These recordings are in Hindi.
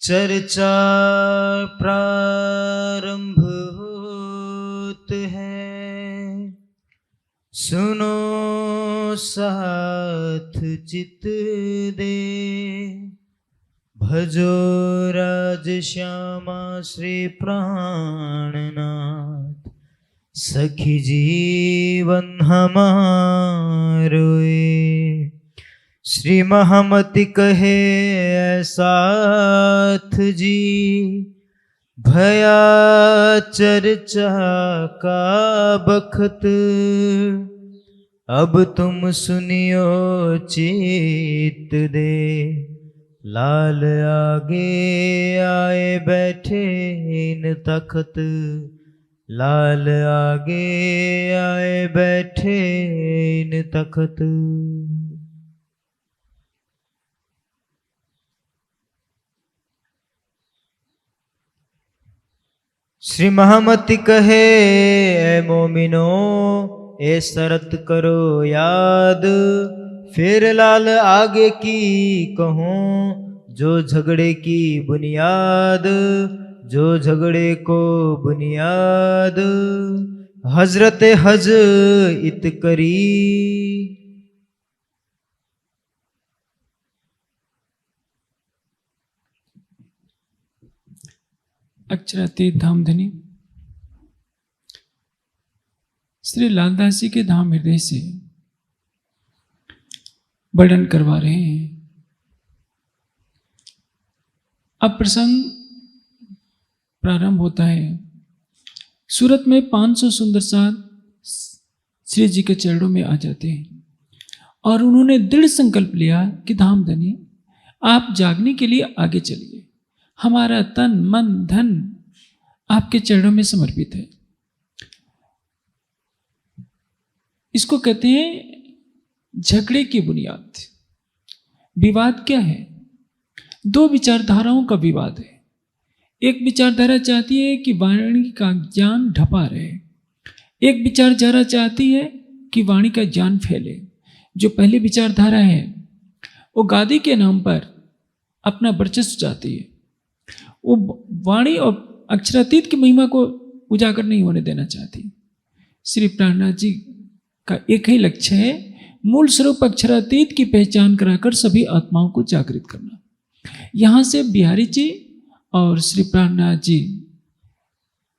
चर्चा प्रारंभ होत है, सुनो साथ चित दे। भजो राज श्यामा श्री प्राणनाथ, सखी जीवन हमारोए। श्री महामति कहे साथ जी, भया चर्चा का बखत। अब तुम सुनियो चित दे, लाल आगे आए बैठे इन तखत। लाल आगे आए बैठे इन तखत। श्री महामति कहे ऐ मोमिनो, ए शरत करो याद। फिर लाल आगे की कहूँ, जो झगड़े की बुनियाद। जो झगड़े को बुनियाद, हजरत हज इत करी। अक्षरातीत धामधनी श्री लालदास जी के धाम हृदय से वर्णन करवा रहे हैं। अब प्रसंग प्रारंभ होता है। सूरत में 500 सुंदर साध श्री जी के चरणों में आ जाते हैं और उन्होंने दृढ़ संकल्प लिया कि धामधनी आप जागने के लिए आगे चलिए, हमारा तन मन धन आपके चरणों में समर्पित है। इसको कहते हैं झगड़े की बुनियाद। विवाद क्या है? दो विचारधाराओं का विवाद है। एक विचारधारा चाहती है कि वाणी का ज्ञान ढपा रहे, एक विचारधारा चाहती है कि वाणी का ज्ञान फैले। जो पहली विचारधारा है वो गादी के नाम पर अपना वर्चस्व चाहती है, वो वाणी और अक्षरातीत की महिमा को उजागर नहीं होने देना चाहती। श्री प्राणनाथ जी का एक ही लक्ष्य है, मूल स्वरूप अक्षरातीत की पहचान कराकर सभी आत्माओं को जागृत करना। यहाँ से बिहारी जी और श्री प्राणनाथ जी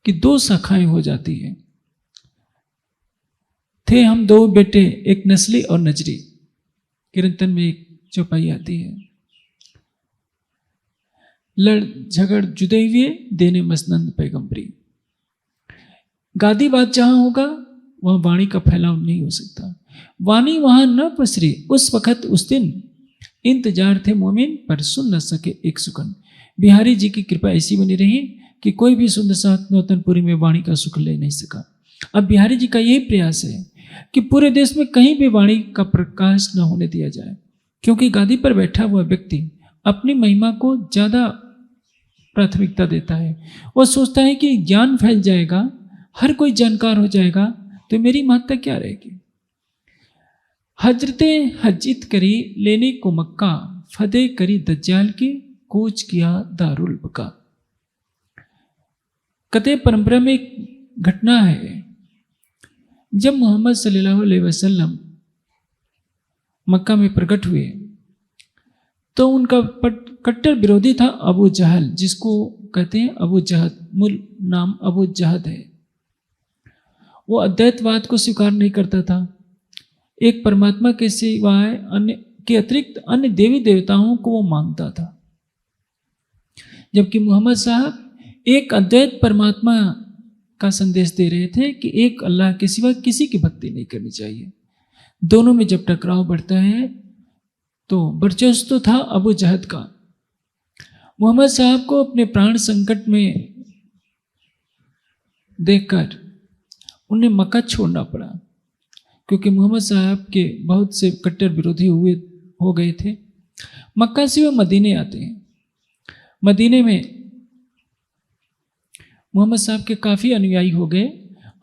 की दो शाखाएं हो जाती है। थे हम दो बेटे, एक नस्ली और नजरी। कीर्तन में एक चौपाई आती है, लड़ झगड़ जुदे हुए देने मसनंद पैगंबरी। गादीवाद जहां होगा वहां वाणी का फैलाव नहीं हो सकता। वाणी वहां न पसरी उस वक्त उस दिन, इंतजार थे मोमिन पर सुन न सके एक सुकन। बिहारी जी की कृपा ऐसी बनी रही कि कोई भी सुंदर साथ नौतनपुरी में वाणी का सुख ले नहीं सका। अब बिहारी जी का यही प्रयास है कि पूरे देश में कहीं भी वाणी का प्रकाश न होने दिया जाए, क्योंकि गादी पर बैठा हुआ व्यक्ति अपनी महिमा को ज़्यादा प्राथमिकता देता है। वो सोचता है कि ज्ञान फैल जाएगा, हर कोई जानकार हो जाएगा, तो मेरी महत्ता क्या रहेगी। हजरते हजित करी लेने को मक्का, फदे करी दज्जाल की कूच किया दारुल बका। कथे परंपरा में एक घटना है, जब मोहम्मद सल्लल्लाहु अलैहि वसल्लम मक्का में प्रकट हुए तो उनका कट्टर विरोधी था अबू जहल, जिसको कहते हैं अबू जहद, मूल नाम अबू जहद है। वो अद्वैतवाद को स्वीकार नहीं करता था। एक परमात्मा के सिवाय अन्य के अतिरिक्त अन्य देवी देवताओं को वो मानता था, जबकि मोहम्मद साहब एक अद्वैत परमात्मा का संदेश दे रहे थे कि एक अल्लाह के सिवा किसी की भक्ति नहीं करनी चाहिए। दोनों में जब टकराव बढ़ता है तो वर्चस्व तो था अबू जहद का। मोहम्मद साहब को अपने प्राण संकट में देखकर उन्हें मक्का छोड़ना पड़ा, क्योंकि मोहम्मद साहब के बहुत से कट्टर विरोधी हो गए थे। मक्का से वो मदीने आते हैं। मदीने में मोहम्मद साहब के काफ़ी अनुयायी हो गए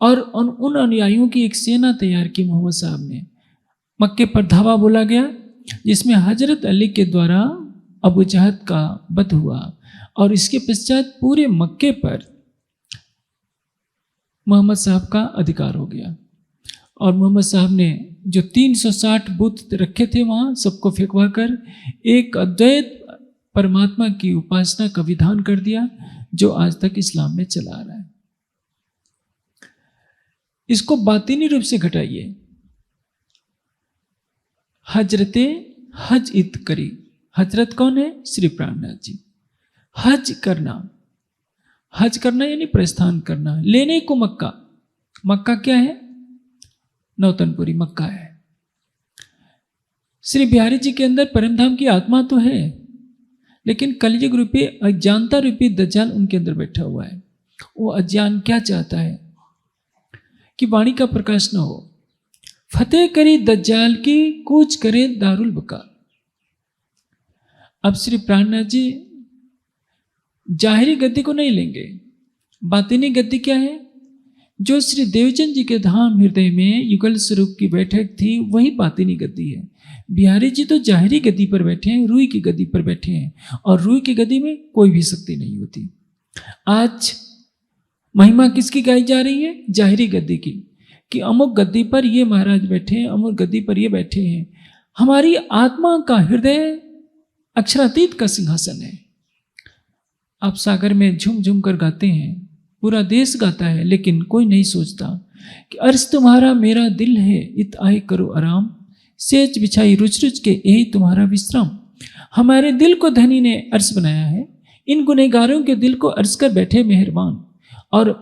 और उन अनुयायियों की एक सेना तैयार की मोहम्मद साहब ने। मक्के पर धावा बोला गया, जिसमें हजरत अली के द्वारा अबू जहद का वध हुआ और इसके पश्चात पूरे मक्के पर मोहम्मद साहब का अधिकार हो गया। और मोहम्मद साहब ने जो 360 बुत रखे थे वहाँ सबको फेंकवा कर एक अद्वैत परमात्मा की उपासना का विधान कर दिया, जो आज तक इस्लाम में चला आ रहा है। इसको बातिनी रूप से घटाइए। हजरते हज इत करी। हजरत कौन है? श्री प्राणनाथ जी। हज करना, हज करना यानी प्रस्थान करना, लेने को मक्का। मक्का क्या है? नौतनपुरी मक्का है। श्री बिहारी जी के अंदर परमधाम की आत्मा तो है, लेकिन कलयुग रूपी अज्ञानता रूपी दज्जाल उनके अंदर बैठा हुआ है। वो अज्ञान क्या चाहता है कि वाणी का प्रकाश न हो। फतेह करी दज्जाल की, कूच करे दारुल बका। अब श्री प्राणनाथ जी जाहिरी गद्दी को नहीं लेंगे। बातिनी गद्दी क्या है? जो श्री देवचंद जी के धाम हृदय में युगल स्वरूप की बैठक थी, वही बातिनी गद्दी है। बिहारी जी तो जाहिरी गद्दी पर बैठे हैं, रूई की गद्दी पर बैठे हैं, और रूई की गद्दी में कोई भी शक्ति नहीं होती। आज महिमा किसकी गाई जा रही है? जाहिरी गद्दी की, कि अमुक गद्दी पर ये महाराज बैठे हैं, अमुक गद्दी पर ये बैठे हैं। हमारी आत्मा का हृदय अक्षरातीत का सिंहासन है। आप सागर में झूम झूम कर गाते हैं, पूरा देश गाता है, लेकिन कोई नहीं सोचता कि अर्श तुम्हारा मेरा दिल है, इत आए करो आराम, सेज बिछाई रुच रुच के यही तुम्हारा विश्राम। हमारे दिल को धनी ने अर्श बनाया है, इन गुनहगारों के दिल को अर्श कर बैठे मेहरबान। और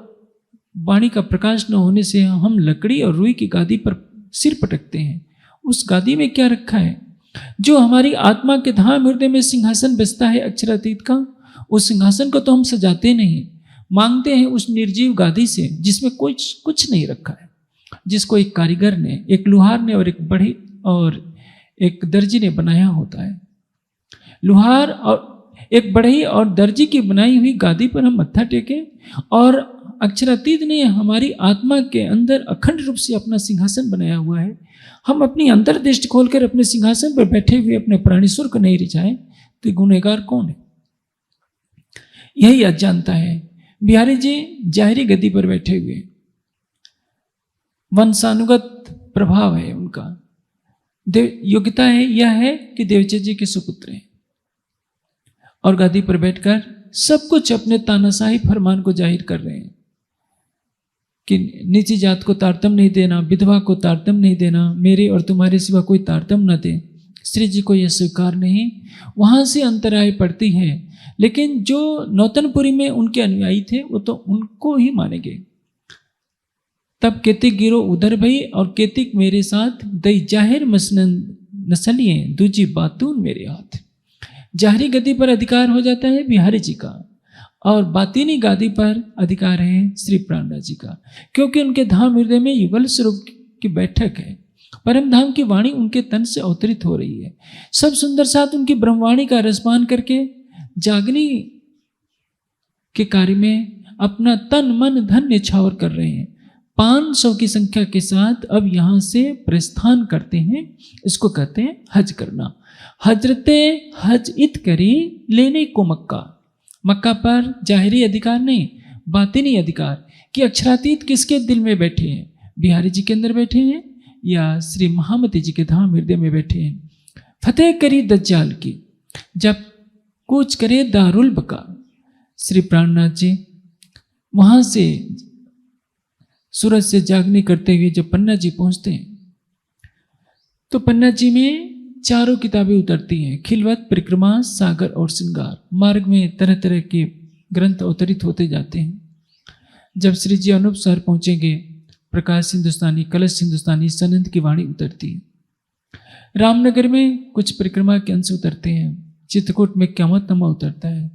वाणी का प्रकाश न होने से हम लकड़ी और रुई की गादी पर सिर पटकते हैं। उस गादी में क्या रखा है? जो हमारी आत्मा के धाम हृदय में सिंहासन बसता है अक्षरातीत का, उस सिंहासन को तो हम सजाते नहीं, मांगते हैं उस निर्जीव गादी से जिसमें कुछ नहीं रखा है, जिसको एक कारीगर ने, एक लुहार ने और एक बढ़ई और एक दर्जी ने बनाया होता है। लुहार और एक बढ़ई और दर्जी की बनाई हुई गादी पर हम मत्था टेकें, और अक्षरातीत ने हमारी आत्मा के अंदर अखंड रूप से अपना सिंहासन बनाया हुआ है। हम अपनी अंतर्दृष्टि खोलकर अपने सिंहासन पर बैठे हुए अपने प्राणेश्वर को नहीं रिझाएं तो गुनहगार कौन है? यही अज्ञानता है। बिहारी जी जाहिरी गद्दी पर बैठे हुए, वंशानुगत प्रभाव है उनका। योग्यता है यह है कि देवचंद जी के सुपुत्र हैं, और गादी पर बैठकर सब कुछ अपने तानाशाही फरमान को जाहिर कर रहे हैं कि नीची जात को तारतम नहीं देना, विधवा को तारतम नहीं देना, मेरे और तुम्हारे सिवा कोई तारतम न दे। श्री जी को यह स्वीकार नहीं, वहाँ से अंतराय पड़ती है। लेकिन जो नौतनपुरी में उनके अनुयायी थे वो तो उनको ही मानेंगे। तब केतिक गिरो उधर भई, और केतिक मेरे साथ दई जाहिर मसनन नसलिए दूजी बातून मेरे हाथ। जाहिरी गद्दी पर अधिकार हो जाता है बिहारी जी का, और बातिनी गादी पर अधिकार है श्री प्राणनाथ जी का, क्योंकि उनके धाम हृदय में युगल स्वरूप की बैठक है। परम धाम की वाणी उनके तन से अवतरित हो रही है। सब सुंदर साथ उनकी ब्रह्मवाणी का रसपान करके जागनी के कार्य में अपना तन मन धन न्यौछावर कर रहे हैं। 500 की संख्या के साथ अब यहाँ से प्रस्थान करते हैं। इसको कहते हैं हज करना। हजरते हज इत करी, लेने को मक्का। मक्का पर जाहिरी अधिकार नहीं, बातिनी अधिकार, कि अक्षरातीत किसके दिल में बैठे हैं? बिहारी जी के अंदर बैठे हैं या श्री महामती जी के धाम हृदय में बैठे हैं? फतेह करी दज्जाल की, जब कूच करे दारुल बका। श्री प्राणनाथ जी वहाँ से सूरज से जागने करते हुए जब पन्ना जी पहुँचते हैं तो पन्ना जी में चारों किताबें उतरती हैं, खिलवत, परिक्रमा, सागर और श्रृंगार। मार्ग में तरह तरह के ग्रंथ अवतरित होते जाते हैं। जब श्री जी अनूप शहर पहुँचेंगे, प्रकाश हिंदुस्तानी, कलश हिंदुस्तानी, सनंद की वाणी उतरती है। रामनगर में कुछ परिक्रमा के अंश उतरते हैं। चित्रकूट में क्यामतनामा उतरता है।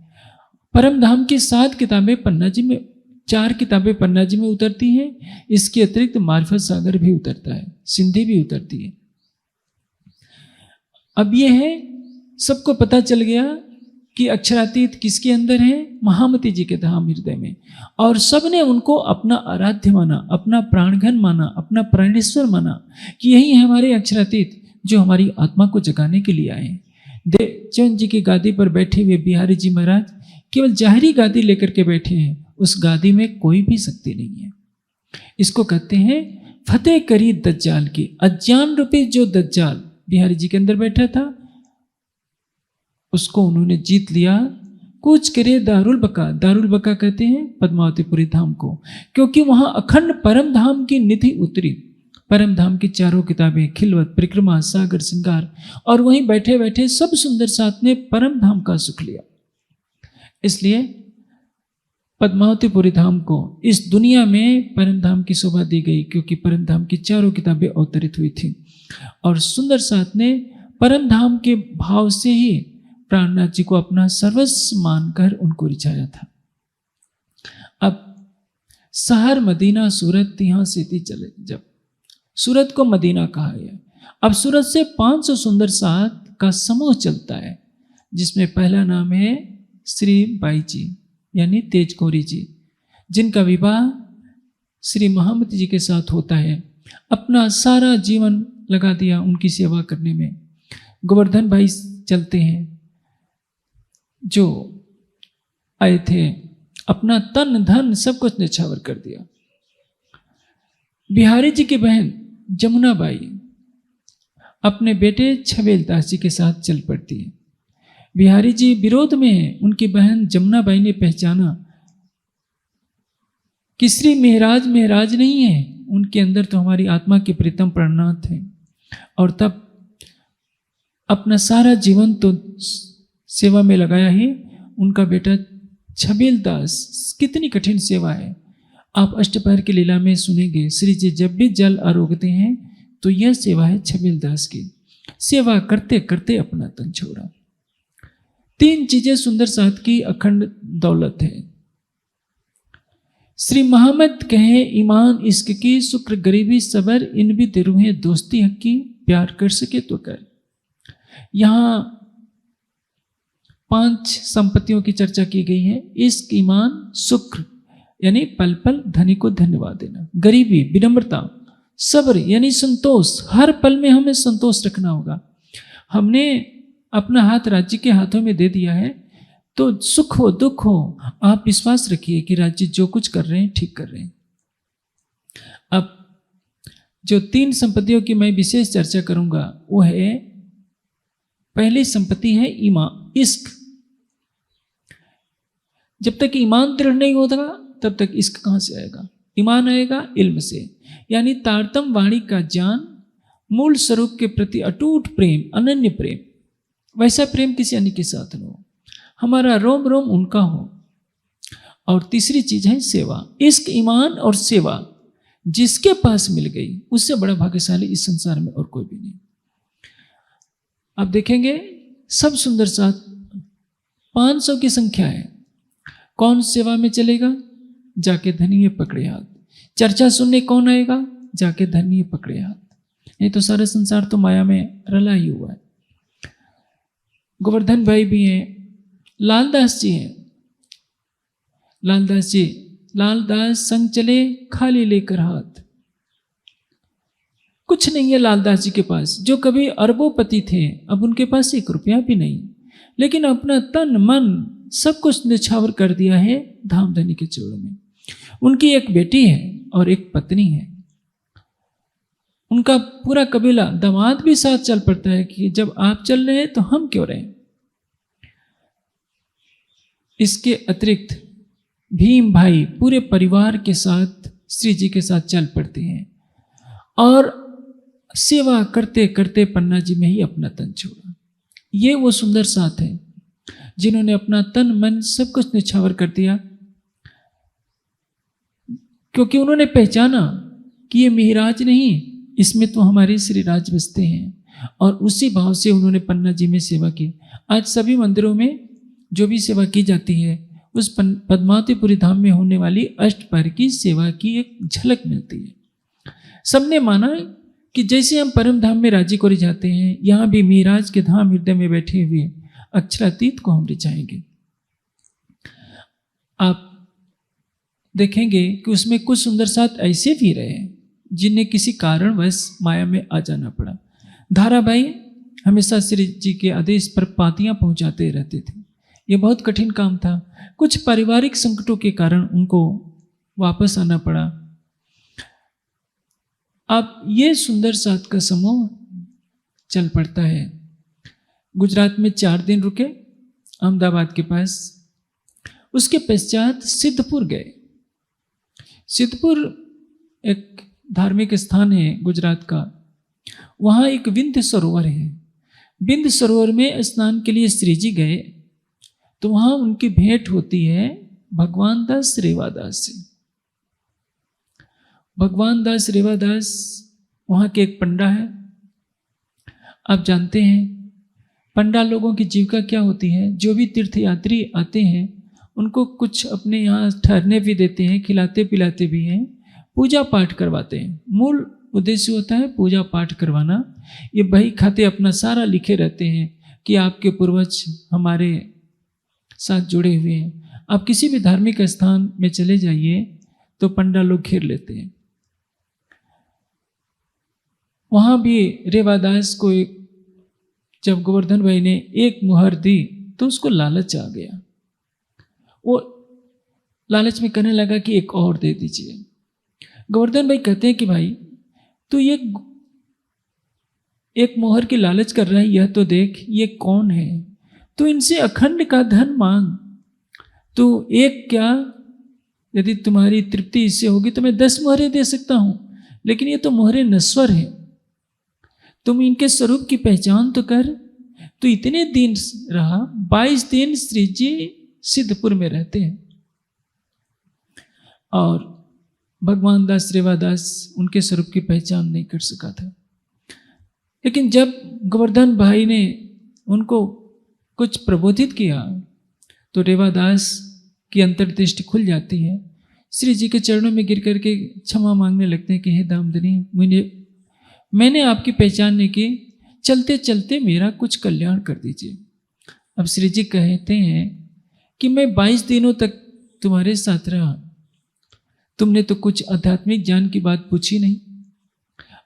परम धाम की 7 किताबें पन्ना जी में, 4 किताबें पन्ना जी में उतरती हैं। इसके अतिरिक्त मार्फत सागर भी उतरता है, सिंधी भी उतरती है। अब यह है, सबको पता चल गया कि अक्षरातीत किसके अंदर है? महामती जी के धाम हृदय में। और सबने उनको अपना आराध्य माना, अपना प्राणघन माना, अपना प्राणेश्वर माना कि यही है हमारे अक्षरातीत जो हमारी आत्मा को जगाने के लिए आए। देवचंद जी की गादी पर बैठे हुए बिहारी जी महाराज केवल जाहिरी गादी लेकर के बैठे हैं, उस गादी में कोई भी शक्ति नहीं है। इसको कहते हैं फतेह करी दज्जाल की। अज्ञान रूपी जो दज्जाल बिहारी जी के अंदर बैठा था, उसको उन्होंने जीत लिया। कूच करे दारुल बका, दारुल बका कहते हैं पद्मावतीपुरी धाम को, क्योंकि वहां अखंड परम धाम की निधि उतरी। परम धाम की चारों किताबें, खिलवत, परिक्रमा, सागर, श्रृंगार, और वहीं बैठे बैठे सब सुंदर साथ ने परम धाम का सुख लिया। इसलिए पद्मावतीपुरी धाम को इस दुनिया में परम धाम की शोभा दी गई, क्योंकि परम धाम की चारों किताबें अवतरित हुई थी। और सुंदर साथ ने परम धाम के भाव से ही प्राणनाथ जी को अपना सर्वस्व मानकर उनको रिझाया था। अब शहर मदीना सूरत, यहां से थी चले, जब सूरत को मदीना कहा गया। अब सूरत से 500 सुंदर साथ का समूह चलता है, जिसमें पहला नाम है श्री बाई जी यानी तेज कौरी जी, जिनका विवाह श्री महामती जी के साथ होता है। अपना सारा जीवन लगा दिया उनकी सेवा करने में। गोवर्धन भाई चलते हैं, जो आए थे, अपना तन धन सब कुछ न्यौछावर कर दिया। बिहारी जी की बहन जमुना बाई अपने बेटे छबेल दास जी के साथ चल पड़ती है। बिहारी जी विरोध में हैं। उनकी बहन जमुना बाई ने पहचाना कि श्री मेहराज मेहराज नहीं है, उनके अंदर तो हमारी आत्मा के प्रीतम प्राणनाथ है। और तब अपना सारा जीवन तो सेवा में लगाया ही उनका बेटा छबेल दास। कितनी कठिन सेवा है, आप अष्टपहर की लीला में सुनेंगे। श्री जी जब भी जल आरोगते हैं तो यह सेवा है छबेल दास की। सेवा करते करते अपना तन छोड़ा। 3 चीजें सुंदर साथ की अखंड दौलत है। श्री मोहम्मद कहे ईमान इश्क की, शुक्र गरीबी सबर, इन भी तिरुहे दोस्ती हक की, प्यार कर सके तो कर। यहां 5 संपत्तियों की चर्चा की गई है। इश्क, ईमान, शुक्र यानी पल पल धनी को धन्यवाद देना, गरीबी, विनम्रता, सब्र यानी संतोष, हर पल में हमें संतोष रखना होगा। हमने अपना हाथ राज्य के हाथों में दे दिया है, तो सुख हो दुख हो आप विश्वास रखिए कि राज्य जो कुछ कर रहे हैं ठीक कर रहे हैं। अब जो 3 संपत्तियों की मैं विशेष चर्चा करूंगा वो है, पहली संपत्ति है ईमान, इश्क। जब तक ईमान दृढ़ नहीं होगा तब तक इश्क कहां से आएगा? ईमान आएगा इल्म से, यानी तारतम वाणी का ज्ञान, मूल स्वरूप के प्रति अटूट प्रेम, अनन्य प्रेम। वैसा प्रेम किसी अन्य के साथ न हो, हमारा रोम रोम उनका हो। और तीसरी चीज है सेवा। इश्क, ईमान और सेवा जिसके पास मिल गई उससे बड़ा भाग्यशाली इस संसार में और कोई भी नहीं। आप देखेंगे सब सुंदर साथ 500 की संख्या है। कौन सेवा में चलेगा? जाके धनी पकड़े हाथ। चर्चा सुनने कौन आएगा? जाके धनी पकड़े हाथ। नहीं तो सारा संसार तो माया में रला ही हुआ है। गोवर्धन भाई भी हैं, लालदास जी हैं। लालदास जी, लालदास संग चले खाली लेकर हाथ। कुछ नहीं है लालदास जी के पास, जो कभी अरबोपति थे, अब उनके पास 1 रुपया भी नहीं, लेकिन अपना तन मन सब कुछ निछावर कर दिया है धामधनी के चरणों में। उनकी एक बेटी है और एक पत्नी है। उनका पूरा कबीला, दामाद भी साथ चल पड़ता है कि जब आप चल रहे हैं तो हम क्यों रहें। इसके अतिरिक्त भीम भाई पूरे परिवार के साथ श्री जी के साथ चल पड़ते हैं और सेवा करते करते पन्ना जी में ही अपना तन छोड़ा। ये वो सुंदर साथ है जिन्होंने अपना तन मन सब कुछ निछावर कर दिया, क्योंकि उन्होंने पहचाना कि ये मिहिराज नहीं, इसमें तो हमारे श्री राज बसते हैं। और उसी भाव से उन्होंने पन्ना जी में सेवा की। आज सभी मंदिरों में जो भी सेवा की जाती है उस पद्मावतीपुरी धाम में होने वाली अष्टपहर की सेवा की एक झलक मिलती है। सबने माना कि जैसे हम परम धाम में राजी को रिझाते हैं, यहाँ भी मिहिराज के धाम हृदय में बैठे हुए अक्षरातीत को हम रिझाएंगे। आप देखेंगे कि उसमें कुछ सुंदर साथ ऐसे भी रहे जिन्हें किसी कारणवश माया में आ जाना पड़ा। धाराबाई हमेशा श्री जी के आदेश पर पातियां पहुंचाते रहते थे। ये बहुत कठिन काम था। कुछ पारिवारिक संकटों के कारण उनको वापस आना पड़ा। अब ये सुंदर साथ का समूह चल पड़ता है। गुजरात में 4 दिन रुके, अहमदाबाद के पास। उसके पश्चात सिद्धपुर गए। सिद्धपुर एक धार्मिक स्थान है गुजरात का। वहाँ एक विंध्य सरोवर है। विंध्य सरोवर में स्नान के लिए श्री जी गए तो वहाँ उनकी भेंट होती है भगवान दास रेवादास से। भगवान दास रेवादास वहाँ के एक पंडा है। आप जानते हैं पंडा लोगों की जीविका क्या होती है। जो भी तीर्थयात्री आते हैं उनको कुछ अपने यहाँ ठहरने भी देते हैं, खिलाते पिलाते भी हैं, पूजा पाठ करवाते हैं। मूल उद्देश्य होता है पूजा पाठ करवाना। ये बही खाते अपना सारा लिखे रहते हैं कि आपके पूर्वज हमारे साथ जुड़े हुए हैं। आप किसी भी धार्मिक स्थान में चले जाइए तो पंडा लोग घेर लेते हैं। वहाँ भी रेवादास को जब गोवर्धन भाई ने एक मुहर दी तो उसको लालच आ गया। वो लालच में कहने लगा कि एक और दे दीजिए। गोवर्धन भाई कहते हैं कि भाई तू ये एक मोहर की लालच कर रहा है, यह तो देख ये कौन है। तू इनसे अखंड का धन मांग। तू एक क्या, यदि तुम्हारी तृप्ति इससे होगी तो मैं 10 मोहरें दे सकता हूं, लेकिन ये तो मोहरें नश्वर है। तुम इनके स्वरूप की पहचान तो कर। तो इतने दिन रहा, 22 दिन श्री जी सिद्धपुर में रहते हैं और भगवान दास रेवादास उनके स्वरूप की पहचान नहीं कर सका था। लेकिन जब गोवर्धन भाई ने उनको कुछ प्रबोधित किया तो रेवादास की अंतर्दृष्टि खुल जाती है। श्री जी के चरणों में गिर करके क्षमा मांगने लगते हैं कि हे दामदनी, मैंने आपकी पहचान नहीं की, चलते चलते मेरा कुछ कल्याण कर दीजिए। अब श्री जी कहते हैं कि मैं 22 दिनों तक तुम्हारे साथ रहा, तुमने तो कुछ आध्यात्मिक ज्ञान की बात पूछी नहीं।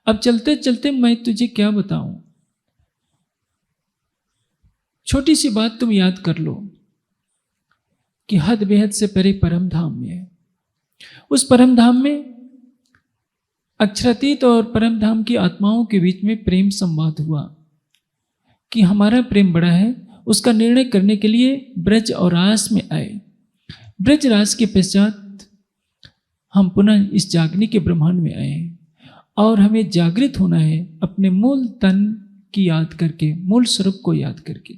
अब चलते चलते मैं तुझे क्या बताऊं। छोटी सी बात तुम याद कर लो कि हद बेहद से परे परम धाम में है। उस परम धाम में अक्षरातीत और परम धाम की आत्माओं के बीच में प्रेम संवाद हुआ कि हमारा प्रेम बड़ा है। उसका निर्णय करने के लिए ब्रज और रास में आए। ब्रज रास के पश्चात हम पुनः इस जागने के ब्रह्मांड में आए और हमें जागृत होना है अपने मूल तन की याद करके, मूल स्वरूप को याद करके।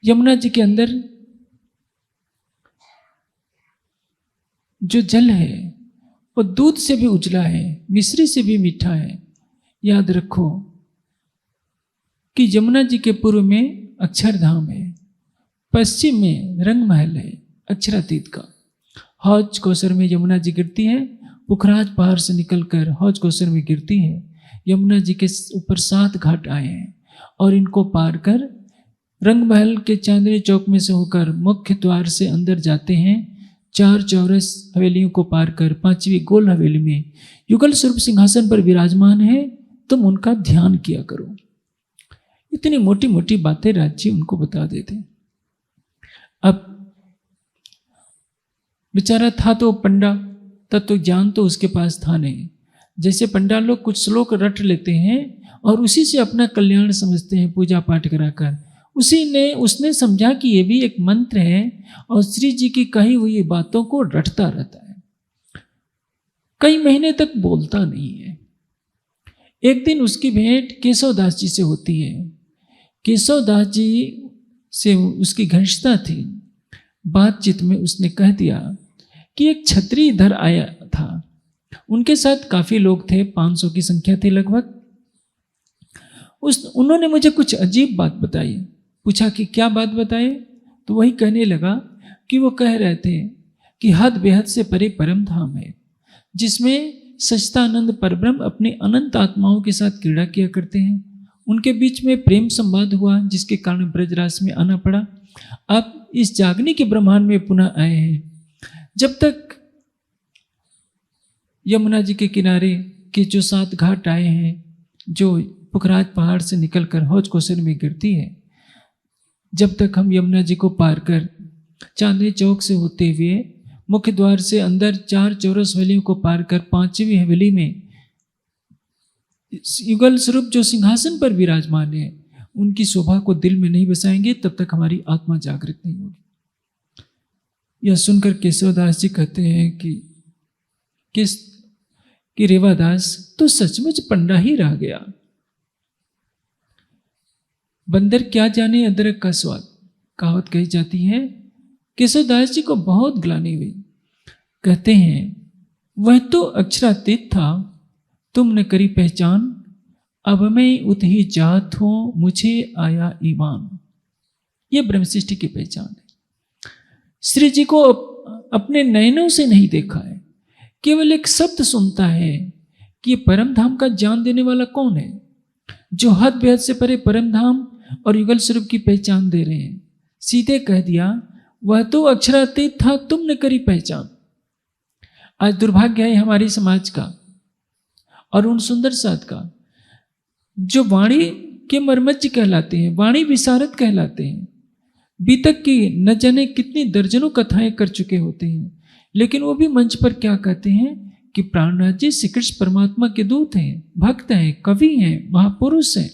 यमुना जी के अंदर जो जल है वो दूध से भी उजला है, मिश्री से भी मीठा है। याद रखो कि यमुना जी के पूर्व में अक्षरधाम है, पश्चिम में रंग महल है अक्षरातीत का। हौज कौसर में यमुना जी गिरती है, पुखराज पहाड़ से निकलकर हौज कौसर में गिरती है। यमुना जी के ऊपर 7 घाट आए हैं और इनको पार कर रंग महल के चांदनी चौक में से होकर मुख्य द्वार से अंदर जाते हैं। 4 चौरस हवेलियों को पार कर 5वीं गोल हवेली में युगल स्वरूप सिंहासन पर विराजमान है। तुम उनका ध्यान किया करो। इतनी मोटी मोटी बातें राज्य उनको बता देते। अब बेचारा था तो पंडा, तत्व ज्ञान तो उसके पास था नहीं। जैसे पंडा लोग कुछ श्लोक रट लेते हैं और उसी से अपना कल्याण समझते हैं पूजा पाठ कराकर। उसने समझा कि ये भी एक मंत्र है और श्री जी की कही हुई बातों को रटता रहता है। कई महीने तक बोलता नहीं है। एक दिन उसकी भेंट केशवदास जी से होती है। केशवदास जी से उसकी घनिष्ठता थी। बातचीत में उसने कह दिया कि एक छत्री इधर आया था, उनके साथ काफी लोग थे, 500 की संख्या थी लगभग। उन्होंने मुझे कुछ अजीब बात बताई। पूछा कि क्या बात बताए, तो वही कहने लगा कि वो कह रहे थे कि हद बेहद से परे परम धाम है जिसमें सच्चिदानंद परब्रह्म अपने अनंत आत्माओं के साथ क्रीड़ा किया करते हैं। उनके बीच में प्रेम संवाद हुआ जिसके कारण ब्रजराज में आना पड़ा। अब इस जागने के ब्रह्मांड में पुनः आए हैं। जब तक यमुना जी के किनारे के जो 7 घाट आए हैं, जो पुखराज पहाड़ से निकलकर हौज कौसर में गिरती है, जब तक हम यमुना जी को पार कर चांदनी चौक से होते हुए मुख्य द्वार से अंदर 4 चौरस हवेलियों को पार कर 5वीं हवेली में युगल स्वरूप जो सिंहासन पर विराजमान है उनकी शोभा को दिल में नहीं बसाएंगे तब तक हमारी आत्मा जागृत नहीं होगी। यह सुनकर केशवदास जी कहते हैं कि रेवादास तो सचमुच पंडा ही रह गया। बंदर क्या जाने अदरक का स्वाद, कहावत कही जाती है। केशवदास जी को बहुत ग्लानि हुई। कहते हैं वह तो अक्षरातीत था, तुमने करी पहचान, अब मैं उतही जात हूं मुझे आया ईमान। ये ब्रह्म सृष्टि की पहचान है। श्री जी को अपने नयनों से नहीं देखा है, केवल एक शब्द सुनता है कि ये परम धाम का ज्ञान देने वाला कौन है, जो हद बेहद से परे परम धाम और युगल स्वरूप की पहचान दे रहे हैं। सीधे कह दिया वह तो अक्षरातीत था, तुमने करी पहचान। आज दुर्भाग्य है हमारे समाज का और उन सुंदर साथ का जो वाणी के मर्मज्ज कहलाते हैं, वाणी विशारद कहलाते हैं, बीतक की न जाने कितनी दर्जनों कथाएं कर चुके होते हैं, लेकिन वो भी मंच पर क्या कहते हैं कि प्राणनाथ जी श्री कृष्ण परमात्मा के दूत हैं, भक्त हैं, कवि हैं, महापुरुष हैं,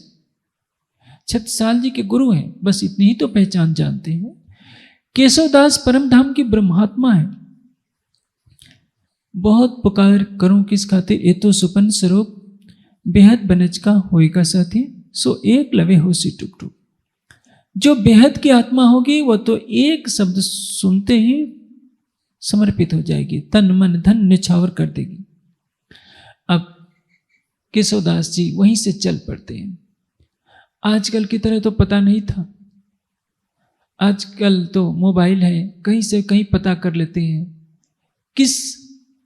छत्रसाल जी के गुरु हैं। बस इतनी ही तो पहचान जानते हैं। केशवदास परम धाम की ब्रह्मात्मा है। बहुत पुकार करूं किस खातिर, ये तो सुपन स्वरूप बेहद बनज का होएगा साथी, सो एक लवे हो सी टुक टुक। जो बेहद की आत्मा होगी वह तो एक शब्द सुनते ही समर्पित हो जाएगी, तन मन धन निछावर कर देगी। अब केशवदास जी वहीं से चल पड़ते हैं। आजकल की तरह तो पता नहीं था, आजकल तो मोबाइल है, कहीं से कहीं पता कर लेते हैं, किस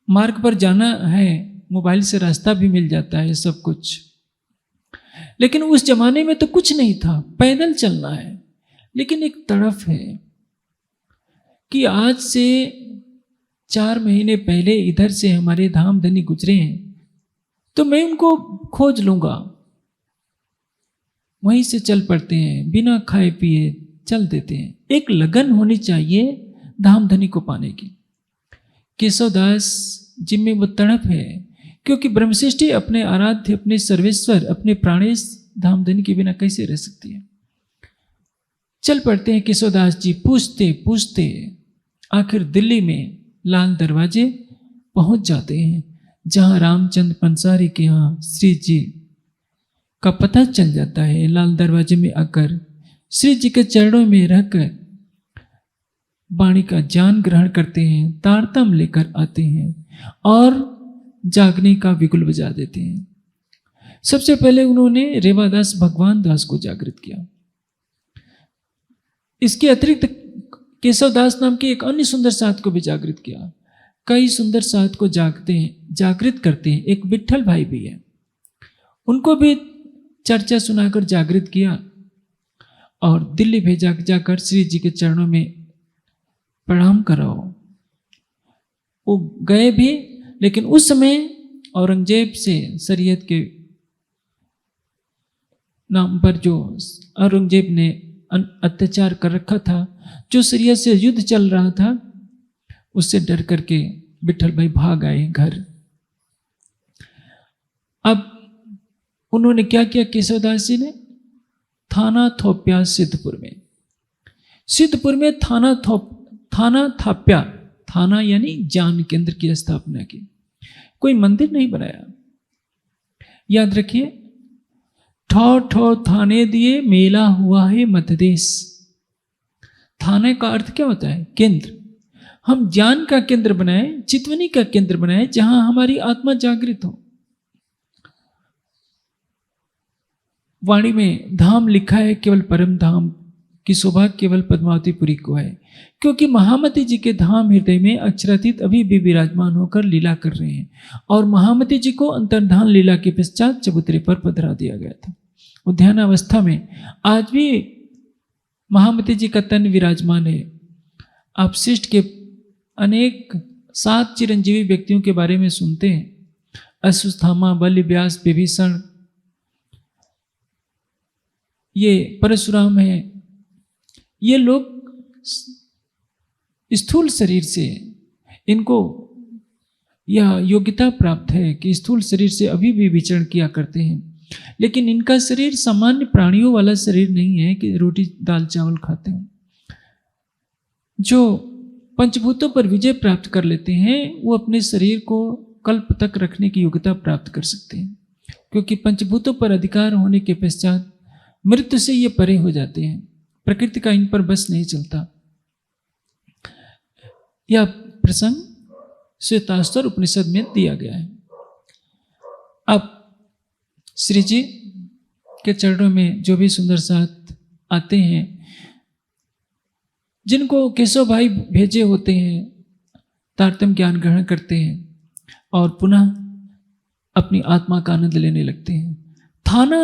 मार्ग पर जाना है मोबाइल से रास्ता भी मिल जाता है, सब कुछ। लेकिन उस जमाने में तो कुछ नहीं था, पैदल चलना है। लेकिन एक तड़फ है कि आज से 4 महीने पहले इधर से हमारे धाम धनी गुजरे हैं, तो मैं उनको खोज लूंगा। वहीं से चल पड़ते हैं, बिना खाए पिए चल देते हैं। एक लगन होनी चाहिए धाम धनी को पाने की। केशवदास जी में वो तड़प है, क्योंकि ब्रह्मसृष्टि अपने आराध्य, अपने सर्वेश्वर, अपने प्राणेश धाम धनी के बिना कैसे रह सकती है। चल पड़ते हैं केशवदास जी, पूछते पूछते आखिर दिल्ली में लाल दरवाजे पहुंच जाते हैं, जहां रामचंद्र पंसारी के यहाँ श्री जी का पता चल जाता है। लाल दरवाजे में आकर श्री जी के चरणों में रहकर वाणी का ज्ञान ग्रहण करते हैं, तारतम लेकर आते हैं और जागने का विगुल बजा देते हैं। सबसे पहले उन्होंने रेवादास भगवान दास को जागृत किया। इसके अतिरिक्त केशवदास नाम के एक अन्य सुंदर साथ को भी जागृत किया। कई सुंदर साथ को जागृत करते हैं। एक विठल भाई भी है, उनको भी चर्चा सुनाकर जागृत किया और दिल्ली भेजा, जाकर श्री जी के चरणों में प्रणाम कराओ। वो गए भी, लेकिन उस समय औरंगजेब से शरीयत के नाम पर जो औरंगजेब ने अत्याचार कर रखा था, जो शरीयत से युद्ध चल रहा था, उससे डर करके विठल भाई भाग आए घर। अब उन्होंने क्या किया केशवदास जी ने, थाना थोप्या सिद्धपुर में थाना थाप्या, थाना यानी ज्ञान केंद्र की स्थापना की। कोई मंदिर नहीं बनाया। याद रखिए, ठौ ठौ थाने दिए मेला हुआ है मध्यदेश। थाने का अर्थ क्या होता है? केंद्र। हम ज्ञान का केंद्र बनाए, चितवनी का केंद्र बनाए, जहां हमारी आत्मा जागृत हो। वाणी में धाम लिखा है, केवल परम धाम की शोभा केवल पद्मावतीपुरी को है, क्योंकि महामती जी के धाम हृदय में अक्षरातीत अभी भी विराजमान होकर लीला कर रहे हैं। और महामती जी को अंतर्धान लीला के पश्चात चबूतरे पर पधरा दिया गया था। उद्यानावस्था में आज भी महामती जी का तन विराजमान है। आप शिष्ट के अनेक 7 चिरंजीवी व्यक्तियों के बारे में सुनते हैं, अश्वत्थामा, बलि, व्यास, विभीषण, ये परशुराम है, ये लोग स्थूल शरीर से, इनको यह योग्यता प्राप्त है कि स्थूल शरीर से अभी भी विचरण किया करते हैं, लेकिन इनका शरीर सामान्य प्राणियों वाला शरीर नहीं है कि रोटी दाल चावल खाते हैं। जो पंचभूतों पर विजय प्राप्त कर लेते हैं वो अपने शरीर को कल्प तक रखने की योग्यता प्राप्त कर सकते हैं, क्योंकि पंचभूतों पर अधिकार होने के पश्चात मृत्यु से ये परे हो जाते हैं, प्रकृति का इन पर बस नहीं चलता। यह प्रसंग श्वेताश्वर उपनिषद में दिया गया है। अब श्री जी के चरणों में जो भी सुंदर साथ आते हैं, जिनको केशव भाई भेजे होते हैं, तारतम्य ज्ञान ग्रहण करते हैं और पुनः अपनी आत्मा का आनंद लेने लगते हैं। थाना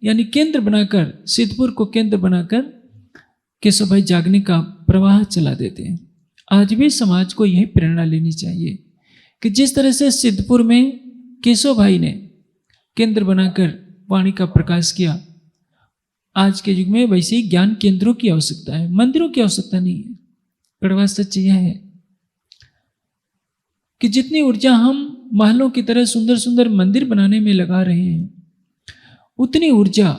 यानी केंद्र बनाकर, सिद्धपुर को केंद्र बनाकर केशव भाई जागने का प्रवाह चला देते हैं। आज भी समाज को यही प्रेरणा लेनी चाहिए कि जिस तरह से सिद्धपुर में केशव भाई ने केंद्र बनाकर वाणी का प्रकाश किया, आज के युग में वैसे ही ज्ञान केंद्रों की आवश्यकता है, मंदिरों की आवश्यकता नहीं है। कड़वा सच यह है कि जितनी ऊर्जा हम महलों की तरह सुंदर सुंदर मंदिर बनाने में लगा रहे हैं, उतनी ऊर्जा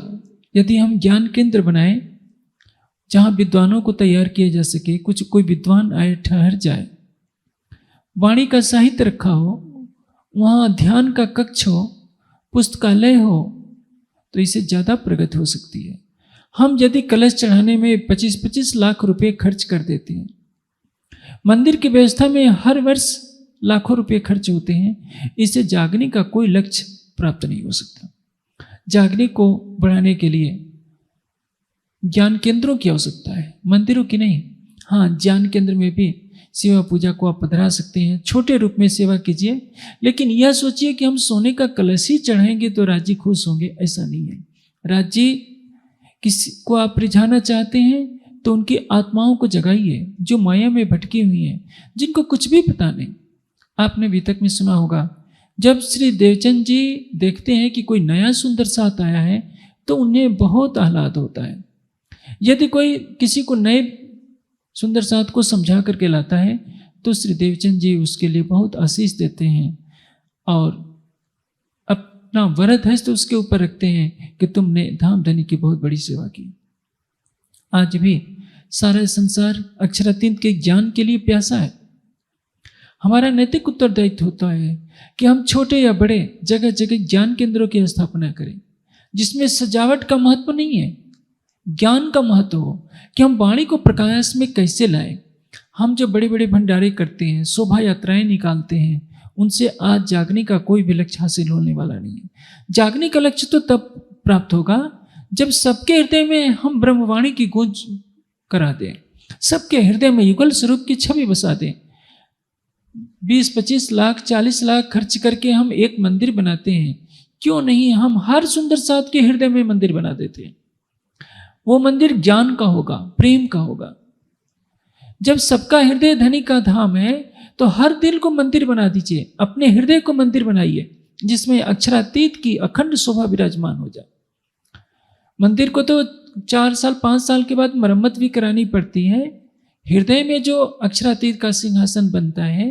यदि हम ज्ञान केंद्र बनाएं जहां विद्वानों को तैयार किया जा सके, कोई विद्वान आए ठहर जाए, वाणी का साहित्य रखा हो, वहां ध्यान का कक्ष हो, पुस्तकालय हो, तो इससे ज़्यादा प्रगति हो सकती है। हम यदि कलश चढ़ाने में 25-25 लाख रुपए खर्च कर देते हैं, मंदिर की व्यवस्था में हर वर्ष लाखों रुपए खर्च होते हैं, इससे जागने का कोई लक्ष्य प्राप्त नहीं हो सकता। जागने को बढ़ाने के लिए ज्ञान केंद्रों की आवश्यकता है, मंदिरों की नहीं। हाँ, ज्ञान केंद्र में भी सेवा पूजा को आप पधरा सकते हैं, छोटे रूप में सेवा कीजिए, लेकिन यह सोचिए कि हम सोने का कलश ही चढ़ाएंगे तो राज्य खुश होंगे, ऐसा नहीं है। राज्य किसी को आप रिझाना चाहते हैं तो उनकी आत्माओं को जगाइए जो माया में भटकी हुई हैं, जिनको कुछ भी पता नहीं। आपने अभी तक में सुना होगा, जब श्री देवचंद जी देखते हैं कि कोई नया सुंदर साथ आया है तो उन्हें बहुत आह्लाद होता है। यदि कोई किसी को नए सुंदर साथ को समझा करके लाता है तो श्री देवचंद जी उसके लिए बहुत आशीष देते हैं और अपना वरद हस्त उसके ऊपर रखते हैं कि तुमने धाम धनी की बहुत बड़ी सेवा की। आज भी सारा संसार अक्षरातीत के ज्ञान के लिए प्यासा है। हमारा नैतिक उत्तरदायित्व होता है कि हम छोटे या बड़े जगह जगह ज्ञान केंद्रों की स्थापना करें, जिसमें सजावट का महत्व नहीं है, ज्ञान का महत्व हो कि हम वाणी को प्रकाश में कैसे लाएं। हम जो बड़े बड़े भंडारे करते हैं, शोभा यात्राएं निकालते हैं, उनसे आज जागने का कोई भी लक्ष्य हासिल होने वाला नहीं है। जागने का लक्ष्य तो तब प्राप्त होगा जब सबके हृदय में हम ब्रह्मवाणी की गूंज करा दें, सबके हृदय में युगल स्वरूप की छवि बसा दें। 20-25 लाख 40 लाख खर्च करके हम एक मंदिर बनाते हैं, क्यों नहीं हम हर सुंदर साथ के हृदय में मंदिर बना देते हैं। वो मंदिर ज्ञान का होगा, प्रेम का होगा। जब सबका हृदय धनी का धाम है तो हर दिल को मंदिर बना दीजिए, अपने हृदय को मंदिर बनाइए जिसमें अक्षरातीत की अखंड शोभा विराजमान हो जाए। मंदिर को तो 4 साल 5 साल के बाद मरम्मत भी करानी पड़ती है। हृदय में जो अक्षरातीत का सिंहासन बनता है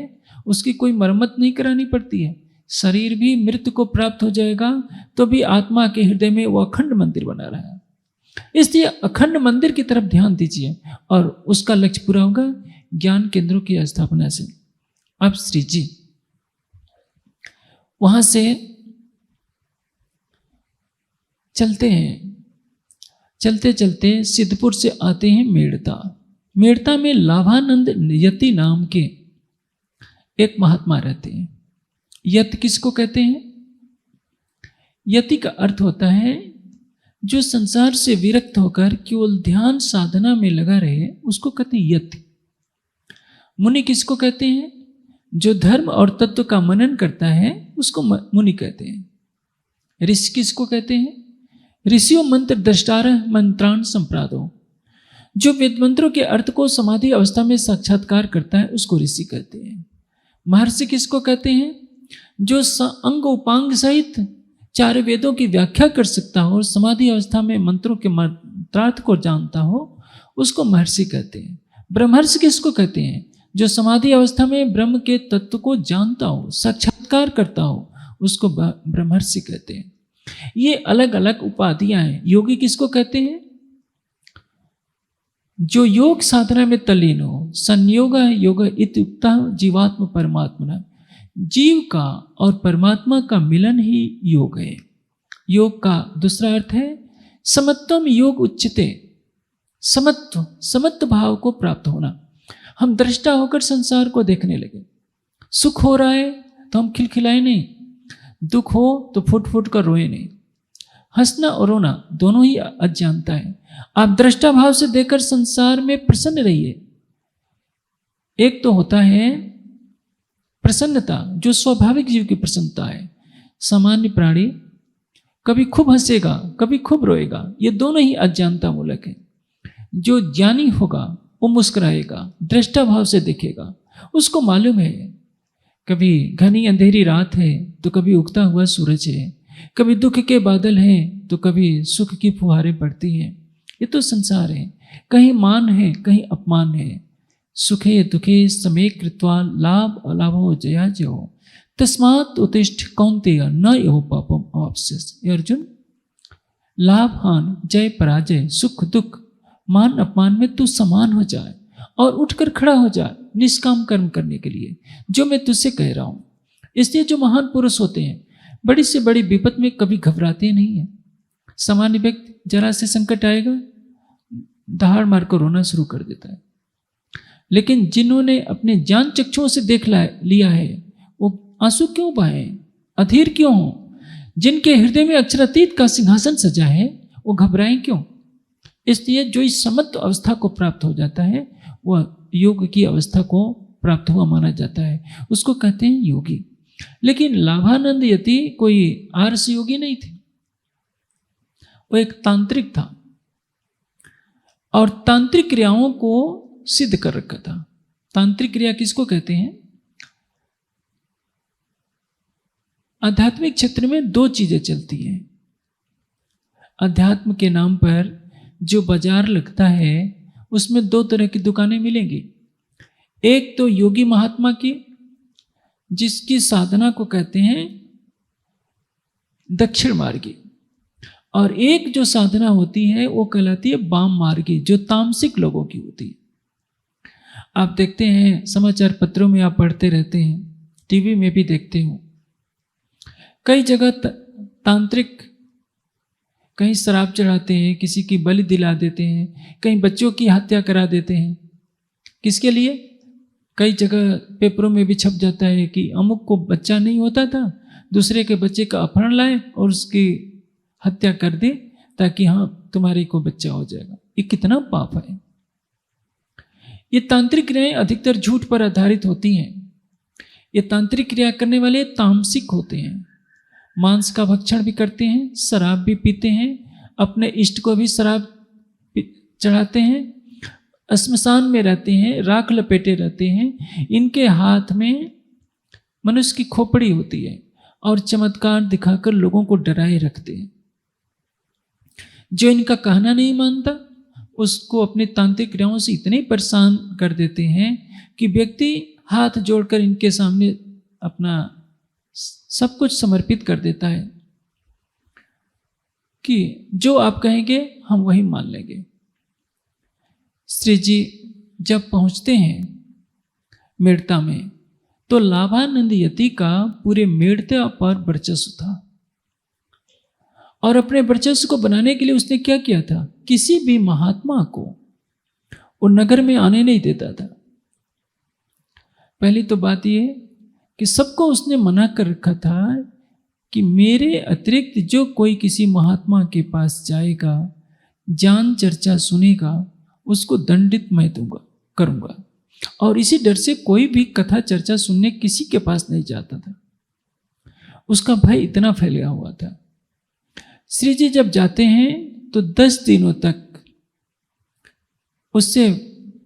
उसकी कोई मरम्मत नहीं करानी पड़ती है। शरीर भी मृत्यु को प्राप्त हो जाएगा तो भी आत्मा के हृदय में वो अखंड मंदिर बना रहा है। इसलिए अखंड मंदिर की तरफ ध्यान दीजिए और उसका लक्ष्य पूरा होगा ज्ञान केंद्रों की स्थापना से। अब श्री जी वहां से चलते हैं, चलते चलते सिद्धपुर से आते हैं मेड़ता। मेड़ता में लाभानंद यति नाम के एक महात्मा रहते हैं। यति किसको कहते हैं? यति का अर्थ होता है जो संसार से विरक्त होकर केवल ध्यान साधना में लगा रहे, उसको कहते हैं यति। मुनि किसको कहते हैं? जो धर्म और तत्व का मनन करता है उसको मुनि कहते हैं। ऋषि किसको कहते हैं? ऋषियों मंत्र द्रष्टारः मंत्रान संप्रादो। जो वेद मंत्रों के अर्थ को समाधि अवस्था में साक्षात्कार करता है उसको ऋषि कहते हैं। महर्षि किसको कहते हैं? जो अंग उपांग सहित 4 वेदों की व्याख्या कर सकता हो और समाधि अवस्था में मंत्रों के मंत्रार्थ को जानता हो उसको महर्षि कहते हैं। ब्रह्मर्षि किसको कहते हैं? जो समाधि अवस्था में ब्रह्म के तत्व को जानता हो, साक्षात्कार करता हो, उसको ब्रह्मर्षि कहते हैं। ये अलग अलग उपाधियां हैं। योगी किसको कहते हैं? जो योग साधना में तल्लीन हो। संयोग योग इत्युक्ता जीवात्म परमात्मा। जीव का और परमात्मा का मिलन ही योग है। योग का दूसरा अर्थ है समत्वम योग उच्चते। समत्व, समत्व भाव को प्राप्त होना। हम दृष्टा होकर संसार को देखने लगे। सुख हो रहा है तो हम खिलखिलाए नहीं, दुख हो तो फुट फुट कर रोए नहीं। हंसना और रोना दोनों ही अज्ञानता है। आप दृष्टा भाव से देखकर संसार में प्रसन्न रहिए। एक तो होता है प्रसन्नता, जो स्वाभाविक जीव की प्रसन्नता है। सामान्य प्राणी कभी खूब हंसेगा, कभी खूब रोएगा, ये दोनों ही अज्ञानता मूलक है। जो ज्ञानी होगा वो मुस्कुराएगा, दृष्टा भाव से देखेगा। उसको मालूम है कभी घनी अंधेरी रात है तो कभी उगता हुआ सूरज है, कभी दुख के बादल हैं तो कभी सुख की फुहारें पड़ती हैं। ये तो संसार है, कहीं मान है कहीं अपमान है। सुखे दुखे समे कृत्वा लाभ अलाभो जया जयो तस्मात् उत्तिष्ठ कौन्तेय न यो पापम अवाप्स्यसि। अर्जुन, लाभ हान, जय पराजय, सुख दुख, मान अपमान में तू समान हो जाए और उठकर खड़ा हो जाए निष्काम कर्म करने के लिए, जो मैं तुझसे कह रहा हूं। इसलिए जो महान पुरुष होते हैं बड़ी से बड़ी विपत में कभी घबराते नहीं है। सामान्य व्यक्ति जरा से संकट आएगा दहाड़ मारकर रोना शुरू कर देता है, लेकिन जिन्होंने अपने जान चक्षुओं से देख लिया है वो आंसू क्यों बहाए, अधीर क्यों हो? जिनके हृदय में अक्षरातीत का सिंहासन सजा है वो घबराएं क्यों? इसलिए जो इस समत्व अवस्था को प्राप्त हो जाता है वह योग की अवस्था को प्राप्त हुआ माना जाता है, उसको कहते हैं योगी। लेकिन लाभानंद यति कोई आर्ष योगी नहीं थे, वो एक तांत्रिक था और तांत्रिक क्रियाओं को सिद्ध कर रखा था। तांत्रिक क्रिया किसको कहते हैं? आध्यात्मिक क्षेत्र में दो चीजें चलती हैं। अध्यात्म के नाम पर जो बाजार लगता है उसमें दो तरह की दुकानें मिलेंगी। एक तो योगी महात्मा की, जिसकी साधना को कहते हैं दक्षिण मार्गी, और एक जो साधना होती है वो कहलाती है वाम मार्गी, जो तामसिक लोगों की होती है। आप देखते हैं समाचार पत्रों में, आप पढ़ते रहते हैं, टीवी में भी देखते हो, कई जगह तांत्रिक कहीं शराब चढ़ाते हैं, किसी की बलि दिला देते हैं, कहीं बच्चों की हत्या करा देते हैं। किसके लिए? कई जगह पेपरों में भी छप जाता है कि अमुक को बच्चा नहीं होता था, दूसरे के बच्चे का अपहरण लाए और उसकी हत्या कर दे ताकि हाँ तुम्हारे को बच्चा हो जाएगा। ये कितना पाप है। ये तांत्रिक क्रियाएं अधिकतर झूठ पर आधारित होती हैं। ये तांत्रिक क्रिया करने वाले तामसिक होते हैं, मांस का भक्षण भी करते हैं, शराब भी पीते हैं, अपने इष्ट को भी शराब चढ़ाते हैं, श्मशान में रहते हैं, राख लपेटे रहते हैं। इनके हाथ में मनुष्य की खोपड़ी होती है और चमत्कार दिखाकर लोगों को डराए रखते हैं। जो इनका कहना नहीं मानता उसको अपने तांत्रिक क्रियाओं से इतने परेशान कर देते हैं कि व्यक्ति हाथ जोड़कर इनके सामने अपना सब कुछ समर्पित कर देता है कि जो आप कहेंगे हम वही मान लेंगे। श्री जी जब पहुंचते हैं मेड़ता में तो लाभानंद यति का पूरे मेड़ता पर वर्चस्व था, और अपने वर्चस्व को बनाने के लिए उसने क्या किया था? किसी भी महात्मा को वो नगर में आने नहीं देता था। पहली तो बात यह कि सबको उसने मना कर रखा था कि मेरे अतिरिक्त जो कोई किसी महात्मा के पास जाएगा, जान चर्चा सुनेगा, उसको दंडित मैं करूंगा। और इसी डर से कोई भी कथा चर्चा सुनने किसी के पास नहीं जाता था। उसका भय इतना फैला हुआ था। श्री जी जब जाते हैं तो 10 दिनों तक उससे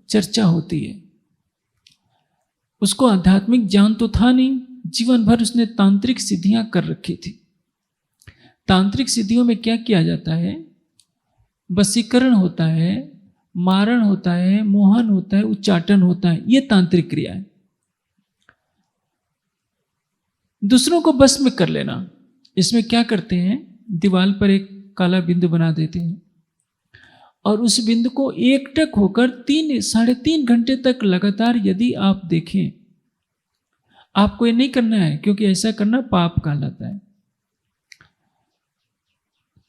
चर्चा होती है। उसको आध्यात्मिक ज्ञान तो था नहीं, जीवन भर उसने तांत्रिक सिद्धियां कर रखी थी। तांत्रिक सिद्धियों में क्या किया जाता है? वशीकरण होता है, मारण होता है, मोहन होता है, उच्चाटन होता है। ये तांत्रिक क्रिया है। दूसरों को बस में कर लेना, इसमें क्या करते हैं, दीवार पर एक काला बिंदु बना देते हैं और उस बिंदु को एकटक होकर 3-3.5 घंटे तक लगातार यदि आप देखें, आपको ये नहीं करना है क्योंकि ऐसा करना पाप कहलाता है।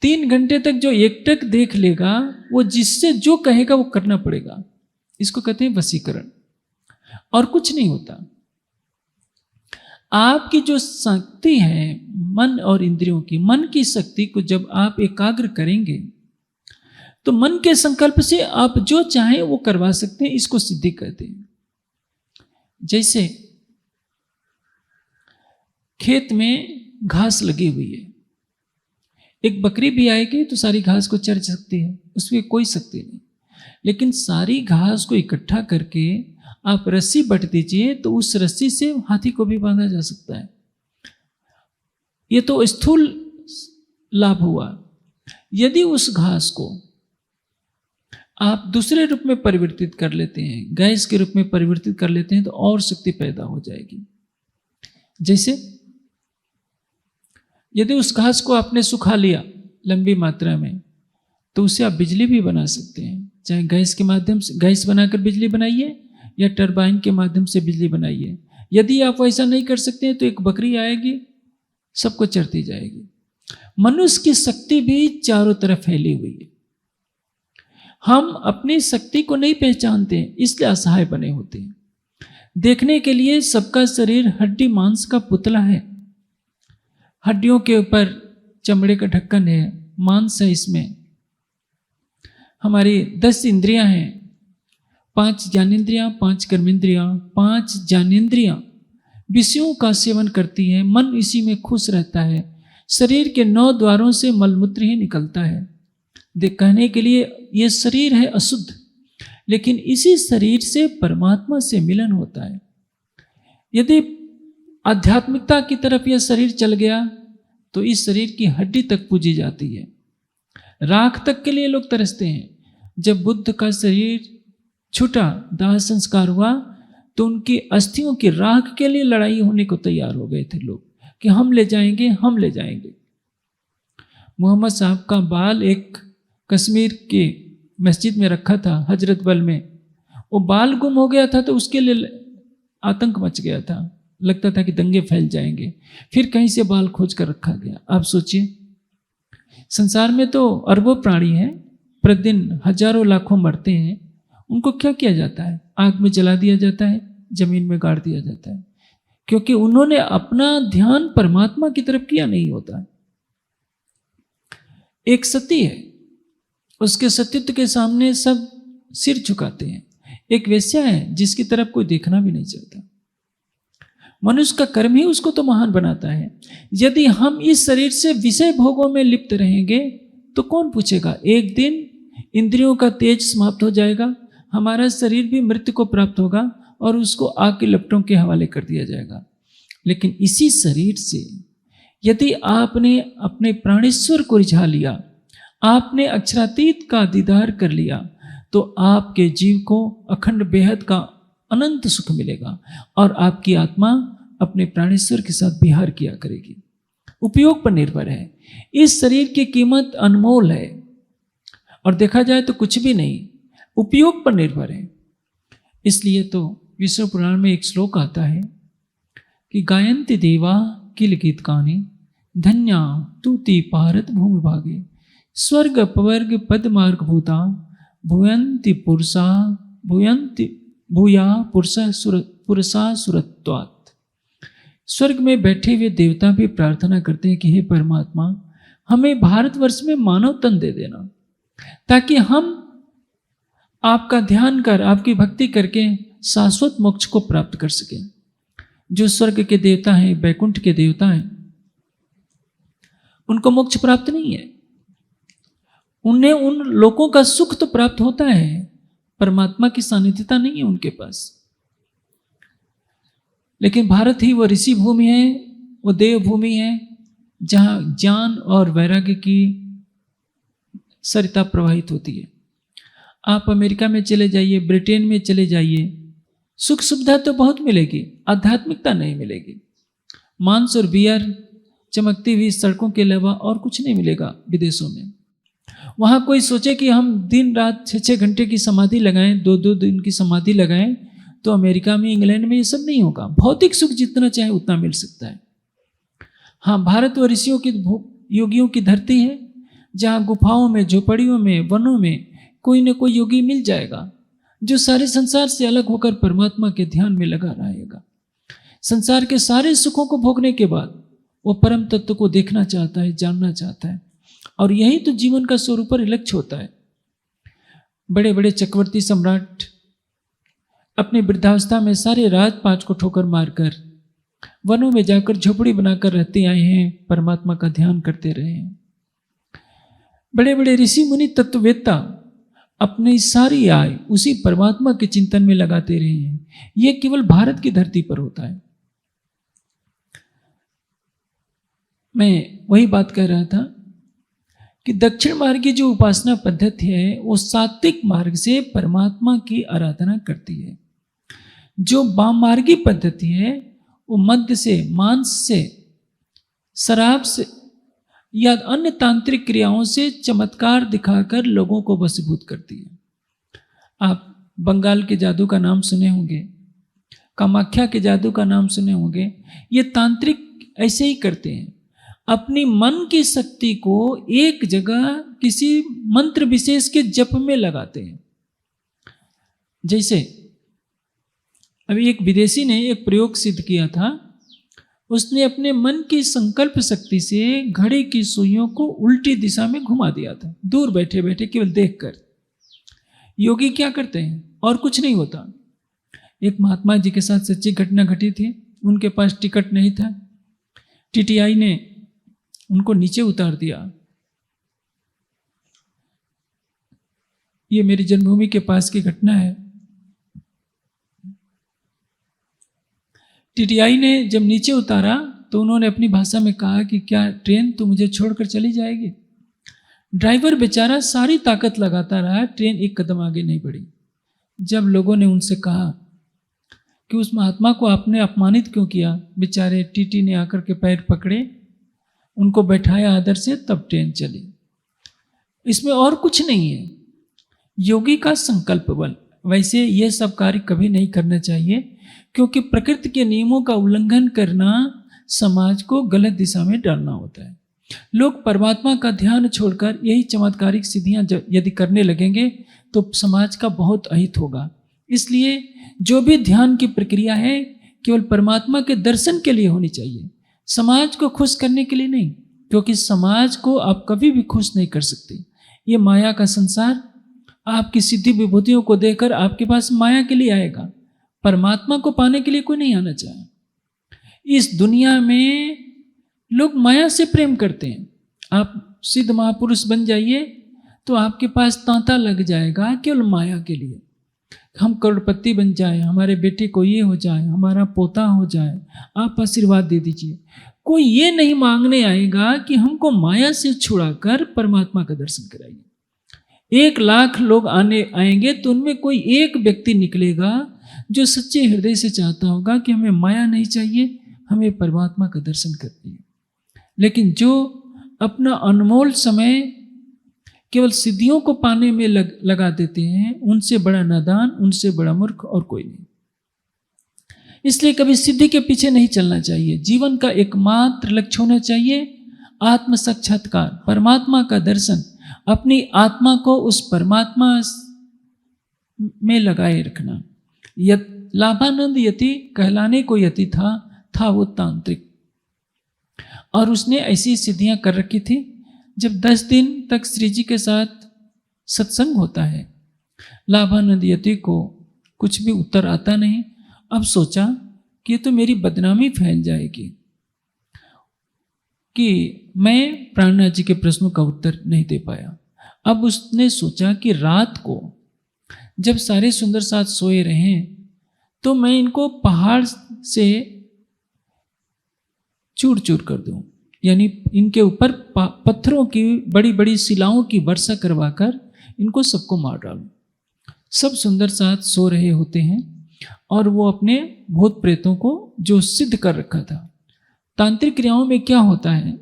3 घंटे तक जो एकटक देख लेगा, वो जिससे जो कहेगा वो करना पड़ेगा। इसको कहते हैं वशीकरण, और कुछ नहीं होता। आपकी जो शक्ति है मन और इंद्रियों की, मन की शक्ति को जब आप एकाग्र करेंगे तो मन के संकल्प से आप जो चाहें वो करवा सकते हैं। इसको सिद्धि कहते हैं। जैसे खेत में घास लगी हुई है, एक बकरी भी आएगी तो सारी घास को चर सकती है, उसमें कोई शक्ति नहीं। लेकिन सारी घास को इकट्ठा करके आप रस्सी बट दीजिए तो उस रस्सी से हाथी को भी बांधा जा सकता है। ये तो स्थूल लाभ हुआ। यदि उस घास को आप दूसरे रूप में परिवर्तित कर लेते हैं, गैस के रूप में परिवर्तित कर लेते हैं, तो और शक्ति पैदा हो जाएगी। जैसे यदि उस घास को आपने सुखा लिया लंबी मात्रा में, तो उससे आप बिजली भी बना सकते हैं। चाहे गैस के माध्यम से गैस बनाकर बिजली बनाइए या टरबाइन के माध्यम से बिजली बनाइए। यदि आप वैसा नहीं कर सकते हैं तो एक बकरी आएगी, सबको चरती जाएगी। मनुष्य की शक्ति भी चारों तरफ फैली हुई है। हम अपनी शक्ति को नहीं पहचानते हैं, इसलिए असहाय बने होते हैं। देखने के लिए सबका शरीर हड्डी मांस का पुतला है। हड्डियों के ऊपर चमड़े का ढक्कन है, मांस है इसमें। हमारी 10 इंद्रियां हैं, 5 ज्ञानेंद्रियां, 5 कर्मेंद्रियां, 5 ज्ञानेंद्रियां विषयों का सेवन करती है। मन इसी में खुश रहता है। शरीर के 9 द्वारों से मलमूत्र ही निकलता है। देख, कहने के लिए ये शरीर है अशुद्ध, लेकिन इसी शरीर से परमात्मा से मिलन होता है। यदि आध्यात्मिकता की तरफ यह शरीर चल गया तो इस शरीर की हड्डी तक पूजी जाती है। राख तक के लिए लोग तरसते हैं। जब बुद्ध का शरीर छूटा, दाह संस्कार हुआ, तो उनकी अस्थियों की राख के लिए लड़ाई होने को तैयार हो गए थे लोग कि हम ले जाएंगे, हम ले जाएंगे। मोहम्मद साहब का बाल एक कश्मीर के मस्जिद में रखा था, हजरत बल में। वो बाल गुम हो गया था तो उसके लिए आतंक मच गया था, लगता था कि दंगे फैल जाएंगे। फिर कहीं से बाल खोज कर रखा गया। आप सोचिए, संसार में तो अरबों प्राणी हैं, प्रतिदिन हजारों लाखों मरते हैं, उनको क्या किया जाता है? आग में जला दिया जाता है, जमीन में गाड़ दिया जाता है, क्योंकि उन्होंने अपना ध्यान परमात्मा की तरफ किया नहीं होता। एक सती है, उसके सतीत्व के सामने सब सिर झुकाते हैं। एक वेश्या है जिसकी तरफ कोई देखना भी नहीं चाहता। मनुष्य का कर्म ही उसको तो महान बनाता है। यदि हम इस शरीर से विषय भोगों में लिप्त रहेंगे तो कौन पूछेगा? एक दिन इंद्रियों का तेज समाप्त हो जाएगा, हमारा शरीर भी मृत्यु को प्राप्त होगा और उसको आग के लपटों के हवाले कर दिया जाएगा। लेकिन इसी शरीर से यदि आपने अपने प्राणेश्वर को रिझा लिया, आपने अक्षरातीत का दीदार कर लिया, तो आपके जीव को अखंड बेहद का अनंत सुख मिलेगा और आपकी आत्मा अपने प्राणेश्वर के साथ विहार किया करेगी। उपयोग पर निर्भर है। इस शरीर की कीमत अनमोल है और देखा जाए तो कुछ भी नहीं, उपयोग पर निर्भर है। इसलिए तो विष्णु पुराण में एक श्लोक आता है कि गायन्ति देवा किल गीतकानि धन्या तूति पारत भूमि भागे स्वर्ग अपवर्ग पद मार्ग भूता भूयन्ति पुरुषा भूयन्ति भूया पुरुषा सुरत्वात्। स्वर्ग में बैठे हुए देवता भी प्रार्थना करते हैं कि हे परमात्मा, हमें भारतवर्ष में मानव तन दे देना ताकि हम आपका ध्यान कर, आपकी भक्ति करके शाश्वत मोक्ष को प्राप्त कर सकें। जो स्वर्ग के देवता हैं, बैकुंठ के देवता हैं, उनको मोक्ष प्राप्त नहीं है। उन्हें उन लोगों का सुख तो प्राप्त होता है, परमात्मा की सानिध्यता नहीं है उनके पास। लेकिन भारत ही वो ऋषि भूमि है, वो देव भूमि है, जहाँ ज्ञान और वैराग्य की सरिता प्रवाहित होती है। आप अमेरिका में चले जाइए, ब्रिटेन में चले जाइए, सुख सुविधा तो बहुत मिलेगी, आध्यात्मिकता नहीं मिलेगी। मांस और बियर, चमकती हुई सड़कों के अलावा और कुछ नहीं मिलेगा विदेशों में। वहाँ कोई सोचे कि हम दिन रात 6-6 घंटे की समाधि लगाएं, 2-2 दिन की समाधि लगाएं, तो अमेरिका में, इंग्लैंड में ये सब नहीं होगा। भौतिक सुख जितना चाहे उतना मिल सकता है। हाँ, भारत व ऋषियों की, योगियों की धरती है, जहाँ गुफाओं में, झोपड़ियों में, वनों में कोई न कोई योगी मिल जाएगा जो सारे संसार से अलग होकर परमात्मा के ध्यान में लगा रहेगा। संसार के सारे सुखों को भोगने के बाद वो परम तत्व को देखना चाहता है, जानना चाहता है, और यही तो जीवन का स्वरूप और लक्ष्य होता है। बड़े बड़े चक्रवर्ती सम्राट अपनी वृद्धावस्था में सारे राजपाट को ठोकर मारकर वनों में जाकर झोपड़ी बनाकर रहते आए हैं, परमात्मा का ध्यान करते रहे हैं। बड़े बड़े ऋषि मुनि तत्ववेत्ता अपनी सारी आय उसी परमात्मा के चिंतन में लगाते रहे हैं। ये केवल भारत की धरती पर होता है। मैं वही बात कह रहा था कि दक्षिण मार्ग की जो उपासना पद्धति है वो सात्विक मार्ग से परमात्मा की आराधना करती है। जो वाम मार्गी पद्धति है वो मद्य से, मांस से, शराब से या अन्य तांत्रिक क्रियाओं से चमत्कार दिखाकर लोगों को वशीभूत करती है। आप बंगाल के जादू का नाम सुने होंगे, कामाख्या के जादू का नाम सुने होंगे। ये तांत्रिक ऐसे ही करते हैं, अपनी मन की शक्ति को एक जगह किसी मंत्र विशेष के जप में लगाते हैं। जैसे अभी एक विदेशी ने एक प्रयोग सिद्ध किया था। उसने अपने मन की संकल्प शक्ति से घड़ी की सुइयों को उल्टी दिशा में घुमा दिया था, दूर बैठे बैठे केवल देखकर। योगी क्या करते हैं, और कुछ नहीं होता। एक महात्मा जी के साथ सच्ची घटना घटी थी। उनके पास टिकट नहीं था। टीटीआई ने उनको नीचे उतार दिया। ये मेरी जन्मभूमि के पास की घटना है। टीटीआई ने जब नीचे उतारा तो उन्होंने अपनी भाषा में कहा कि क्या ट्रेन तो मुझे छोड़कर चली जाएगी। ड्राइवर बेचारा सारी ताकत लगाता रहा, ट्रेन एक कदम आगे नहीं बढ़ी। जब लोगों ने उनसे कहा कि उस महात्मा को आपने अपमानित क्यों किया, बेचारे टीटी ने आकर के पैर पकड़े, उनको बैठाया आदर से, तब ट्रेन चली। इसमें और कुछ नहीं है, योगी का संकल्प बल। वैसे ये सब कार्य कभी नहीं करना चाहिए, क्योंकि प्रकृति के नियमों का उल्लंघन करना समाज को गलत दिशा में डालना होता है। लोग परमात्मा का ध्यान छोड़कर यही चमत्कारिक सिद्धियां यदि करने लगेंगे तो समाज का बहुत अहित होगा। इसलिए जो भी ध्यान की प्रक्रिया है केवल परमात्मा के दर्शन के लिए होनी चाहिए, समाज को खुश करने के लिए नहीं, क्योंकि समाज को आप कभी भी खुश नहीं कर सकते। ये माया का संसार आपकी सिद्धि विभूतियों को देखकर आपके पास माया के लिए आएगा, परमात्मा को पाने के लिए कोई नहीं आना चाहे। इस दुनिया में लोग माया से प्रेम करते हैं। आप सिद्ध महापुरुष बन जाइए तो आपके पास तांता लग जाएगा केवल माया के लिए। हम करोड़पति बन जाए, हमारे बेटे को ये हो जाए, हमारा पोता हो जाए, आप आशीर्वाद दे दीजिए। कोई ये नहीं मांगने आएगा कि हमको माया से छुड़ाकर परमात्मा का दर्शन कराइए। 1 लाख लोग आएंगे तो उनमें कोई एक व्यक्ति निकलेगा जो सच्चे हृदय से चाहता होगा कि हमें माया नहीं चाहिए, हमें परमात्मा का दर्शन करनी है। लेकिन जो अपना अनमोल समय केवल सिद्धियों को पाने में लगा देते हैं, उनसे बड़ा नादान, उनसे बड़ा मूर्ख और कोई नहीं। इसलिए कभी सिद्धि के पीछे नहीं चलना चाहिए। जीवन का एकमात्र लक्ष्य होना चाहिए आत्म साक्षात्कार, परमात्मा का दर्शन, अपनी आत्मा को उस परमात्मा में लगाए रखना। लाभानंद यति कहलाने को यति था वो तांत्रिक, और उसने ऐसी सिद्धियां कर रखी थी। जब 10 दिन तक श्री जी के साथ सत्संग होता है, लाभानंद यति को कुछ भी उत्तर आता नहीं। अब सोचा कि ये तो मेरी बदनामी फैल जाएगी कि मैं प्राणनाथ जी के प्रश्नों का उत्तर नहीं दे पाया। अब उसने सोचा कि रात को जब सारे सुंदर साथ सोए रहे तो मैं इनको पहाड़ से चूर चूर कर दूं, यानी इनके ऊपर पत्थरों की, बड़ी बड़ी शिलाओं की वर्षा करवाकर इनको सबको मार डालूं। सब सुंदर साथ सो रहे होते हैं और वो अपने भूत प्रेतों को जो सिद्ध कर रखा था। तांत्रिक क्रियाओं में क्या होता है,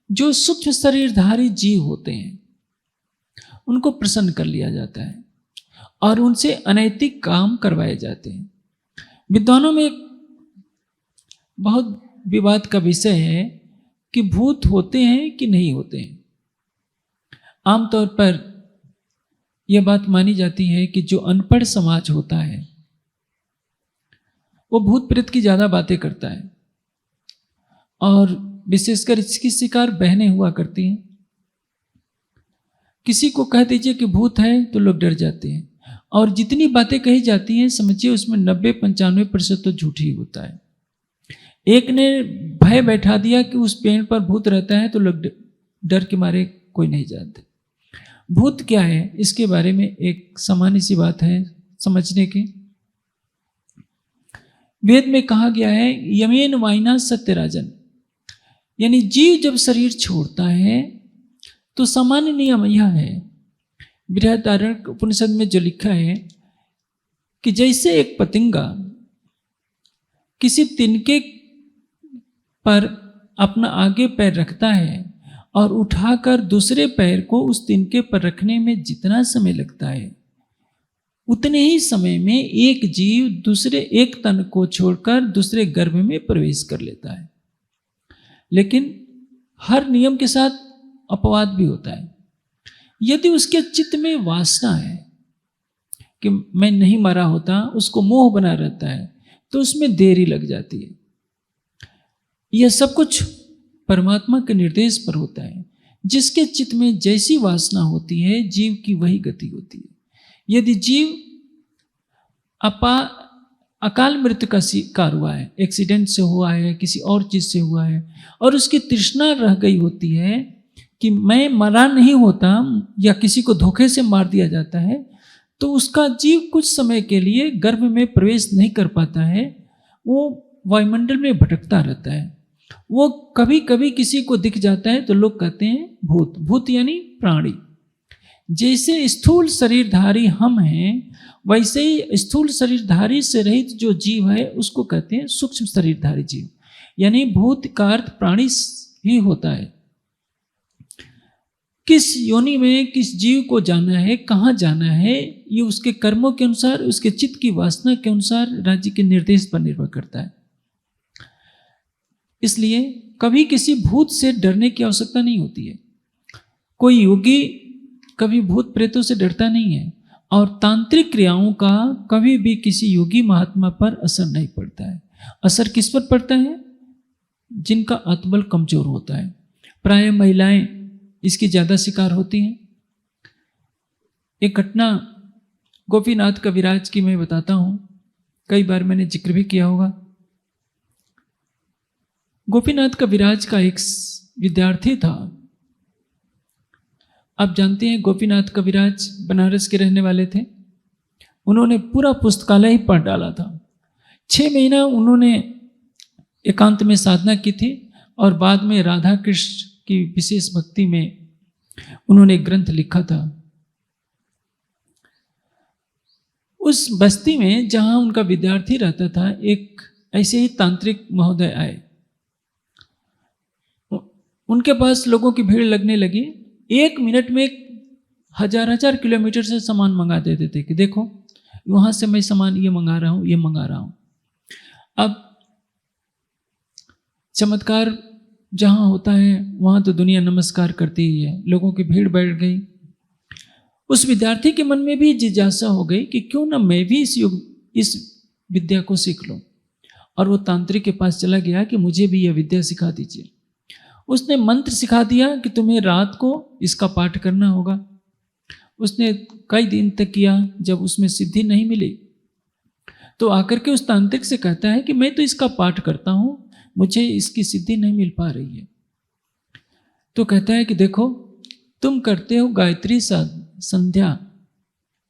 जो सूक्ष्म शरीरधारी जीव होते हैं उनको प्रसन्न कर लिया जाता है और उनसे अनैतिक काम करवाए जाते हैं। विद्वानों में एक बहुत विवाद का विषय है कि भूत होते हैं कि नहीं होते हैं। आमतौर पर यह बात मानी जाती है कि जो अनपढ़ समाज होता है वो भूत प्रेत की ज़्यादा बातें करता है और विशेषकर इसकी शिकार बहनें हुआ करती हैं। किसी को कह दीजिए कि भूत है तो लोग डर जाते हैं और जितनी बातें कही जाती हैं समझिए उसमें 90-95% तो झूठ ही होता है। एक ने भय बैठा दिया कि उस पेड़ पर भूत रहता है तो लोग डर के मारे कोई नहीं जानते। भूत क्या है इसके बारे में एक सामान्य सी बात है समझने की। वेद में कहा गया है यमेन वाइना सत्यराजन, यानी जीव जब शरीर छोड़ता है तो सामान्य नियम यह है, बृहदारण्यक उपनिषद में जो लिखा है कि जैसे एक पतंगा किसी तिनके पर अपना आगे पैर रखता है और उठाकर दूसरे पैर को उस तिनके पर रखने में जितना समय लगता है उतने ही समय में एक जीव दूसरे एक तन को छोड़कर दूसरे गर्भ में प्रवेश कर लेता है। लेकिन हर नियम के साथ अपवाद भी होता है। यदि उसके चित्त में वासना है कि मैं नहीं मरा होता, उसको मोह बना रहता है, तो उसमें देरी लग जाती है। यह सब कुछ परमात्मा के निर्देश पर होता है। जिसके चित्त में जैसी वासना होती है जीव की वही गति होती है। यदि जीव अकाल मृत्यु का शिकार हुआ है, एक्सीडेंट से हुआ है, किसी और चीज से हुआ है और उसकी तृष्णा रह गई होती है कि मैं मरा नहीं होता या किसी को धोखे से मार दिया जाता है, तो उसका जीव कुछ समय के लिए गर्भ में प्रवेश नहीं कर पाता है। वो वायुमंडल में भटकता रहता है। वो कभी कभी किसी को दिख जाता है तो लोग कहते हैं भूत। भूत यानी प्राणी। जैसे स्थूल शरीरधारी हम हैं वैसे ही स्थूल शरीरधारी से रहित जो जीव है उसको कहते हैं सूक्ष्म शरीरधारी जीव। यानी भूत का अर्थ प्राणी ही होता है। किस योनि में किस जीव को जाना है, कहाँ जाना है, ये उसके कर्मों के अनुसार, उसके चित्त की वासना के अनुसार राज्य के निर्देश पर निर्भर करता है। इसलिए कभी किसी भूत से डरने की आवश्यकता नहीं होती है। कोई योगी कभी भूत प्रेतों से डरता नहीं है और तांत्रिक क्रियाओं का कभी भी किसी योगी महात्मा पर असर नहीं पड़ता है। असर किस पर पड़ता है? जिनका आत्मबल कमजोर होता है। प्राय महिलाएं इसकी ज़्यादा शिकार होती हैं। एक घटना गोपीनाथ कविराज की मैं बताता हूँ, कई बार मैंने जिक्र भी किया होगा। गोपीनाथ कविराज का एक विद्यार्थी था। आप जानते हैं गोपीनाथ कविराज बनारस के रहने वाले थे। उन्होंने पूरा पुस्तकालय ही पढ़ डाला था। 6 महीना उन्होंने एकांत में साधना की थी और बाद में राधा कृष्ण की विशेष भक्ति में उन्होंने एक ग्रंथ लिखा था। उस बस्ती में जहां उनका विद्यार्थी रहता था, एक ऐसे ही तांत्रिक महोदय आए। उनके पास लोगों की भीड़ लगने लगी। 1 मिनट में 1000 किलोमीटर से सामान मंगा देते थे कि देखो वहां से मैं सामान ये मंगा रहा हूं, ये मंगा रहा हूं। अब चमत्कार जहां होता है वहां तो दुनिया नमस्कार करती ही है। लोगों की भीड़ बैठ गई। उस विद्यार्थी के मन में भी जिज्ञासा हो गई कि क्यों ना मैं भी इस विद्या को सीख लूं। और वो तांत्रिक के पास चला गया कि मुझे भी यह विद्या सिखा दीजिए। उसने मंत्र सिखा दिया कि तुम्हें रात को इसका पाठ करना होगा। उसने कई दिन तक किया। जब उसमें सिद्धि नहीं मिली तो आकर के उस तांत्रिक से कहता है कि मैं तो इसका पाठ करता हूं, मुझे इसकी सिद्धि नहीं मिल पा रही है। तो कहता है कि देखो तुम करते हो गायत्री संध्या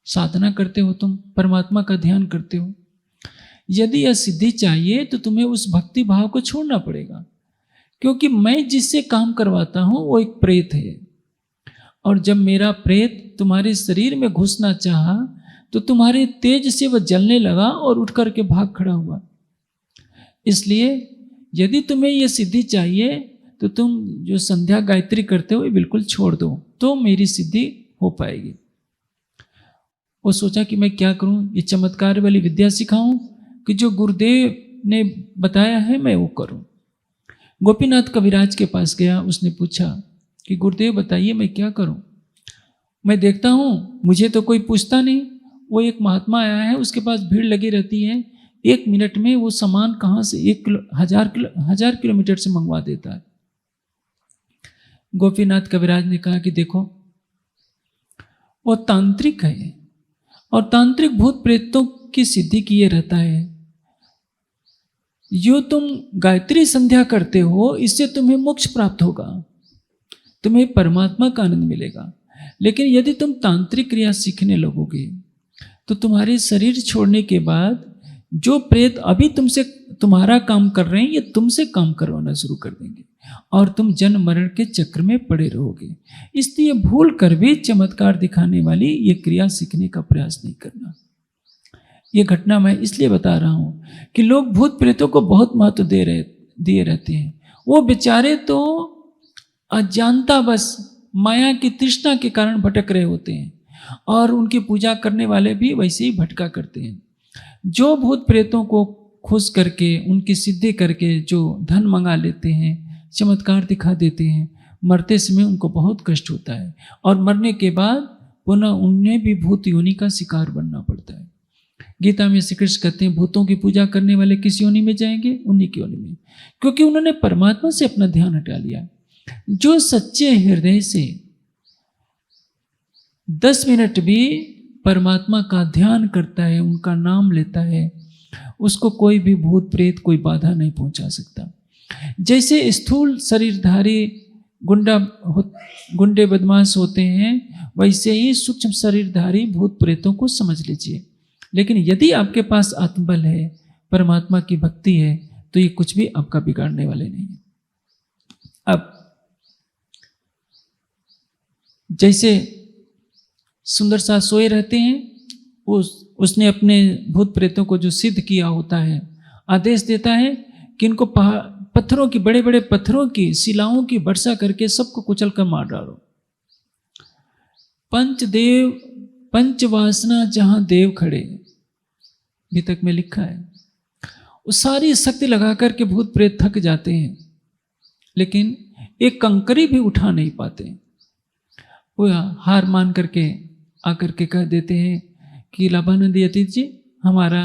साधना करते हो, तुम परमात्मा का ध्यान करते हो। यदि यह सिद्धि चाहिए तो तुम्हें उस भक्ति भाव को छोड़ना पड़ेगा, क्योंकि मैं जिससे काम करवाता हूं वो एक प्रेत है और जब मेरा प्रेत तुम्हारे शरीर में घुसना चाहा तो तुम्हारे तेज से वह जलने लगा और उठ करके भाग खड़ा हुआ। इसलिए यदि तुम्हें यह सिद्धि चाहिए तो तुम जो संध्या गायत्री करते हो ये बिल्कुल छोड़ दो, तो मेरी सिद्धि हो पाएगी। वो सोचा कि मैं क्या करूं, ये चमत्कार वाली विद्या सिखाऊं कि जो गुरुदेव ने बताया है मैं वो करूं। गोपीनाथ कविराज के पास गया, उसने पूछा कि गुरुदेव बताइए मैं क्या करूं। मैं देखता हूं मुझे तो कोई पूछता नहीं, वो एक महात्मा आया है उसके पास भीड़ लगी रहती है, 1 मिनट में वो सामान कहाँ से 1000 किलोमीटर से मंगवा देता है। गोपीनाथ कविराज ने कहा कि देखो वो तांत्रिक है और तांत्रिक भूत प्रेतों की सिद्धि किए रहता है। जो तुम गायत्री संध्या करते हो इससे तुम्हें मोक्ष प्राप्त होगा, तुम्हें परमात्मा का आनंद मिलेगा। लेकिन यदि तुम तांत्रिक क्रिया सीखने लगोगे तो तुम्हारे शरीर छोड़ने के बाद जो प्रेत अभी तुमसे तुम्हारा काम कर रहे हैं ये तुमसे काम करवाना शुरू कर देंगे और तुम जन्म मरण के चक्र में पड़े रहोगे। इसलिए भूल कर भी चमत्कार दिखाने वाली ये क्रिया सीखने का प्रयास नहीं करना। ये घटना मैं इसलिए बता रहा हूँ कि लोग भूत प्रेतों को बहुत महत्व दिए रहते हैं। वो बेचारे तो अज्ञानता बस माया की तृष्णा के कारण भटक रहे होते हैं और उनकी पूजा करने वाले भी वैसे ही भटका करते हैं। जो भूत प्रेतों को खुश करके उनकी सिद्धि करके जो धन मंगा लेते हैं, चमत्कार दिखा देते हैं, मरते समय उनको बहुत कष्ट होता है और मरने के बाद पुनः उन्हें भी भूत योनि का शिकार बनना पड़ता है। गीता में श्री कृष्ण कहते हैं भूतों की पूजा करने वाले किस योनि में जाएंगे? उन्हीं की योनि में, क्योंकि उन्होंने परमात्मा से अपना ध्यान हटा लिया। जो सच्चे हृदय से 10 मिनट भी परमात्मा का ध्यान करता है, उनका नाम लेता है, उसको कोई भी भूत प्रेत कोई बाधा नहीं पहुंचा सकता। जैसे स्थूल शरीरधारी गुंडे बदमाश होते हैं वैसे ही सूक्ष्म शरीरधारी भूत प्रेतों को समझ लीजिए। लेकिन यदि आपके पास आत्मबल है, परमात्मा की भक्ति है, तो ये कुछ भी आपका बिगाड़ने वाले नहीं है। अब जैसे सुंदर साथ सोए रहते हैं, उसने अपने भूत प्रेतों को जो सिद्ध किया होता है आदेश देता है कि इनको पत्थरों की बड़े बड़े पत्थरों की शिलाओं की वर्षा करके सबको कुचल कर मार डालो। पंचदेव पंचवासना जहां देव खड़े, अभी तक में लिखा है। वो सारी शक्ति लगा करके भूत प्रेत थक जाते हैं लेकिन एक कंकरी भी उठा नहीं पाते। वो हार मान करके आकर के कह देते हैं कि लाभानंदी अतीत जी, हमारा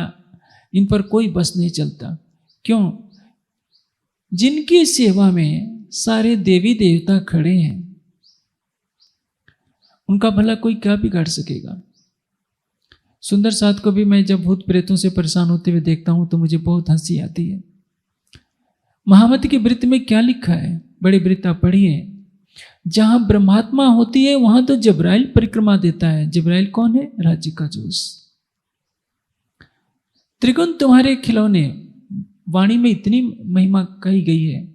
इन पर कोई बस नहीं चलता। क्यों? जिनकी सेवा में सारे देवी देवता खड़े हैं उनका भला कोई क्या बिगाड़ सकेगा। सुंदर साथ को भी मैं जब भूत प्रेतों से परेशान होते हुए देखता हूं तो मुझे बहुत हंसी आती है। महामती की वृत्ति में क्या लिखा है, बड़ी वृत्त आप पढ़िए। जहां ब्रह्मात्मा होती है वहां तो जबराइल परिक्रमा देता है। जबराइल कौन है? राज्य का जोश। त्रिगुण तुम्हारे खिलौने, वाणी में इतनी महिमा कही गई है।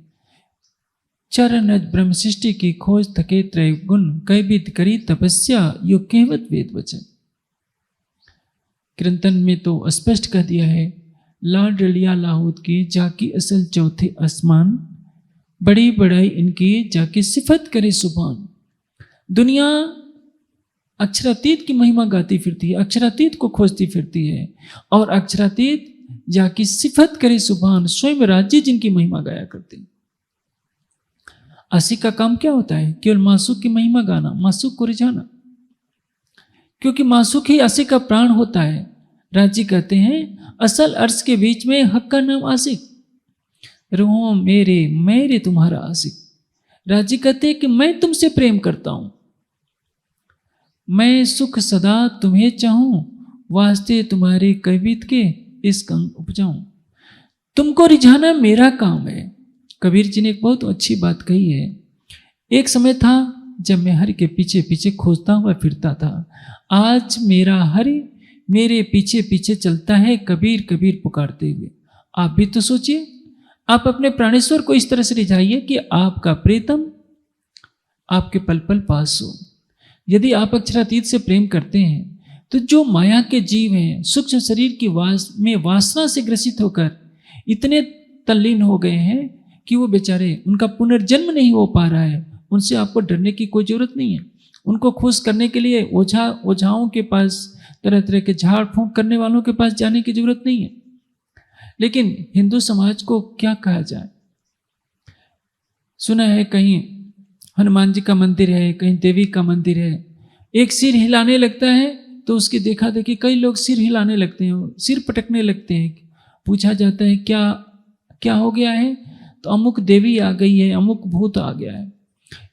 चरण ब्रह्म सृष्टि की खोज थके त्रय गुण, कैबित करी तपस्या यो कहवत वेद वचन। कीर्तन में तो स्पष्ट कह दिया है, लाड लिया लाहौद की जाकी असल चौथे आसमान, बड़ी बड़ाई इनकी जाके सिफत करे सुभान। दुनिया अक्षरातीत की महिमा गाती फिरती है, अक्षरातीत को खोजती फिरती है और अक्षरातीत जाकी सिफत करे सुभान, स्वयं राज्य जिनकी महिमा गाया करते हैं। आशिक का काम क्या होता है? केवल मासूक की महिमा गाना, मासूक को रिझाना, क्योंकि मासूक ही आशिक का प्राण होता है। राज्य कहते हैं असल अर्श के बीच में हक का नाम आशिक, रूहों मेरे मेरे तुम्हारा आशिक। राज्य कहते हैं कि मैं तुमसे प्रेम करता हूं, मैं सुख सदा तुम्हें चाहूं, वास्ते तुम्हारे कवित के इस कंग उपजाऊं। तुमको रिझाना मेरा काम है। कबीर जी ने एक बहुत अच्छी बात कही है। एक समय था जब मैं हरि के पीछे पीछे खोजता हुआ फिरता था, आज मेरा हरि मेरे पीछे पीछे चलता है कबीर कबीर पुकारते हुए। आप भी तो सोचिए, आप अपने प्राणेश्वर को इस तरह से रिझाइए कि आपका प्रीतम आपके पल पल पास हो। यदि आप अक्षरातीत से प्रेम करते हैं तो जो माया के जीव हैं, सूक्ष्म शरीर की वासना से ग्रसित होकर इतने तल्लीन हो गए हैं कि वो बेचारे, उनका पुनर्जन्म नहीं हो पा रहा है, उनसे आपको डरने की कोई जरूरत नहीं है। उनको खुश करने के लिए ओझाओं के पास, तरह तरह के झाड़ फूंक करने वालों के पास जाने की जरूरत नहीं है। लेकिन हिंदू समाज को क्या कहा जाए? सुना है कहीं हनुमान जी का मंदिर है, कहीं देवी का मंदिर है, एक सिर हिलाने लगता है तो उसकी देखा देखी कई लोग सिर हिलाने लगते हैं, सिर पटकने लगते हैं। पूछा जाता है क्या क्या हो गया है, तो अमुक देवी आ गई है, अमुक भूत आ गया है।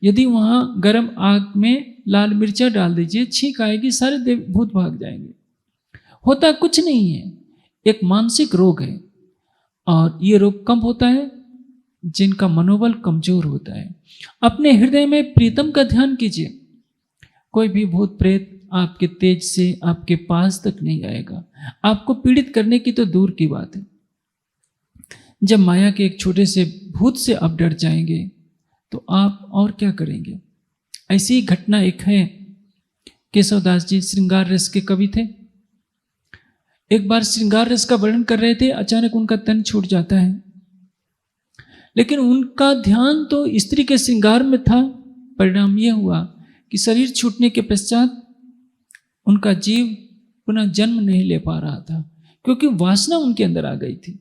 यदि वहाँ गर्म आग में लाल मिर्चा डाल दीजिए, छींक आएगी, सारे भूत भाग जाएंगे। होता कुछ नहीं है, एक मानसिक रोग है। और ये रोग कब होता है? जिनका मनोबल कमजोर होता है। अपने हृदय में प्रीतम का ध्यान कीजिए, कोई भी भूत प्रेत आपके तेज से आपके पास तक नहीं आएगा। आपको पीड़ित करने की तो दूर की बात है। जब माया के एक छोटे से भूत से आप डर जाएंगे तो आप और क्या करेंगे? ऐसी ही घटना एक है। केशवदास जी श्रृंगार रस के कवि थे। एक बार श्रृंगार रस का वर्णन कर रहे थे, अचानक उनका तन छूट जाता है, लेकिन उनका ध्यान तो स्त्री के श्रृंगार में था। परिणाम यह हुआ कि शरीर छूटने के पश्चात उनका जीव पुनः जन्म नहीं ले पा रहा था, क्योंकि वासना उनके अंदर आ गई थी।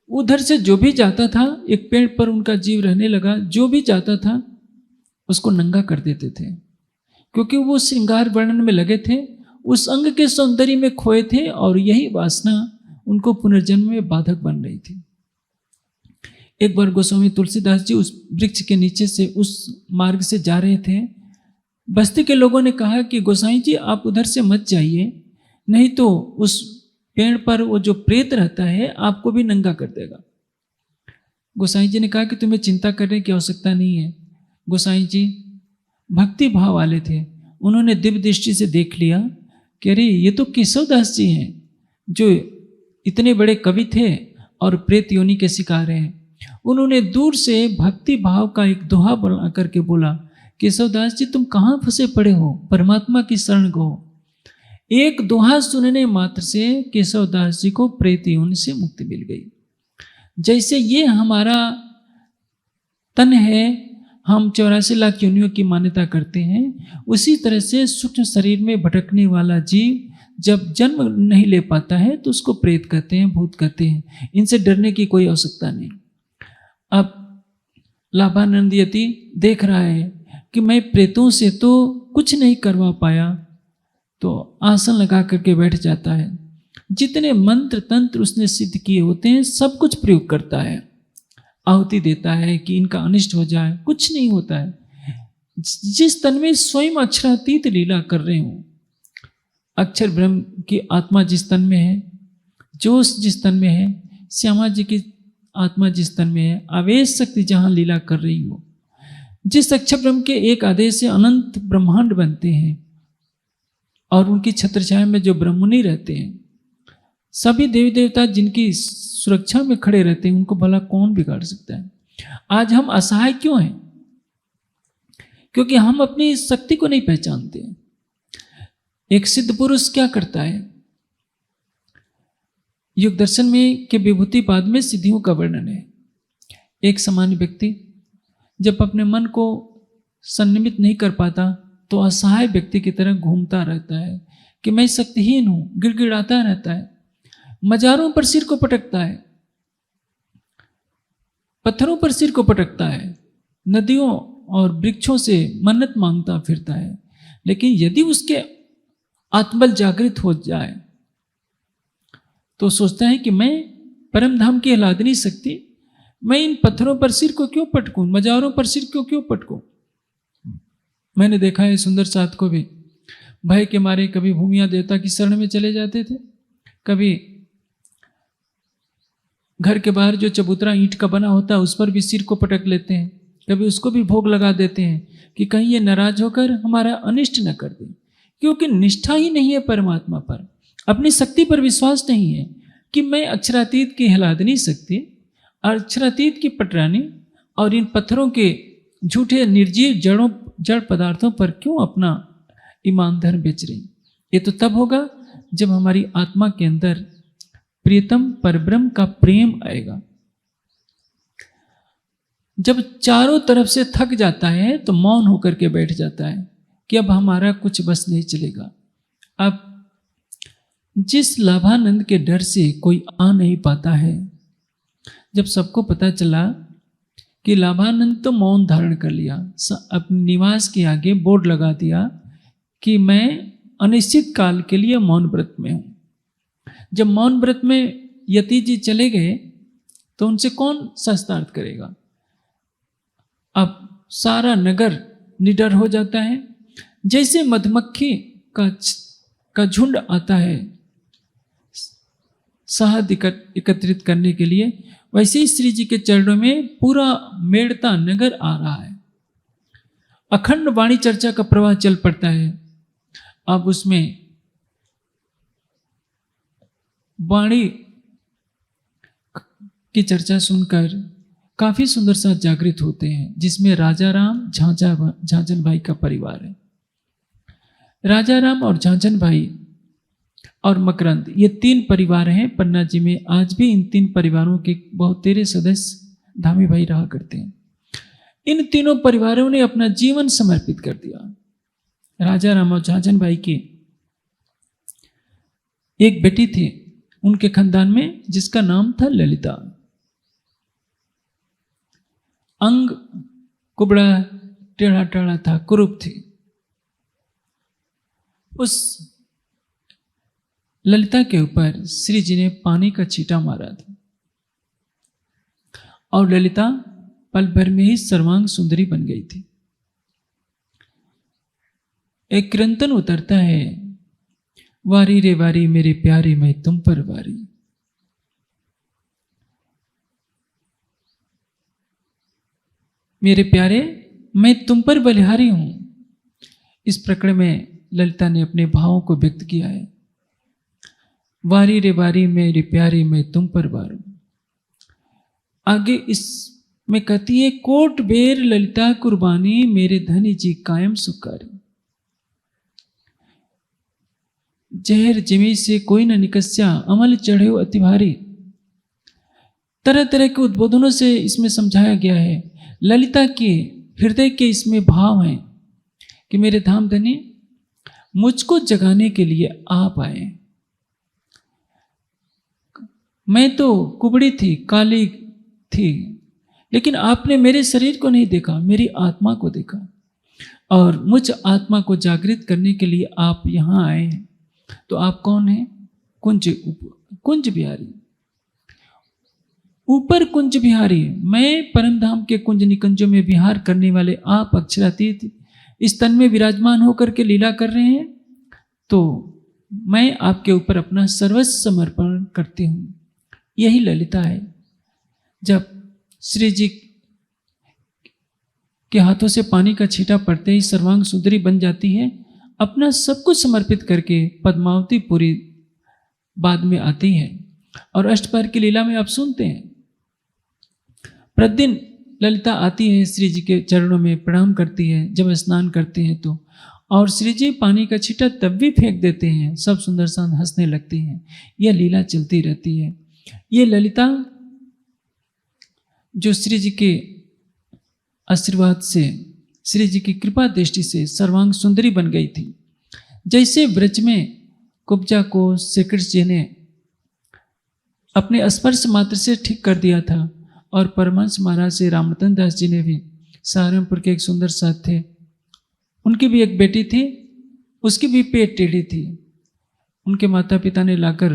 उधर से जो भी जाता था, एक पेड़ पर उनका जीव रहने लगा, जो भी जाता था उसको नंगा कर देते थे, क्योंकि वो श्रृंगार वर्णन में लगे थे, उस अंग के सौंदर्य में खोए थे, और यही वासना उनको पुनर्जन्म में बाधक बन रही थी। एक बार गोस्वामी तुलसीदास जी उस वृक्ष के नीचे से उस मार्ग से जा रहे थे। बस्ती के लोगों ने कहा कि गोसाई जी आप उधर से मत जाइए, नहीं तो उस पेड़ पर वो जो प्रेत रहता है आपको भी नंगा कर देगा। गोसाई जी ने कहा कि तुम्हें चिंता करने की आवश्यकता नहीं है। गोसाई जी भक्ति भाव वाले थे, उन्होंने दिव्य दृष्टि से देख लिया कि अरे ये तो केशवदास जी हैं, जो इतने बड़े कवि थे और प्रेत योनि के शिकार हैं। उन्होंने दूर से भक्ति भाव का एक दोहा बना करके बोला, केशवदास जी तुम कहाँ फंसे पड़े हो, परमात्मा की शरण गो। एक दोहा सुनने मात्र से केशवदास जी को प्रेत योनि से मुक्ति मिल गई। जैसे ये हमारा तन है, हम 84 लाख योनियों की मान्यता करते हैं, उसी तरह से सूक्ष्म शरीर में भटकने वाला जीव जब जन्म नहीं ले पाता है तो उसको प्रेत कहते हैं, भूत कहते हैं। इनसे डरने की कोई आवश्यकता नहीं। अब लाभानंद यति देख रहा है कि मैं प्रेतों से तो कुछ नहीं करवा पाया, तो आसन लगा करके बैठ जाता है। जितने मंत्र तंत्र उसने सिद्ध किए होते हैं सब कुछ प्रयोग करता है, आहुति देता है कि इनका अनिष्ट हो जाए, कुछ नहीं होता है। जिस तन में स्वयं अक्षरातीत लीला कर रहे हो, अक्षर ब्रह्म की आत्मा जिस तन में है, जोश जिस तन में है, श्यामा जी की आत्मा जिस तन में है, आवेश शक्ति जहाँ लीला कर रही हो, जिस अक्षर ब्रह्म के एक आदेश से अनंत ब्रह्मांड बनते हैं, और उनकी छत्रछाया में जो ब्रह्ममुनि रहते हैं, सभी देवी देवता जिनकी सुरक्षा में खड़े रहते हैं, उनको भला कौन बिगाड़ सकता है? आज हम असहाय क्यों हैं? क्योंकि हम अपनी शक्ति को नहीं पहचानते। एक सिद्ध पुरुष क्या करता है? योग दर्शन में के विभूति पाद में सिद्धियों का वर्णन है। एक सामान्य व्यक्ति जब अपने मन को संयमित नहीं कर पाता तो असहाय व्यक्ति की तरह घूमता रहता है कि मैं शक्तिहीन हूं, गिड़गिड़ाता रहता है, मजारों पर सिर को पटकता है, पत्थरों पर सिर को पटकता है, नदियों और वृक्षों से मन्नत मांगता फिरता है। लेकिन यदि उसके आत्मबल जागृत हो जाए तो सोचता है कि मैं परम धाम की आह्लादनी शक्ति, मैं इन पत्थरों पर सिर को क्यों पटकूं, मजारों पर सिर को क्यों पटकूं। मैंने देखा है सुंदर साथ को भी भय के मारे कभी भूमिया देवता की शरण में चले जाते थे, कभी घर के बाहर जो चबूतरा ईंट का बना होता है उस पर भी सिर को पटक लेते हैं, कभी उसको भी भोग लगा देते हैं कि कहीं ये नाराज होकर हमारा अनिष्ट न कर दे। क्योंकि निष्ठा ही नहीं है परमात्मा पर, अपनी शक्ति पर विश्वास नहीं है कि मैं अक्षरातीत की आह्लादनी शक्ति, अक्षरातीत की पटरानी और इन पत्थरों के झूठे निर्जीव जड़ पदार्थों पर क्यों अपना ईमान धर्म बेच रही? ये तो तब होगा जब हमारी आत्मा के अंदर प्रियतम परब्रह्म का प्रेम आएगा। जब चारों तरफ से थक जाता है तो मौन होकर के बैठ जाता है कि अब हमारा कुछ बस नहीं चलेगा। अब जिस लाभानंद के डर से कोई आ नहीं पाता है, जब सबको पता चला कि लाभानंद तो मौन धारण कर लिया, अपने निवास के आगे बोर्ड लगा दिया कि मैं अनिश्चित काल के लिए मौन व्रत में हूं। जब मौन व्रत में यति जी चले गए तो उनसे कौन शास्त्रार्थ करेगा? अब सारा नगर निडर हो जाता है। जैसे मधुमक्खी का झुंड आता है शहद एकत्रित करने के लिए, वैसे ही श्री जी के चरणों में पूरा मेड़ता नगर आ रहा है। अखंड वाणी चर्चा का प्रवाह चल पड़ता है। अब उसमें वाणी की चर्चा सुनकर काफी सुंदर सा जागृत होते हैं, जिसमें राजा राम, झांझन भाई का परिवार है। राजा राम और झांझन भाई और मकरंद, ये 3 परिवार हैं पन्ना जी में। आज भी इन 3 परिवारों के बहुत तेरे सदस्य धामी भाई रहा करते हैं। इन तीनों परिवारों ने अपना जीवन समर्पित कर दिया। राजा राम और झांझन भाई की एक बेटी थी उनके खानदान में, जिसका नाम था ललिता। अंग कुबड़ा टेढ़ा टेढ़ा था, कुरूप थी। उस ललिता के ऊपर श्री जी ने पानी का छींटा मारा था और ललिता पल भर में ही सर्वांग सुंदरी बन गई थी। एक कीर्तन उतरता है, वारी रे वारी मेरे प्यारे मैं तुम पर वारी। मेरे प्यारे मैं तुम पर बलिहारी हूं। इस प्रकरण में ललिता ने अपने भावों को व्यक्त किया है। वारी रे वारी मेरे प्यारे मैं तुम पर वारू। आगे इसमें कहती है, कोट बेर ललिता कुर्बानी मेरे धनी जी कायम सुकारी। जहर जिमी से कोई न निकस्या अमल चढ़े अति भारी। तरह तरह के उद्बोधनों से इसमें समझाया गया है। ललिता के हृदय के इसमें भाव हैं कि मेरे धाम धनी मुझको जगाने के लिए आप आए। मैं तो कुबड़ी थी, काली थी, लेकिन आपने मेरे शरीर को नहीं देखा, मेरी आत्मा को देखा और मुझ आत्मा को जागृत करने के लिए आप यहाँ आए हैं। तो आप कौन हैं? कुंज बिहारी, ऊपर कुंज बिहारी। मैं परम धाम के कुंज निकुंजों में विहार करने वाले आप अक्षरातीत इस तन में विराजमान होकर के लीला कर रहे हैं, तो मैं आपके ऊपर अपना सर्वस्व समर्पण करती हूँ। यही ललिता है। जब श्री जी के हाथों से पानी का छींटा पड़ते ही सर्वांग सुंदरी बन जाती है। अपना सब कुछ समर्पित करके पद्मावती पूरी बाद में आती है और अष्टपहर की लीला में आप सुनते हैं। प्रतिदिन ललिता आती है, श्री जी के चरणों में प्रणाम करती है जब स्नान करते हैं तो, और श्री जी पानी का छींटा तब भी फेंक देते हैं। सब सुंदर सा हंसने लगती हैं। यह लीला चलती रहती है। ये ललिता जो श्री जी के आशीर्वाद से, श्री जी की कृपा दृष्टि से सर्वांग सुंदरी बन गई थी। जैसे ब्रज में कुब्जा को श्री कृष्ण जी ने अपने स्पर्श मात्र से ठीक कर दिया था, और परमहंस महाराज श्री रामरतन दास जी ने भी, सहारनपुर के एक सुंदर साथ थे, उनकी भी एक बेटी थी, उसकी भी पेट टेढ़ी थी। उनके माता पिता ने लाकर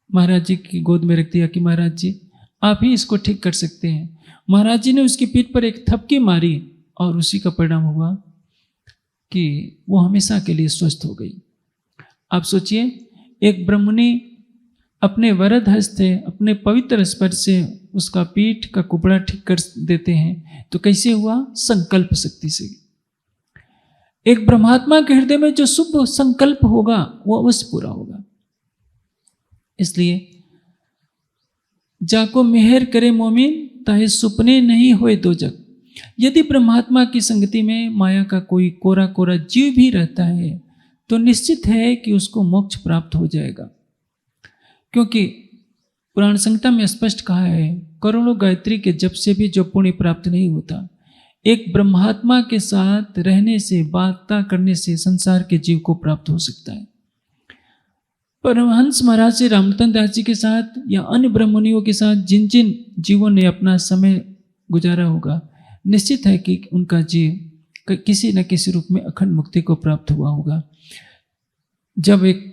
महाराज जी की गोद में रख दिया कि महाराज जी आप ही इसको ठीक कर सकते हैं। महाराज जी ने उसकी पीठ पर एक थपकी मारी और उसी का परिणाम हुआ कि वो हमेशा के लिए स्वस्थ हो गई। आप सोचिए, एक ब्रह्मणी अपने वरद हस्ते, अपने पवित्र स्पर्श से उसका पीठ का कुबड़ा ठीक कर देते हैं, तो कैसे हुआ? संकल्प शक्ति से। एक ब्रह्मात्मा के हृदय में जो शुभ संकल्प होगा वो अवश्य पूरा होगा। इसलिए जाको मेहर करे मोमिन ताहे सुपने नहीं होए दो जग। यदि परमात्मा की संगति में माया का कोई कोरा कोरा जीव भी रहता है तो निश्चित है कि उसको मोक्ष प्राप्त हो जाएगा, क्योंकि पुराण संहिता में स्पष्ट कहा है, करोड़ों गायत्री के जप से भी जो पुण्य प्राप्त नहीं होता, एक ब्रह्मात्मा के साथ रहने से, वार्ता करने से संसार के जीव को प्राप्त हो सकता है। परमहंस महाराज श्री रामतन दास जी के साथ या अन्य ब्रह्ममुनियों के साथ जिन जिन जीवों ने अपना समय गुजारा होगा, निश्चित है कि उनका जीव किसी न किसी रूप में अखंड मुक्ति को प्राप्त हुआ होगा। जब एक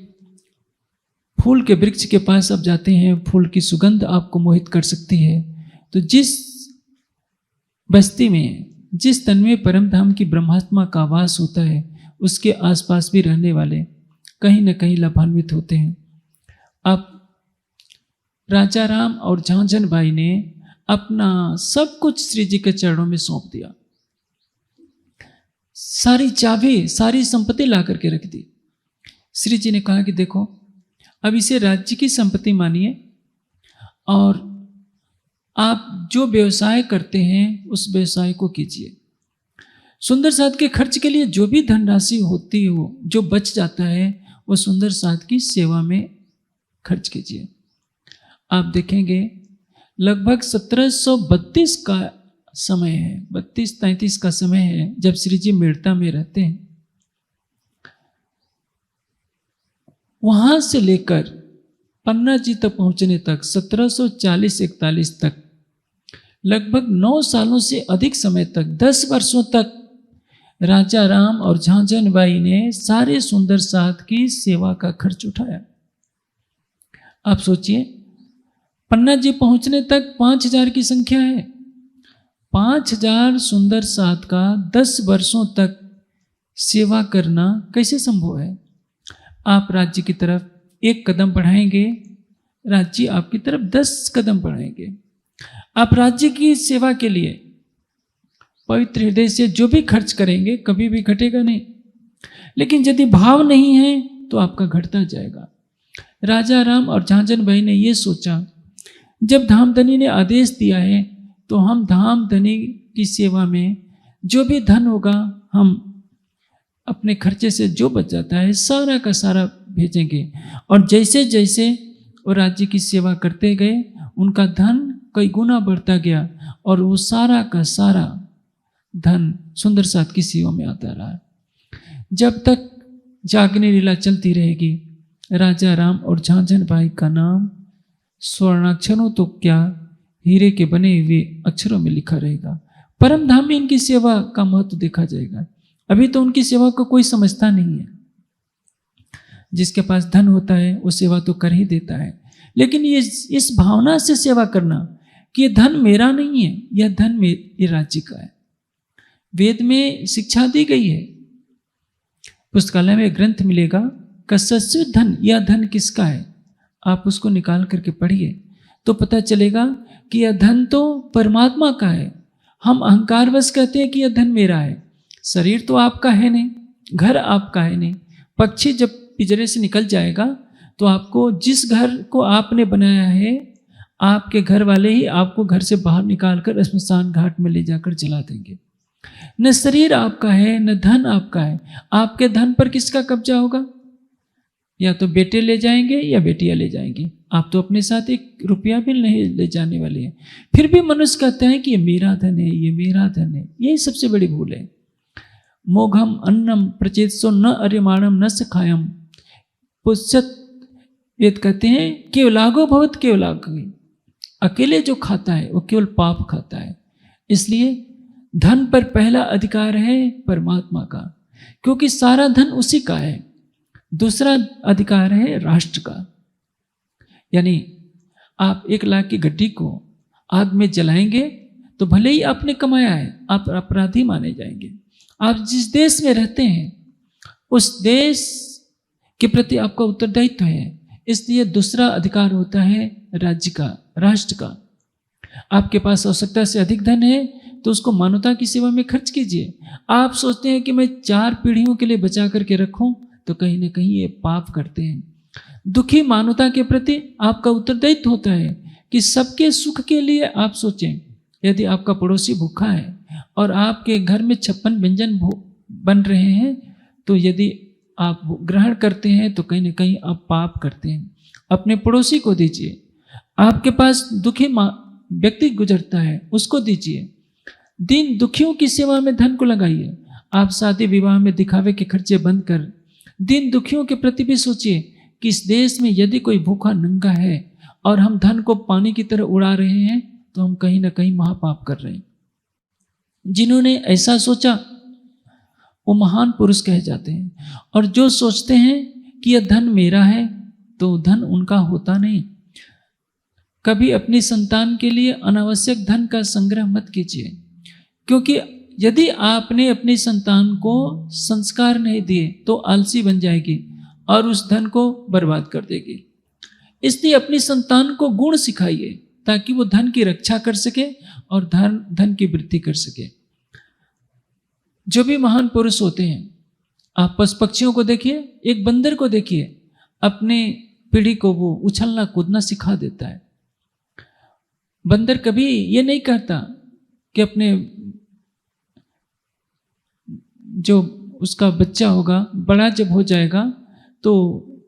फूल के वृक्ष के पास आप जाते हैं, फूल की सुगंध आपको मोहित कर सकती है, तो जिस बस्ती में, जिस तन में परम धाम की ब्रह्मात्मा का वास होता है, उसके आसपास भी रहने वाले कहीं न कहीं लाभान्वित होते हैं। अब राजा राम और झांझन बाई ने अपना सब कुछ श्री जी के चरणों में सौंप दिया, सारी चाबी, सारी संपत्ति ला करके रख दी। श्री जी ने कहा कि देखो, अब इसे राज्य की संपत्ति मानिए और आप जो व्यवसाय करते हैं उस व्यवसाय को कीजिए। सुंदर साध के खर्च के लिए जो भी धनराशि होती हो, जो बच जाता है, वो सुंदर साध की सेवा में खर्च कीजिए। आप देखेंगे लगभग 1732 का समय है, 32-33 का समय है जब श्री जी मेड़ता में रहते हैं। वहां से लेकर पन्ना जी तक पहुंचने तक 1740-41 तक लगभग 9 सालों से अधिक समय तक, 10 वर्षों तक राजा राम और झांझन बाई ने सारे सुंदर साध की सेवा का खर्च उठाया। आप सोचिए, पन्ना जी पहुंचने तक 5000 की संख्या है। 5000 सुंदर साध का 10 वर्षों तक सेवा करना कैसे संभव है? आप राज्य की तरफ 1 कदम बढ़ाएंगे, राज्य आपकी तरफ 10 कदम बढ़ाएंगे। आप राज्य की सेवा के लिए पवित्र हृदय से जो भी खर्च करेंगे कभी भी घटेगा नहीं, लेकिन यदि भाव नहीं है तो आपका घटता जाएगा। राजा राम और झांझन बाई ने ये सोचा, जब धामधनी ने आदेश दिया है तो हम धामधनी की सेवा में जो भी धन होगा, हम अपने खर्चे से जो बच जाता है सारा का सारा भेजेंगे। और जैसे जैसे वो राज्य की सेवा करते गए, उनका धन कई गुना बढ़ता गया और वो सारा का सारा धन सुंदर साध की सेवा में आता रहा। जब तक जागने लीला चलती रहेगी, राजा राम और झांझन बाई का नाम स्वर्णाक्षरों तो क्या, हीरे के बने हुए अक्षरों में लिखा रहेगा। परम धाम में इनकी सेवा का महत्व देखा जाएगा। अभी तो उनकी सेवा को कोई समझता नहीं है। जिसके पास धन होता है वो सेवा तो कर ही देता है, लेकिन ये इस भावना से सेवा करना कि ये धन मेरा नहीं है, यह धन मेरे राज्य का है। वेद में शिक्षा दी गई है, पुस्तकालय में ग्रंथ मिलेगा, कस्यचित् धन, यह धन किसका है। आप उसको निकाल करके पढ़िए तो पता चलेगा कि यह धन तो परमात्मा का है। हम अहंकारवश कहते हैं कि यह धन मेरा है। शरीर तो आपका है नहीं, घर आपका है नहीं। पक्षी जब पिंजरे से निकल जाएगा तो आपको, जिस घर को आपने बनाया है, आपके घर वाले ही आपको घर से बाहर निकाल कर श्मशान घाट में ले जाकर जला देंगे। न शरीर आपका है, न धन आपका है। आपके धन पर किसका कब्जा होगा? या तो बेटे ले जाएंगे या बेटियां ले जाएंगी। आप तो अपने साथ 1 रुपया भी नहीं ले जाने वाले हैं। फिर भी मनुष्य कहता है कि ये मेरा धन है, ये मेरा धन है। यही सबसे बड़ी भूल है। मोघम अन्नम प्रचेतसो न अर्यमाणम न सखायम। पुष्यत वेद कहते हैं केवलागो भवत केवलागी। अकेले जो खाता है वो केवल पाप खाता है। इसलिए धन पर पहला अधिकार है परमात्मा का, क्योंकि सारा धन उसी का है। दूसरा अधिकार है राष्ट्र का। यानी आप 1 लाख की गड्डी को आग में जलाएंगे तो भले ही आपने कमाया है, आप अपराधी माने जाएंगे। आप जिस देश में रहते हैं उस देश के प्रति आपका उत्तरदायित्व है। इसलिए दूसरा अधिकार होता है राज्य का, राष्ट्र का। आपके पास आवश्यकता से अधिक धन है तो उसको मानवता की सेवा में खर्च कीजिए। आप सोचते हैं कि मैं 4 पीढ़ियों के लिए बचा करके रखूं, तो कहीं ना कहीं ये पाप करते हैं। दुखी मानवता के प्रति आपका उत्तरदायित्व होता है कि सबके सुख के लिए आप सोचें। यदि आपका पड़ोसी भूखा है, और आपके घर में 56 व्यंजन बन रहे हैं, तो यदि आप ग्रहण करते हैं तो कहीं ना कहीं आप पाप करते हैं। अपने पड़ोसी को दीजिए। आपके पास दुखी व्यक्ति गुजरता है, उसको दीजिए। दीन दुखियों की सेवा में धन को लगाइए। आप शादी विवाह में दिखावे के खर्चे बंद कर दीन दुखियों के प्रति भी सोचिए कि इस देश में यदि कोई भूखा नंगा है और हम धन को पानी की तरह उड़ा रहे हैं तो हम कहीं ना कहीं महापाप कर रहे हैं। जिन्होंने ऐसा सोचा वो महान पुरुष कहे जाते हैं। और जो सोचते हैं कि यह धन मेरा है तो धन उनका होता नहीं। कभी अपनी संतान के लिए अनावश्यक धन का संग्रह मत कीजिए, क्योंकि यदि आपने अपनी संतान को संस्कार नहीं दिए तो आलसी बन जाएगी और उस धन को बर्बाद कर देगी। इसलिए अपनी संतान को गुण सिखाइए ताकि वो धन की रक्षा कर सके और धन की वृद्धि कर सके। जो भी महान पुरुष होते हैं, आप पशु पक्षियों को देखिए, एक बंदर को देखिए, अपने पीढ़ी को वो उछलना कूदना सिखा देता है। बंदर कभी ये नहीं कहता कि अपने जो उसका बच्चा होगा बड़ा जब हो जाएगा तो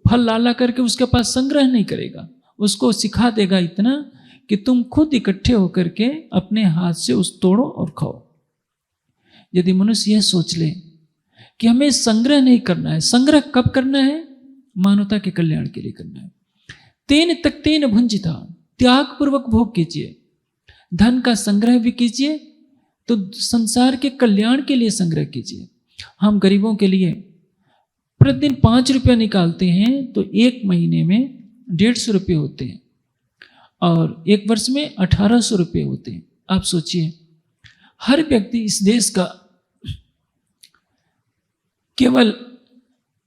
फल लाला करके उसके पास संग्रह नहीं करेगा, उसको सिखा देगा इतना कि तुम खुद इकट्ठे होकर के अपने हाथ से उस तोड़ो और खाओ। यदि मनुष्य यह सोच ले कि हमें संग्रह नहीं करना है, संग्रह कब करना है? मानवता के कल्याण के लिए करना है। तेन तक तेन भुंजिता, त्याग पूर्वक भोग कीजिए। धन का संग्रह भी कीजिए तो संसार के कल्याण के लिए संग्रह कीजिए। हम गरीबों के लिए प्रतिदिन 5 रुपया निकालते हैं तो एक महीने में 150 रुपये होते हैं और एक वर्ष में 1800 रुपये होते हैं। आप सोचिए, हर व्यक्ति इस देश का केवल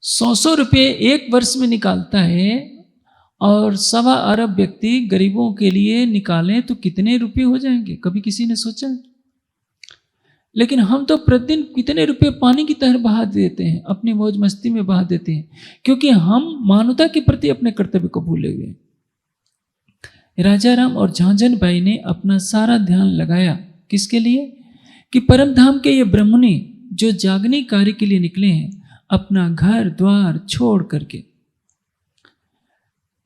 100 रुपये एक वर्ष में निकालता है और 1.25 अरब व्यक्ति गरीबों के लिए निकालें तो कितने रुपये हो जाएंगे? कभी किसी ने सोचा? लेकिन हम तो प्रतिदिन कितने रुपए पानी की तरह बहा देते हैं, अपनी मौज मस्ती में बहा देते हैं, क्योंकि हम मानवता के प्रति अपने कर्तव्य को भूले हुए। राजा राम और झांझन बाई ने अपना सारा ध्यान लगाया किसके लिए? कि परम धाम के ये ब्रह्मणी जो जागने कार्य के लिए निकले हैं, अपना घर द्वार छोड़ करके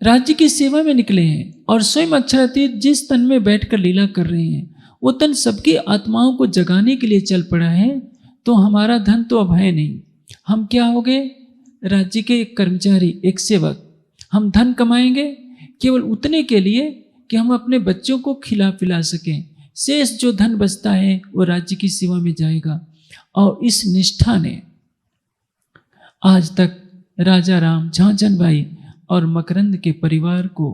राज्य की सेवा में निकले हैं और स्वयं अक्षरातीत जिस तन में बैठकर लीला कर रहे हैं वो तन सबकी आत्माओं को जगाने के लिए चल पड़ा है। तो हमारा धन तो अब है नहीं, हम क्या हो गए? राज्य के एक कर्मचारी, एक सेवक। हम धन कमाएंगे केवल उतने के लिए कि हम अपने बच्चों को खिला पिला सकें। शेष जो धन बचता है वो राज्य की सेवा में जाएगा। और इस निष्ठा ने आज तक राजा राम, झांझन बाई और मकरंद के परिवार को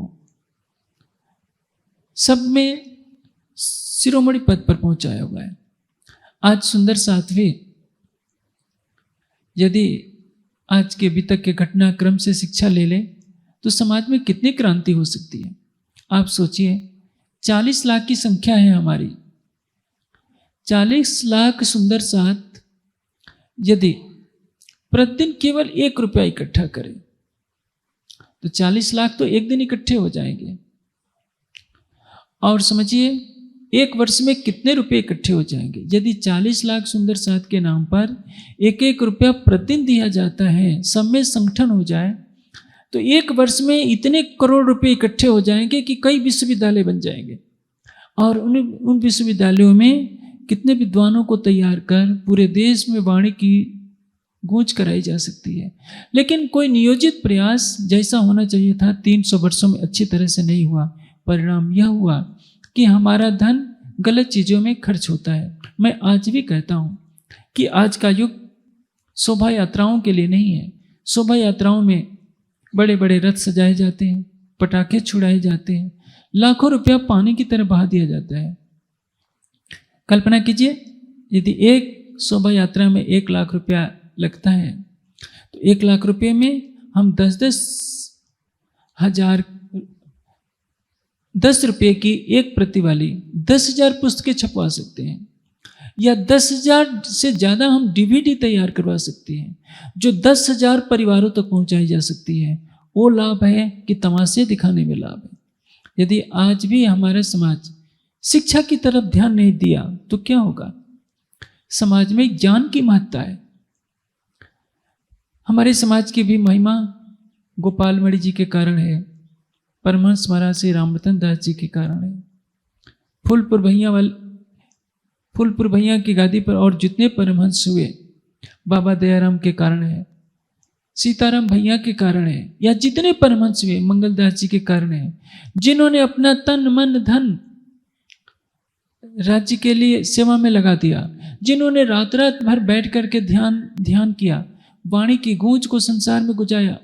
सब में शिरोमणि पद पर पहुंचाया हुआ है। आज सुंदर साध्वी यदि आज के अभी तक के घटनाक्रम से शिक्षा ले ले तो समाज में कितनी क्रांति हो सकती है। आप सोचिए, 40 लाख की संख्या है हमारी। 40 लाख सुंदर साथ यदि प्रतिदिन केवल 1 रुपया इकट्ठा करें तो 40 लाख तो एक दिन इकट्ठे हो जाएंगे। और समझिए एक वर्ष में कितने रुपए इकट्ठे हो जाएंगे। यदि 40 लाख सुंदर साथ के नाम पर 1-1 रुपया प्रतिदिन दिया जाता है, सब में संगठन हो जाए तो एक वर्ष में इतने करोड़ रुपए इकट्ठे हो जाएंगे कि कई विश्वविद्यालय बन जाएंगे। और उन विश्वविद्यालयों में कितने विद्वानों को तैयार कर पूरे देश में वाणी की गूंज कराई जा सकती है। लेकिन कोई नियोजित प्रयास जैसा होना चाहिए था 300 वर्षों में अच्छी तरह से नहीं हुआ। परिणाम यह हुआ कि हमारा धन गलत चीज़ों में खर्च होता है। मैं आज भी कहता हूँ कि आज का युग शोभा यात्राओं के लिए नहीं है। शोभा यात्राओं में बड़े बड़े रथ सजाए जाते हैं, पटाखे छुड़ाए जाते हैं, लाखों रुपया पानी की तरह बहा दिया जाता है। कल्पना कीजिए, यदि एक शोभा यात्रा में 1 लाख रुपया लगता है तो 1 लाख रुपये में हम 10 रुपये की एक प्रति वाली 10,000 पुस्तकें छपवा सकते हैं, या 10,000 से ज़्यादा हम DVD तैयार करवा सकते हैं जो 10,000 परिवारों तक पहुंचाई जा सकती है। वो लाभ है कि तमाशे दिखाने में लाभ है। यदि आज भी हमारा समाज शिक्षा की तरफ ध्यान नहीं दिया तो क्या होगा? समाज में ज्ञान की महत्ता है। हमारे समाज की भी महिमा गोपाल मणि जी के कारण है, परमहंस महाराज श्री रामरतन दास जी के कारण है, फूलपुर भैया की गादी पर और जितने परमहंस हुए बाबा दयाराम के कारण है, सीताराम भैया के कारण है, या जितने परमहंस हुए मंगलदास जी के कारण है, जिन्होंने अपना तन मन धन राज्य के लिए सेवा में लगा दिया, जिन्होंने रात रात भर बैठ करके ध्यान किया, वाणी की गूंज को संसार में गुजाया,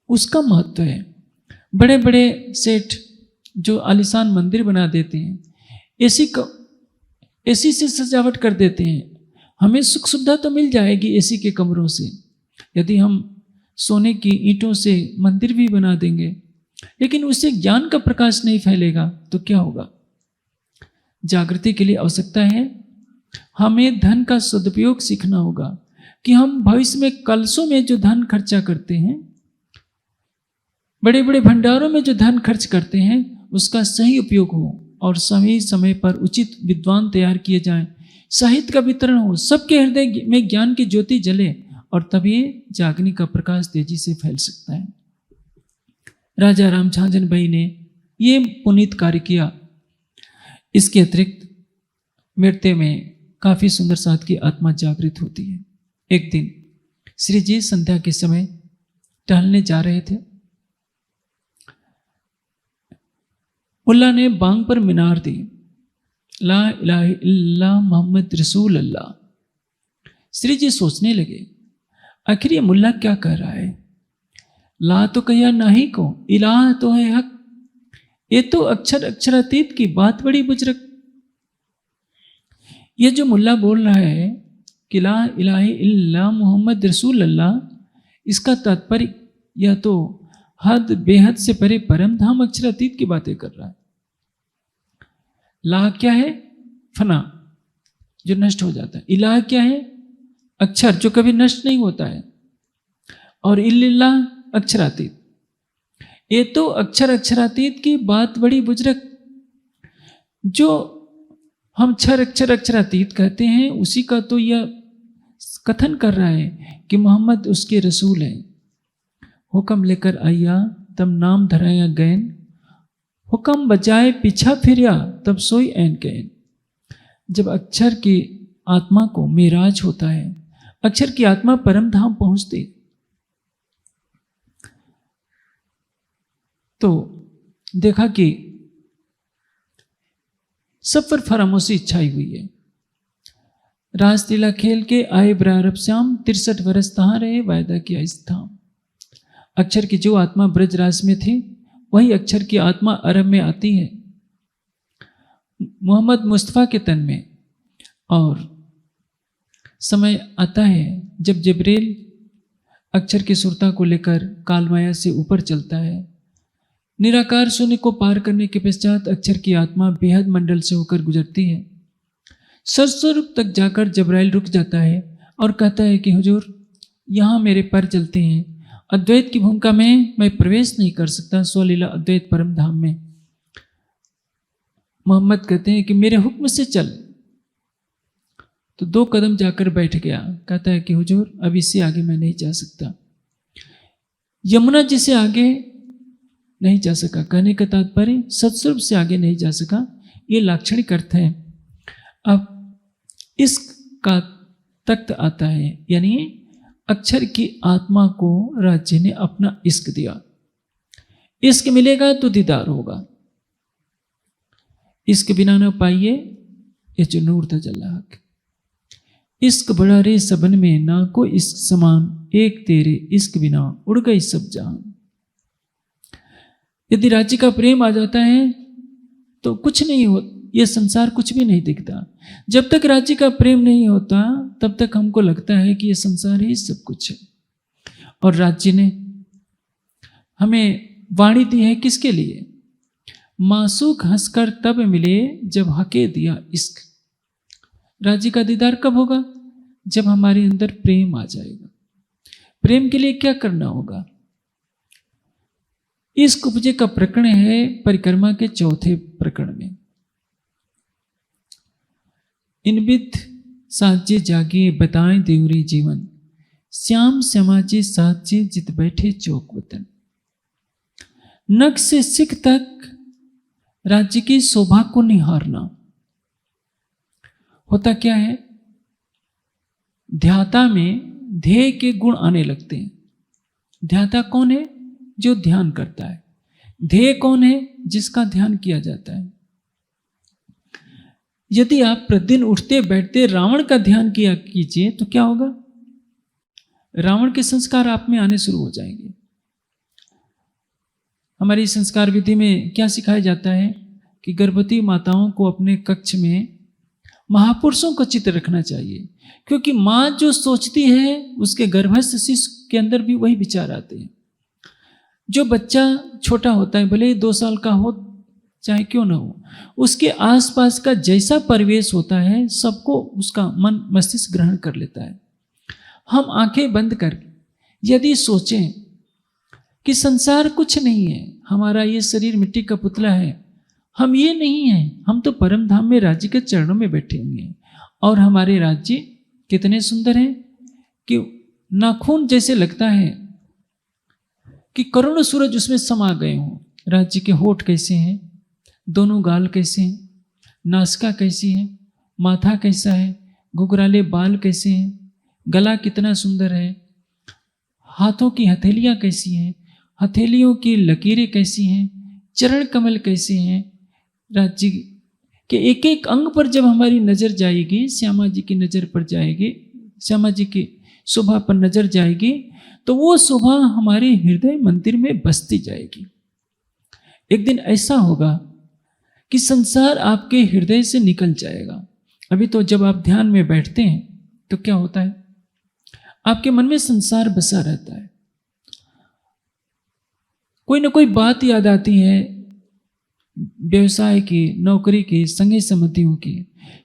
उसका महत्व है। बड़े बड़े सेठ जो आलीशान मंदिर बना देते हैं, एसी से सजावट कर देते हैं, हमें सुख सुविधा तो मिल जाएगी एसी के कमरों से। यदि हम सोने की ईंटों से मंदिर भी बना देंगे, लेकिन उससे ज्ञान का प्रकाश नहीं फैलेगा तो क्या होगा? जागृति के लिए आवश्यकता है, हमें धन का सदुपयोग सीखना होगा कि हम भविष्य में कलशों में जो धन खर्चा करते हैं, बड़े बड़े भंडारों में जो धन खर्च करते हैं, उसका सही उपयोग हो और सही समय पर उचित विद्वान तैयार किए जाएं, साहित्य का वितरण हो, सबके हृदय में ज्ञान की ज्योति जले और तभी जागने का प्रकाश तेजी से फैल सकता है। राजा रामझांझन भाई ने ये पुनीत कार्य किया। इसके अतिरिक्त मृत्यु में काफी सुंदर साथ की आत्मा जागृत होती है। एक दिन श्री जी संध्या के समय टहलने जा रहे थे। मुल्ला ने बांग पर मीनार दी, ला इलाहा इल्लल्लाह मोहम्मद रसूल अल्लाह। श्री जी सोचने लगे, आखिर ये मुल्ला क्या कह रहा है? ला तो कहिया नाही को, इलाह तो है हक। ये तो अक्षरातीत की बात बड़ी बुजुर्ग। ये जो मुल्ला बोल रहा है कि ला इलाहा इल्लल्लाह मोहम्मद रसूल अल्लाह, इसका तात्पर्य यह तो हद बेहद से परे परम धाम अक्षरातीत की बातें कर रहा है। ला क्या है? फना, जो नष्ट हो जाता है। इलाह क्या है? अक्षर, जो कभी नष्ट नहीं होता है। और इल्लल्लाह अक्षरातीत। ये तो अक्षरातीत की बात बड़ी बुजुर्ग। जो हम अक्षरातीत कहते हैं, उसी का तो यह कथन कर रहा है कि मोहम्मद उसके रसूल हैं। हुक्म लेकर आया तब नाम धराया गैन, हुक्म बजाए पीछा फिरिया तब सोई ऐन कैन। जब अक्षर की आत्मा को मेराज होता है, अक्षर की आत्मा परम धाम पहुंचती, तो देखा कि सब पर फरामोशी छाई हुई है। रासलीला खेल के आए ब्रारब श्याम, 63 वर्ष तहां रहे वायदा किया इस धाम। अक्षर की जो आत्मा ब्रजराज में थी, वही अक्षर की आत्मा अरब में आती है, मोहम्मद मुस्तफ़ा के तन में। और समय आता है जब जिब्रील अक्षर की सुरता को लेकर कालमाया से ऊपर चलता है। निराकार शून्य को पार करने के पश्चात अक्षर की आत्मा बेहद मंडल से होकर गुजरती है। स्वरूप तक जाकर जबराइल रुक जाता है और कहता है कि हुजूर, यहाँ मेरे पर चलते हैं। अद्वैत की भूमिका में मैं प्रवेश नहीं कर सकता, स्वलीला अद्वैत परम धाम में। मोहम्मद कहते हैं कि मेरे हुक्म से चल। तो 2 कदम जाकर बैठ गया, कहता है कि हुजूर, अब इससे आगे मैं नहीं जा सकता। यमुना जी से आगे नहीं जा सका, कहने का तात्पर्य सत्स्वरूप से आगे नहीं जा सका, ये लाक्षणिक अर्थ है। अब इसका तख्त आता है, यानी अक्षर की आत्मा को राज्य ने अपना इश्क दिया। इश्क मिलेगा तो दीदार होगा, इश्क बिना न पाइए ये जो नूर तजल्ला हक। इश्क बड़ा रे सबन में, ना को इश्क समान, एक तेरे इश्क बिना उड़ गई सब जान। यदि राज्य का प्रेम आ जाता है तो कुछ नहीं हो, यह संसार कुछ भी नहीं दिखता। जब तक राज्य का प्रेम नहीं होता, तब तक हमको लगता है कि यह संसार ही सब कुछ है। और राज्य ने हमें वाणी दी है किसके लिए? मासूक हंसकर तब मिले जब हके दिया इश्क। राज्य का दीदार कब होगा? जब हमारे अंदर प्रेम आ जाएगा। प्रेम के लिए क्या करना होगा? इश्क उपजे का प्रकरण है परिक्रमा के 4थे प्रकरण में। इनबित साजे जागे बताएं देवरी जीवन, श्याम समाजे साजे जित बैठे चौक वतन। नख से सिख तक राज्य की शोभा को निहारना। होता क्या है, ध्याता में ध्येय के गुण आने लगते हैं। ध्याता कौन है? जो ध्यान करता है। ध्येय कौन है? जिसका ध्यान किया जाता है। यदि आप प्रतिदिन उठते बैठते रावण का ध्यान किया कीजिए तो क्या होगा? रावण के संस्कार आप में आने शुरू हो जाएंगे। हमारी संस्कार विधि में क्या सिखाया जाता है कि गर्भवती माताओं को अपने कक्ष में महापुरुषों का चित्र रखना चाहिए, क्योंकि माँ जो सोचती है उसके गर्भस्थ शिशु के अंदर भी वही विचार आते हैं। जो बच्चा छोटा होता है, भले ही 2 साल का हो चाहे क्यों ना हो, उसके आसपास का जैसा परिवेश होता है सबको उसका मन मस्तिष्क ग्रहण कर लेता है। हम आंखें बंद करके यदि सोचें कि संसार कुछ नहीं है, हमारा ये शरीर मिट्टी का पुतला है, हम ये नहीं हैं, हम तो परम धाम में राज्य के चरणों में बैठे हुए हैं और हमारे राज्य कितने सुंदर हैं कि नाखून जैसे लगता है कि करोड़ों सूरज उसमें समा गए हों। राज्य के होठ कैसे हैं, दोनों गाल कैसे हैं, नासिका कैसी है, माथा कैसा है, घुघराले बाल कैसे हैं, गला कितना सुंदर है, हाथों की हथेलियाँ कैसी हैं, हथेलियों की लकीरें कैसी हैं, चरण कमल कैसे हैं। राज्य के एक एक अंग पर जब हमारी नज़र जाएगी, श्यामा जी की नज़र पर जाएगी, श्यामा जी की शोभा पर नज़र जाएगी, तो वो शोभा हमारे हृदय मंदिर में बसती जाएगी। एक दिन ऐसा होगा कि संसार आपके हृदय से निकल जाएगा। अभी तो जब आप ध्यान में बैठते हैं तो क्या होता है, आपके मन में संसार बसा रहता है। कोई ना कोई बात याद आती है, व्यवसाय की, नौकरी की, संगी संबंधियों की,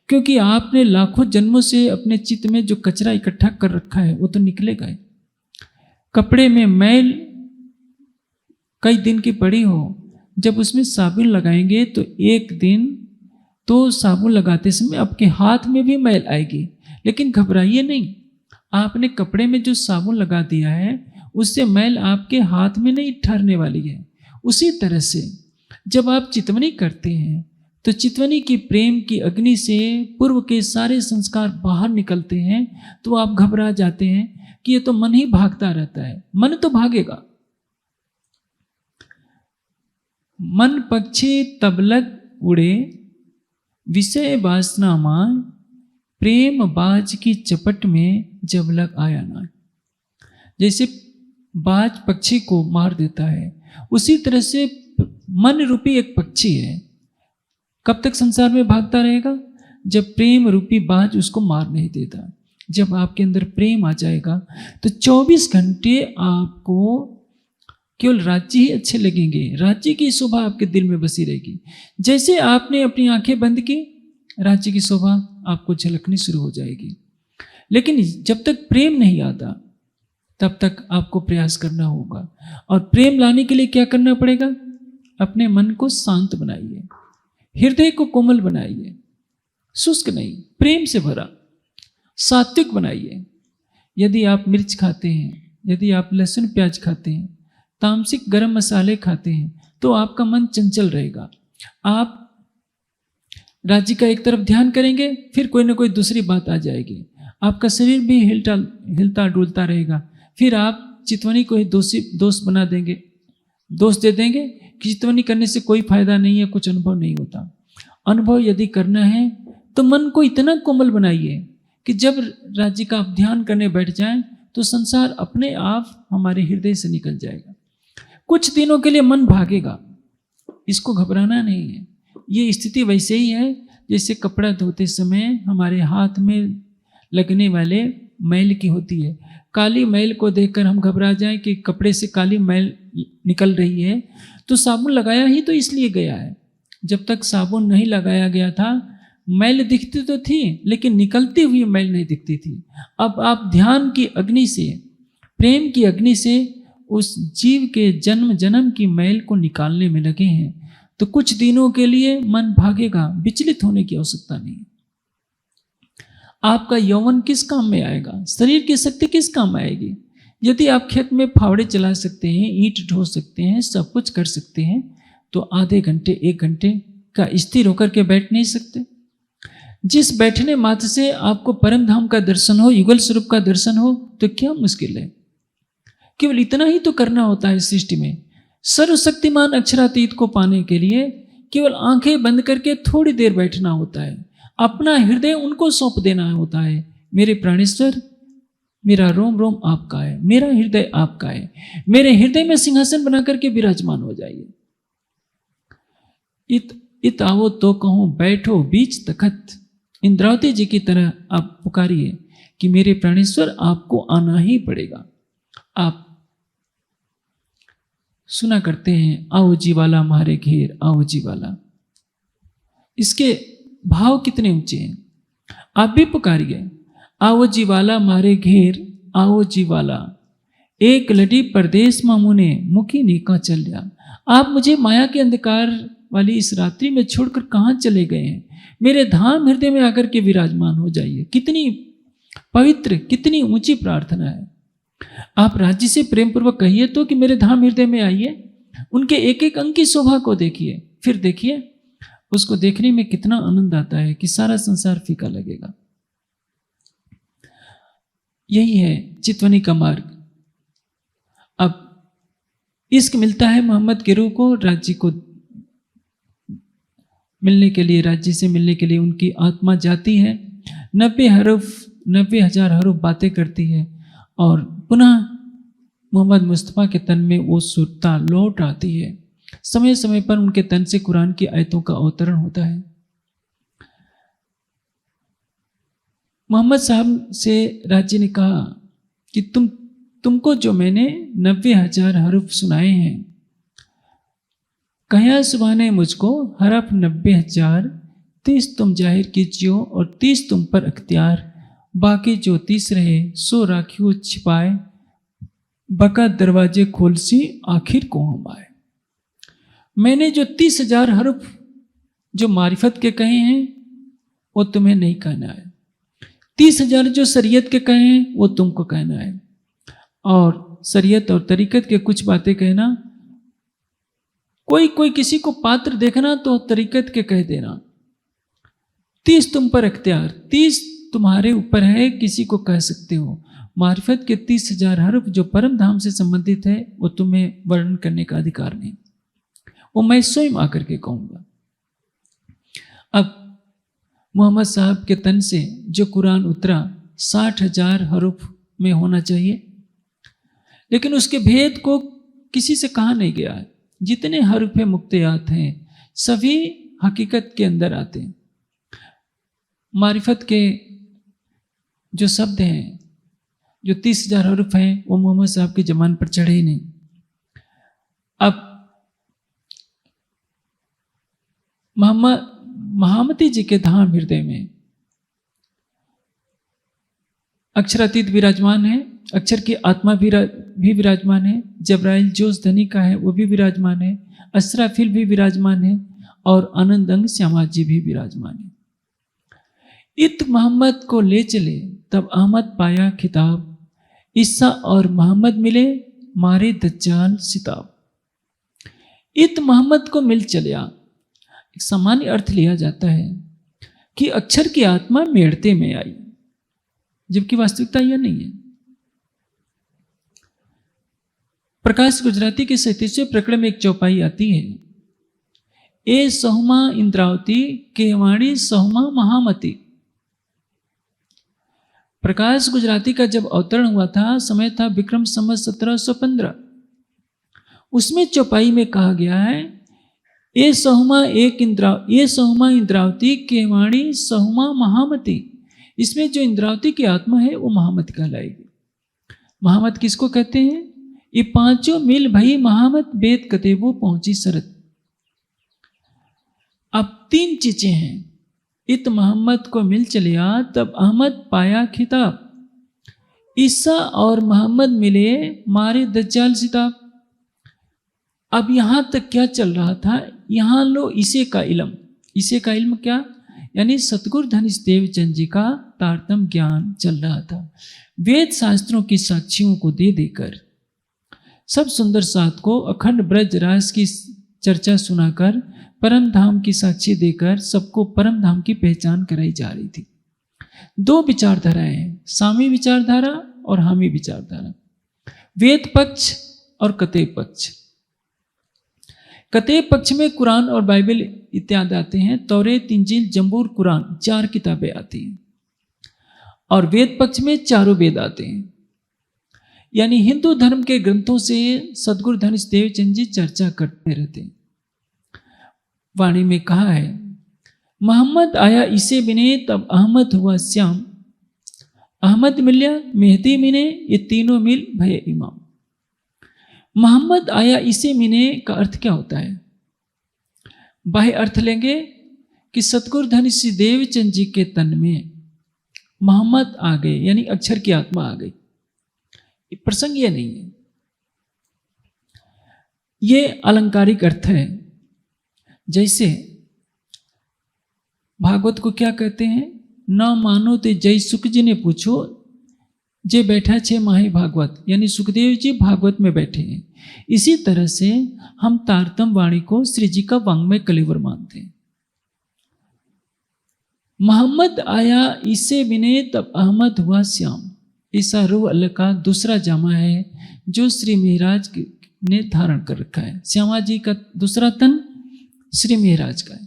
क्योंकि आपने लाखों जन्मों से अपने चित्त में जो कचरा इकट्ठा कर रखा है वो तो निकलेगा ही। कपड़े में मैल कई दिन की पड़ी हो, जब उसमें साबुन लगाएंगे तो एक दिन तो साबुन लगाते समय आपके हाथ में भी मैल आएगी, लेकिन घबराइए नहीं, आपने कपड़े में जो साबुन लगा दिया है उससे मैल आपके हाथ में नहीं ठहरने वाली है। उसी तरह से जब आप चितवनी करते हैं तो चितवनी की प्रेम की अग्नि से पूर्व के सारे संस्कार बाहर निकलते हैं, तो आप घबरा जाते हैं कि ये तो मन ही भागता रहता है। मन तो भागेगा, मन पक्षी तबलग उड़े, विषय वासना मां, प्रेम बाज की चपट में जब लग आया ना। जैसे बाज पक्षी को मार देता है, उसी तरह से मन रूपी एक पक्षी है, कब तक संसार में भागता रहेगा? जब प्रेम रूपी बाज उसको मार नहीं देता। जब आपके अंदर प्रेम आ जाएगा तो 24 घंटे आपको केवल राज्य ही अच्छे लगेंगे, राज्य की शोभा आपके दिल में बसी रहेगी। जैसे आपने अपनी आंखें बंद की, राज्य की शोभा आपको झलकनी शुरू हो जाएगी। लेकिन जब तक प्रेम नहीं आता तब तक आपको प्रयास करना होगा, और प्रेम लाने के लिए क्या करना पड़ेगा? अपने मन को शांत बनाइए, हृदय को कोमल बनाइए, शुष्क नहीं, प्रेम से भरा, सात्विक बनाइए। यदि आप मिर्च खाते हैं, यदि आप लहसुन प्याज खाते हैं, तामसिक गरम मसाले खाते हैं, तो आपका मन चंचल रहेगा। आप राज्य का एक तरफ ध्यान करेंगे, फिर कोई ना कोई दूसरी बात आ जाएगी, आपका शरीर भी हिलता डुलता रहेगा। फिर आप चितवनी को ही दोष बना देंगे, दोष दे देंगे कि चितवनी करने से कोई फायदा नहीं है, कुछ अनुभव नहीं होता। अनुभव यदि करना है तो मन को इतना कोमल बनाइए कि जब राज्य का आप ध्यान करने बैठ जाएं तो संसार अपने आप हमारे हृदय से निकल जाएगा। कुछ दिनों के लिए मन भागेगा, इसको घबराना नहीं है। ये स्थिति वैसे ही है जैसे कपड़ा धोते समय हमारे हाथ में लगने वाले मैल की होती है। काली मैल को देखकर हम घबरा जाएं कि कपड़े से काली मैल निकल रही है, तो साबुन लगाया ही तो इसलिए गया है। जब तक साबुन नहीं लगाया गया था मैल दिखती तो थी, लेकिन निकलती हुई मैल नहीं दिखती थी। अब आप ध्यान की अग्नि से, प्रेम की अग्नि से उस जीव के जन्म जन्म की मैल को निकालने में लगे हैं, तो कुछ दिनों के लिए मन भागेगा, विचलित होने की आवश्यकता नहीं। आपका यौवन किस काम में आएगा? शरीर की शक्ति किस काम आएगी? यदि आप खेत में फावड़े चला सकते हैं, ईंट ढो सकते हैं, सब कुछ कर सकते हैं, तो आधे घंटे 1 घंटे का स्थिर होकर के बैठ नहीं सकते? जिस बैठने मात्र से आपको परम धाम का दर्शन हो, युगल स्वरूप का दर्शन हो, तो क्या मुश्किल है? केवल इतना ही तो करना होता है सृष्टि में। सर्वशक्तिमान अक्षरातीत को पाने के लिए केवल आंखें बंद करके थोड़ी देर बैठना होता है, अपना हृदय उनको सौंप देना होता है। मेरे प्राणेश्वर, मेरा रोम रोम आपका है, मेरा हृदय आपका है, मेरे हृदय में सिंहासन बना करके विराजमान हो जाइए। इत आवो तो कहूं बैठो बीच तखत, इंद्रावती जी की तरह आप पुकारिए कि मेरे प्राणेश्वर आपको आना ही पड़ेगा। आप सुना करते हैं, आओ जी वाला हमारे घेर, आओ जी वाला। इसके भाव कितने ऊंचे हैं। आप भी पुकारिए, आओ जी वाला मारे घेर, आओ जी वाला, एक लड़ी परदेश मामूने मुखी नीका चल गया। आप मुझे माया के अंधकार वाली इस रात्रि में छोड़कर कहाँ चले गए हैं? मेरे धाम हृदय में आकर के विराजमान हो जाइए। कितनी पवित्र, कितनी ऊंची प्रार्थना है। आप राज्य से प्रेम पूर्वक कहिए तो कि मेरे धाम हृदय में आइए, उनके एक एक अंग की शोभा को देखिए, फिर देखिए उसको देखने में कितना आनंद आता है कि सारा संसार फीका लगेगा। यही है चितवनी का मार्ग। अब इश्क मिलता है मोहम्मद के रूह को, राज्य को मिलने के लिए, राज्य से मिलने के लिए उनकी आत्मा जाती है, 90,000 हरूफ बातें करती है और पुनः मोहम्मद मुस्तफ़ा के तन में वो सुरता लौट आती है। समय समय पर उनके तन से कुरान की आयतों का अवतरण होता है। मोहम्मद साहब से राज्य ने कहा कि तुमको जो मैंने 90,000 हरूफ सुनाए हैं, कहा सुबह ने मुझको हरफ 90,000, 30 तुम जाहिर कीजियो और 30 तुम पर अख्तियार, बाकी जो 30 रहे सो राखियो छिपाए, बका दरवाजे खोलसी आखिर को हम आए। मैंने जो 30,000 हर्फ जो मारिफत के कहे हैं वो तुम्हें नहीं कहना है, 30,000 जो शरीयत के कहे हैं वो तुमको कहना है, और शरीयत और तरीकत के कुछ बातें कहना। कोई किसी को पात्र देखना तो तरीकत के कह देना। 30 तुम पर अख्तियार, 30 तुम्हारे ऊपर है, किसी को कह सकते हो। मारिफत के 30,000 हर्फ जो परम धाम से संबंधित है वो तुम्हें वर्णन करने का अधिकार नहीं, वो मैं स्वयं आकर के कहूँगा। अब मोहम्मद साहब के तन से जो कुरान उतरा 60,000 हर्फ में होना चाहिए, लेकिन उसके भेद को किसी से कहा नहीं गया है। जितने हर्फ मुक्तियात हैं सभी हकीकत के अंदर आते हैं। मारिफत के जो शब्द हैं, जो 30,000 हर्फ हैं, वो मोहम्मद साहब के जमान पर चढ़े ही नहीं। अब महामती जी के धाम हृदय में अक्षरातीत विराजमान है, अक्षर की आत्मा भी विराजमान है, जबराइल जोश धनी का है वो भी विराजमान है, असराफिल भी विराजमान है, और आनंदंग श्यामा जी भी विराजमान है। इत मोहम्मद को ले चले तब अहमद पाया खिताब, ईसा और मोहम्मद मिले मारे दज्जाल सिताब। इत मोहम्मद को मिल चलिया, एक सामान्य अर्थ लिया जाता है कि अक्षर की आत्मा मेड़ते में आई, जबकि वास्तविकता यह नहीं है। प्रकाश गुजराती के 37वें प्रकरण में एक चौपाई आती है, ए सहुमा इंद्रावती केवाणी सहुमा महामती। प्रकाश गुजराती का जब अवतरण हुआ था, समय था विक्रम संवत 1715। उसमें चौपाई में कहा गया है, ए सहुमा इंद्रावती केवाणी सहुमा महामती। इसमें जो इंद्रावती की आत्मा है वो महामत कहलाएगी। महामत किसको कहते हैं? ये पांचों मिल भई महामत वेद कतेबो पहुंची सरत। अब 3 चीजें हैं। इत मोहम्मद को मिल चलिया तब अहमद पाया खिताब, ईसा और मोहम्मद मिले मारे दज्जाल सिताब। अब यहां तक क्या चल रहा था? यहां लो इसे का इल्म। इसे का इल्म क्या? यानी सतगुरु धनिष देवचंद जी का तारतम्य ज्ञान चल रहा था। वेद शास्त्रों की साक्षियों को दे देकर सब सुंदर साथ को अखंड ब्रज रास की चर्चा सुनाकर परम धाम की साक्षी देकर सबको परम धाम की पहचान कराई जा रही थी। दो विचारधाराएं हैं, सामी विचारधारा और हामी विचारधारा, वेद पक्ष और कतेब पक्ष। कतेब पक्ष में कुरान और बाइबल इत्यादि आते हैं, तौरेत, इंजील, जंबूर, कुरान 4 किताबें आती हैं। और वेद पक्ष में चारों वेद आते हैं। यानी हिंदू धर्म के ग्रंथों से सदगुरु धनिष देवचंद जी चर्चा करते रहते हैं। वाणी में कहा है, मोहम्मद आया इसे बिने तब अहमद हुआ श्याम, अहमद मिल्या मेहदी मिने ये तीनों मिल भय इमाम। मोहम्मद आया इसे मिने का अर्थ क्या होता है? बाह्य अर्थ लेंगे कि सतगुरु धनिष देवचंद जी के तन में मोहम्मद आ गए, यानी अक्षर की आत्मा आ गई। प्रसंग ये नहीं है, ये अलंकारिक अर्थ है। जैसे भागवत को क्या कहते हैं, न मानो ते जय सुख जी ने पूछो जे बैठा छे माही भागवत, यानी सुखदेव जी भागवत में बैठे हैं। इसी तरह से हम तारतम वाणी को श्री जी का वांग्मय कलेवर मानते हैं। मोहम्मद आया इसे बिने तब अहमद हुआ श्याम, ईसा रूह अल्लाह का दूसरा जामा है जो श्री महराज ने धारण कर रखा है। श्यामा जी का दूसरा तन श्री महराज का है,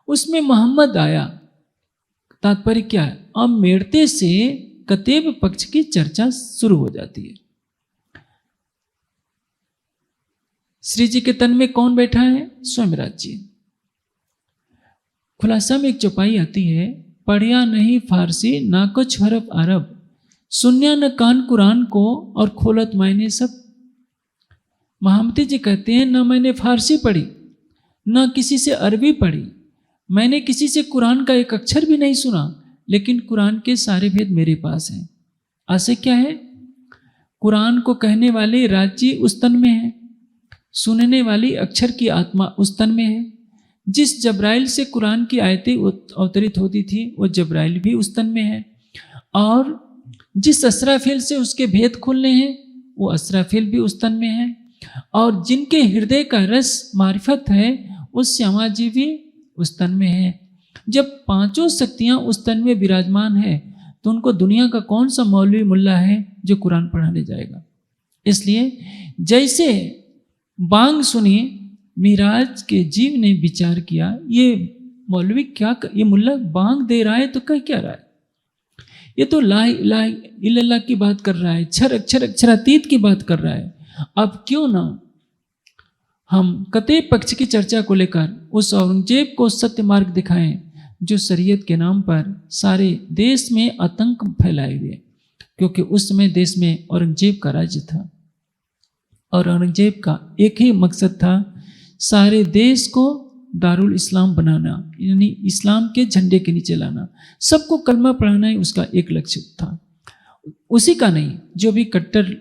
उसमें मोहम्मद आया। तात्पर्य क्या है? अब मेड़ते से कतेब पक्ष की चर्चा शुरू हो जाती है। श्री जी के तन में कौन बैठा है? स्वयंराज जी। खुलासा में एक चौपाई आती है, पढ़िया नहीं फारसी ना कुछ हरफ अरब, सुनिया न कान कुरान को और खोलत मायने सब। महामती जी कहते हैं, न मैंने फारसी पढ़ी न किसी से अरबी पढ़ी, मैंने किसी से कुरान का एक अक्षर भी नहीं सुना, लेकिन कुरान के सारे भेद मेरे पास हैं। आशय क्या है? कुरान को कहने वाले राज्य उस तन में है, सुनने वाली अक्षर की आत्मा उस तन में है। जिस जब्राइल से कुरान की आयतें अवतरित होती थी वो जब्राइल भी उस तन में है, और जिस असराफिल से उसके भेद खुलने हैं वो असराफिल भी उस तन में है, और जिनके हृदय का रस मारिफत है उस श्यामा जी भी उस तन में है। जब पांचों शक्तियां उस तन में विराजमान है तो उनको दुनिया का कौन सा मौलवी मुल्ला है जो कुरान पढ़ाने जाएगा? इसलिए जैसे बांग सुनी, महराज के जीव ने विचार किया, ये मौलवी क्या ये मुल्ला बांग दे रहा है तो कह क्या रहा है? ये तो ला इलाहा इल्लल्लाह की बात कर रहा है, अक्षर अक्षरातीत की बात कर रहा है। अब क्यों ना हम कतेब पक्ष की चर्चा को लेकर उस औरंगजेब को सत्य मार्ग दिखाएं जो शरीयत के नाम पर सारे देश में आतंक फैलाए हुए, क्योंकि उस समय देश में औरंगजेब का राज्य था और औरंगजेब का एक ही मकसद था, सारे देश को दारुल इस्लाम बनाना, यानी इस्लाम के झंडे के नीचे लाना, सबको कलमा पढ़ाना ही उसका एक लक्ष्य था। उसी का नहीं, जो भी कट्टर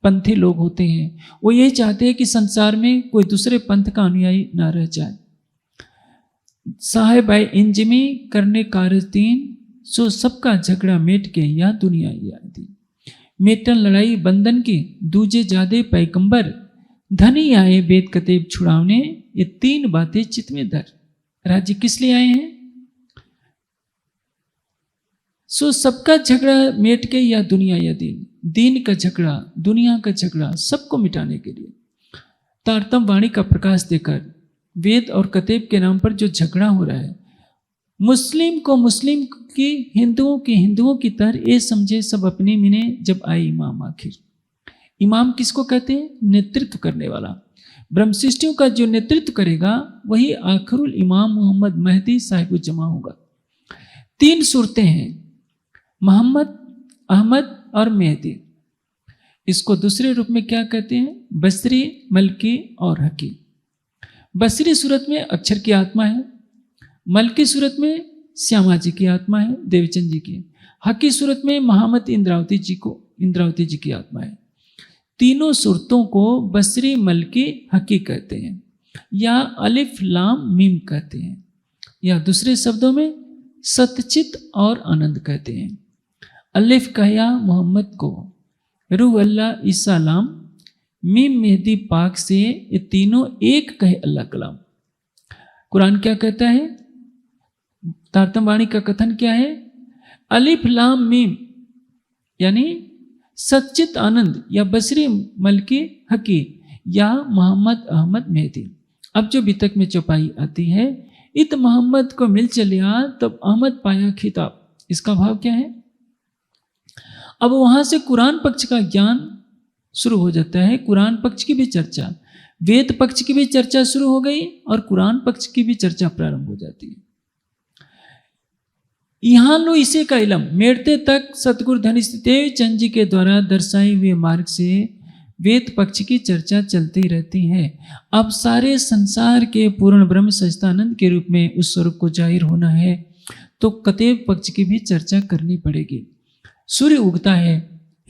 पंथी लोग होते हैं वो यही चाहते हैं कि संसार में कोई दूसरे पंथ का अनुयायी ना रह जाए। साहेब इंजमी करने कारस्तीन सो सबका झगड़ा मेट के या दुनिया यादी, मेटन लड़ाई बंधन की दूजे जादे पैगंबर, धनी आए वेद कतेब छुड़ावने, ये 3 बातें चित्त में धर। राज्य किस लिए आए हैं? सो सबका झगड़ा मेट के या दुनिया या दीन का झगड़ा, दुनिया का झगड़ा, सबको मिटाने के लिए तारतम वाणी का प्रकाश देकर वेद और कतेब के नाम पर जो झगड़ा हो रहा है, मुस्लिम को मुस्लिम की, हिंदुओं की तरह ये समझे सब अपने मिने जब आए इमाम। आखिर इमाम किसको कहते हैं? नेतृत्व करने वाला। ब्रह्म सृष्टियों का जो नेतृत्व करेगा वही आखिरुल इमाम मोहम्मद महदी साहिब जमा होगा। 3 सूरतें हैं, मोहम्मद, अहमद और मेहदी। इसको दूसरे रूप में क्या कहते हैं? बसरी, मलकी और हकी। बसरी सूरत में अक्षर की आत्मा है, मलकी सूरत में श्यामा जी की आत्मा है, देवचंद जी की। हकी सूरत में महामती इंद्रावती जी की आत्मा है। तीनों सूरतों को बसरी, मलकी, हकी कहते हैं या अलिफ लाम मीम कहते हैं। या दूसरे शब्दों में सतचित और आनंद कहते हैं। अलिफ कहया मोहम्मद को, रूह अल्लाह ईसा लाम, मीम मेहदी पाक से, ये तीनों एक कहे अल्लाह कलाम। कुरान क्या कहता है? तारतम वाणी का कथन क्या है? अलिफ लाम मीम यानी सच्चित आनंद या बसरी मलकी हकी या मोहम्मद अहमद मेहदी। अब जो बितक में चौपाई आती है, इत मोहम्मद को मिल चलिया तब अहमद पाया खिताब, इसका भाव क्या है? अब वहां से कुरान पक्ष का ज्ञान शुरू हो जाता है। कुरान पक्ष की भी चर्चा, वेद पक्ष की भी चर्चा शुरू हो गई और कुरान पक्ष की भी चर्चा प्रारंभ हो जाती है। यहाँ लो इसे का इलम मेड़ते तक सतगुरु धनिष्ठदेव चंद जी के द्वारा दर्शाए हुए मार्ग से वेद पक्ष की चर्चा चलती रहती है। अब सारे संसार के पूर्ण ब्रह्म सच्चिदानंद के रूप में उस स्वरूप को जाहिर होना है तो कतेव पक्ष की भी चर्चा करनी पड़ेगी। सूर्य उगता है,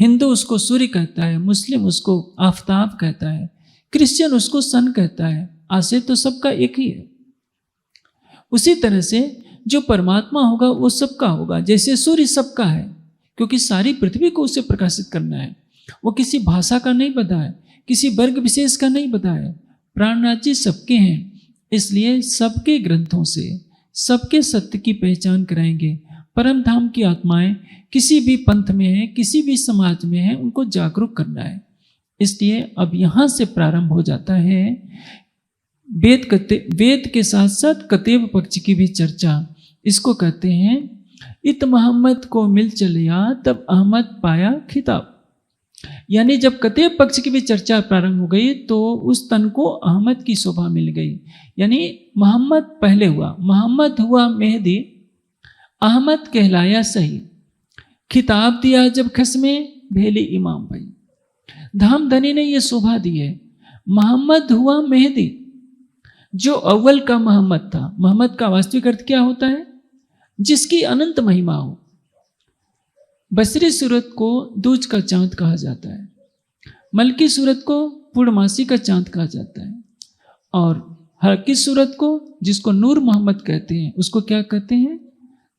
हिंदू उसको सूर्य कहता है, मुस्लिम उसको आफताब कहता है, क्रिश्चियन उसको सन कहता है। आशय तो सबका एक ही है। उसी तरह से जो परमात्मा होगा वो सबका होगा। जैसे सूर्य सबका है क्योंकि सारी पृथ्वी को उसे प्रकाशित करना है। वो किसी भाषा का नहीं बता है, किसी वर्ग विशेष का नहीं बता है। प्राणराज्य सबके हैं, इसलिए सबके ग्रंथों से सबके सत्य की पहचान कराएंगे। परम धाम की आत्माएं किसी भी पंथ में है, किसी भी समाज में है, उनको जागरूक करना है। इसलिए अब यहाँ से प्रारंभ हो जाता है वेद के साथ साथ कतेव पक्ष की भी चर्चा। इसको कहते हैं इत मोहम्मद को मिल चलिया तब अहमद पाया खिताब। यानी जब कतेव पक्ष की भी चर्चा प्रारंभ हो गई तो उस तन को अहमद की शोभा मिल गई। यानी मोहम्मद पहले हुआ, मोहम्मद हुआ मेहदी, अहमद कहलाया सही। खिताब दिया जब खस्मे भेली इमाम भाई। धाम धनी ने यह शोभा दी है। मोहम्मद हुआ मेहदी, जो अव्वल का मोहम्मद था। मोहम्मद का वास्तविक अर्थ क्या होता है? जिसकी अनंत महिमा हो। बसरी सूरत को दूज का चांद कहा जाता है, मलकी सूरत को पूर्णमासी का चांद कहा जाता है, और हकी सूरत को जिसको नूर मोहम्मद कहते हैं उसको क्या कहते हैं?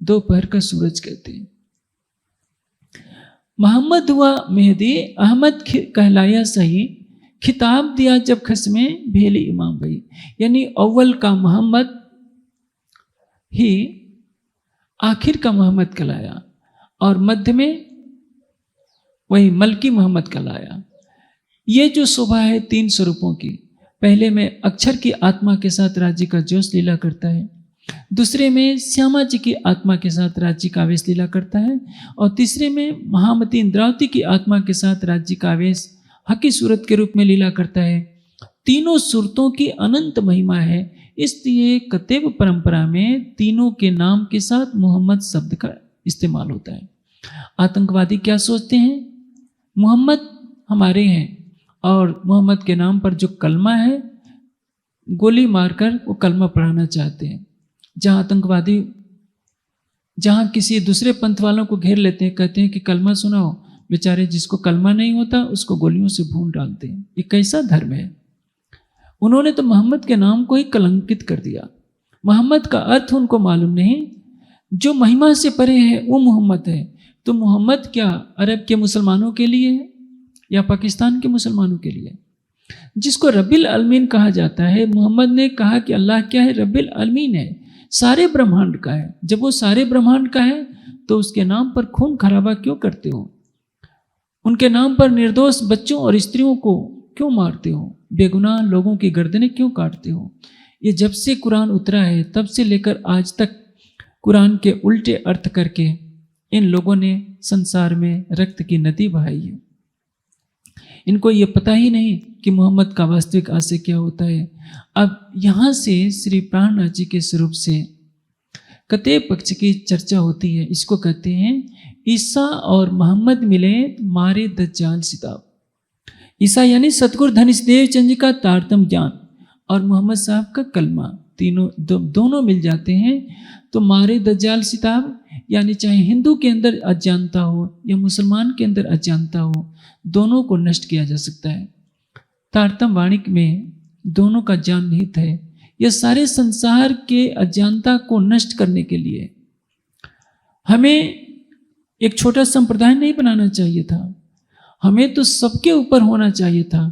दोपहर का सूरज कहते हैं। मोहम्मद हुआ मेहदी, अहमद कहलाया सही। खिताब दिया जब खस्मे भेली इमाम भाई। यानी अव्वल का मोहम्मद ही आखिर का मोहम्मद कहलाया और मध्य में वही मलकी मोहम्मद कहलाया। ये जो शोभा है तीन स्वरूपों की, पहले में अक्षर की आत्मा के साथ राज्य का जोश लीला करता है, दूसरे में श्यामा जी की आत्मा के साथ राज्य का आवेश लीला करता है, और तीसरे में महामती इंद्रावती की आत्मा के साथ राज्य का आवेश हकी सूरत के रूप में लीला करता है। तीनों सूरतों की अनंत महिमा है। इसलिए कतेब परंपरा में तीनों के नाम के साथ मोहम्मद शब्द का इस्तेमाल होता है। आतंकवादी क्या सोचते हैं? मोहम्मद हमारे हैं और मोहम्मद के नाम पर जो कलमा है गोली मारकर वो कलमा पढ़ाना चाहते हैं। जहाँ आतंकवादी जहाँ किसी दूसरे पंथ वालों को घेर लेते हैं, कहते हैं कि कलमा सुनाओ, बेचारे जिसको कलमा नहीं होता उसको गोलियों से भून डालते हैं। ये कैसा धर्म है? उन्होंने तो मोहम्मद के नाम को ही कलंकित कर दिया। मोहम्मद का अर्थ उनको मालूम नहीं। जो महिमा से परे है वो मोहम्मद है। तो मोहम्मद क्या अरब के मुसलमानों के लिए है या पाकिस्तान के मुसलमानों के लिए? जिसको रब्बिल अलमीन कहा जाता है, मोहम्मद ने कहा कि अल्लाह क्या है? रब्बिल अलमीन है, सारे ब्रह्मांड का है। जब वो सारे ब्रह्मांड का है तो उसके नाम पर खून खराबा क्यों करते हो? उनके नाम पर निर्दोष बच्चों और स्त्रियों को क्यों मारते हो? बेगुनाह लोगों की गर्दनें क्यों काटते हो? ये जब से कुरान उतरा है तब से लेकर आज तक कुरान के उल्टे अर्थ करके इन लोगों ने संसार में रक्त की नदी बहाई है। इनको ये पता ही नहीं कि मोहम्मद का वास्तविक आशय क्या होता है। अब यहाँ से श्री प्राणनाथ जी के स्वरूप से कतेब पक्ष की चर्चा होती है। इसको कहते हैं ईसा और मोहम्मद मिले मारे दज्जाल सिताब। ईसा यानी सतगुरु धनिष्ठदेव चंद जी का तारतम ज्ञान और मोहम्मद साहब का कलमा, तीनों दोनों मिल जाते हैं तो मारे दज्जाल सिताब। यानी चाहे हिंदू के अंदर अज्ञानता हो या मुसलमान के अंदर अज्ञानता हो, दोनों को नष्ट किया जा सकता है। तारतम वाणिक में दोनों का ज्ञान निहित है। यह सारे संसार के अज्ञानता को नष्ट करने के लिए। हमें एक छोटा संप्रदाय नहीं बनाना चाहिए था, हमें तो सबके ऊपर होना चाहिए था।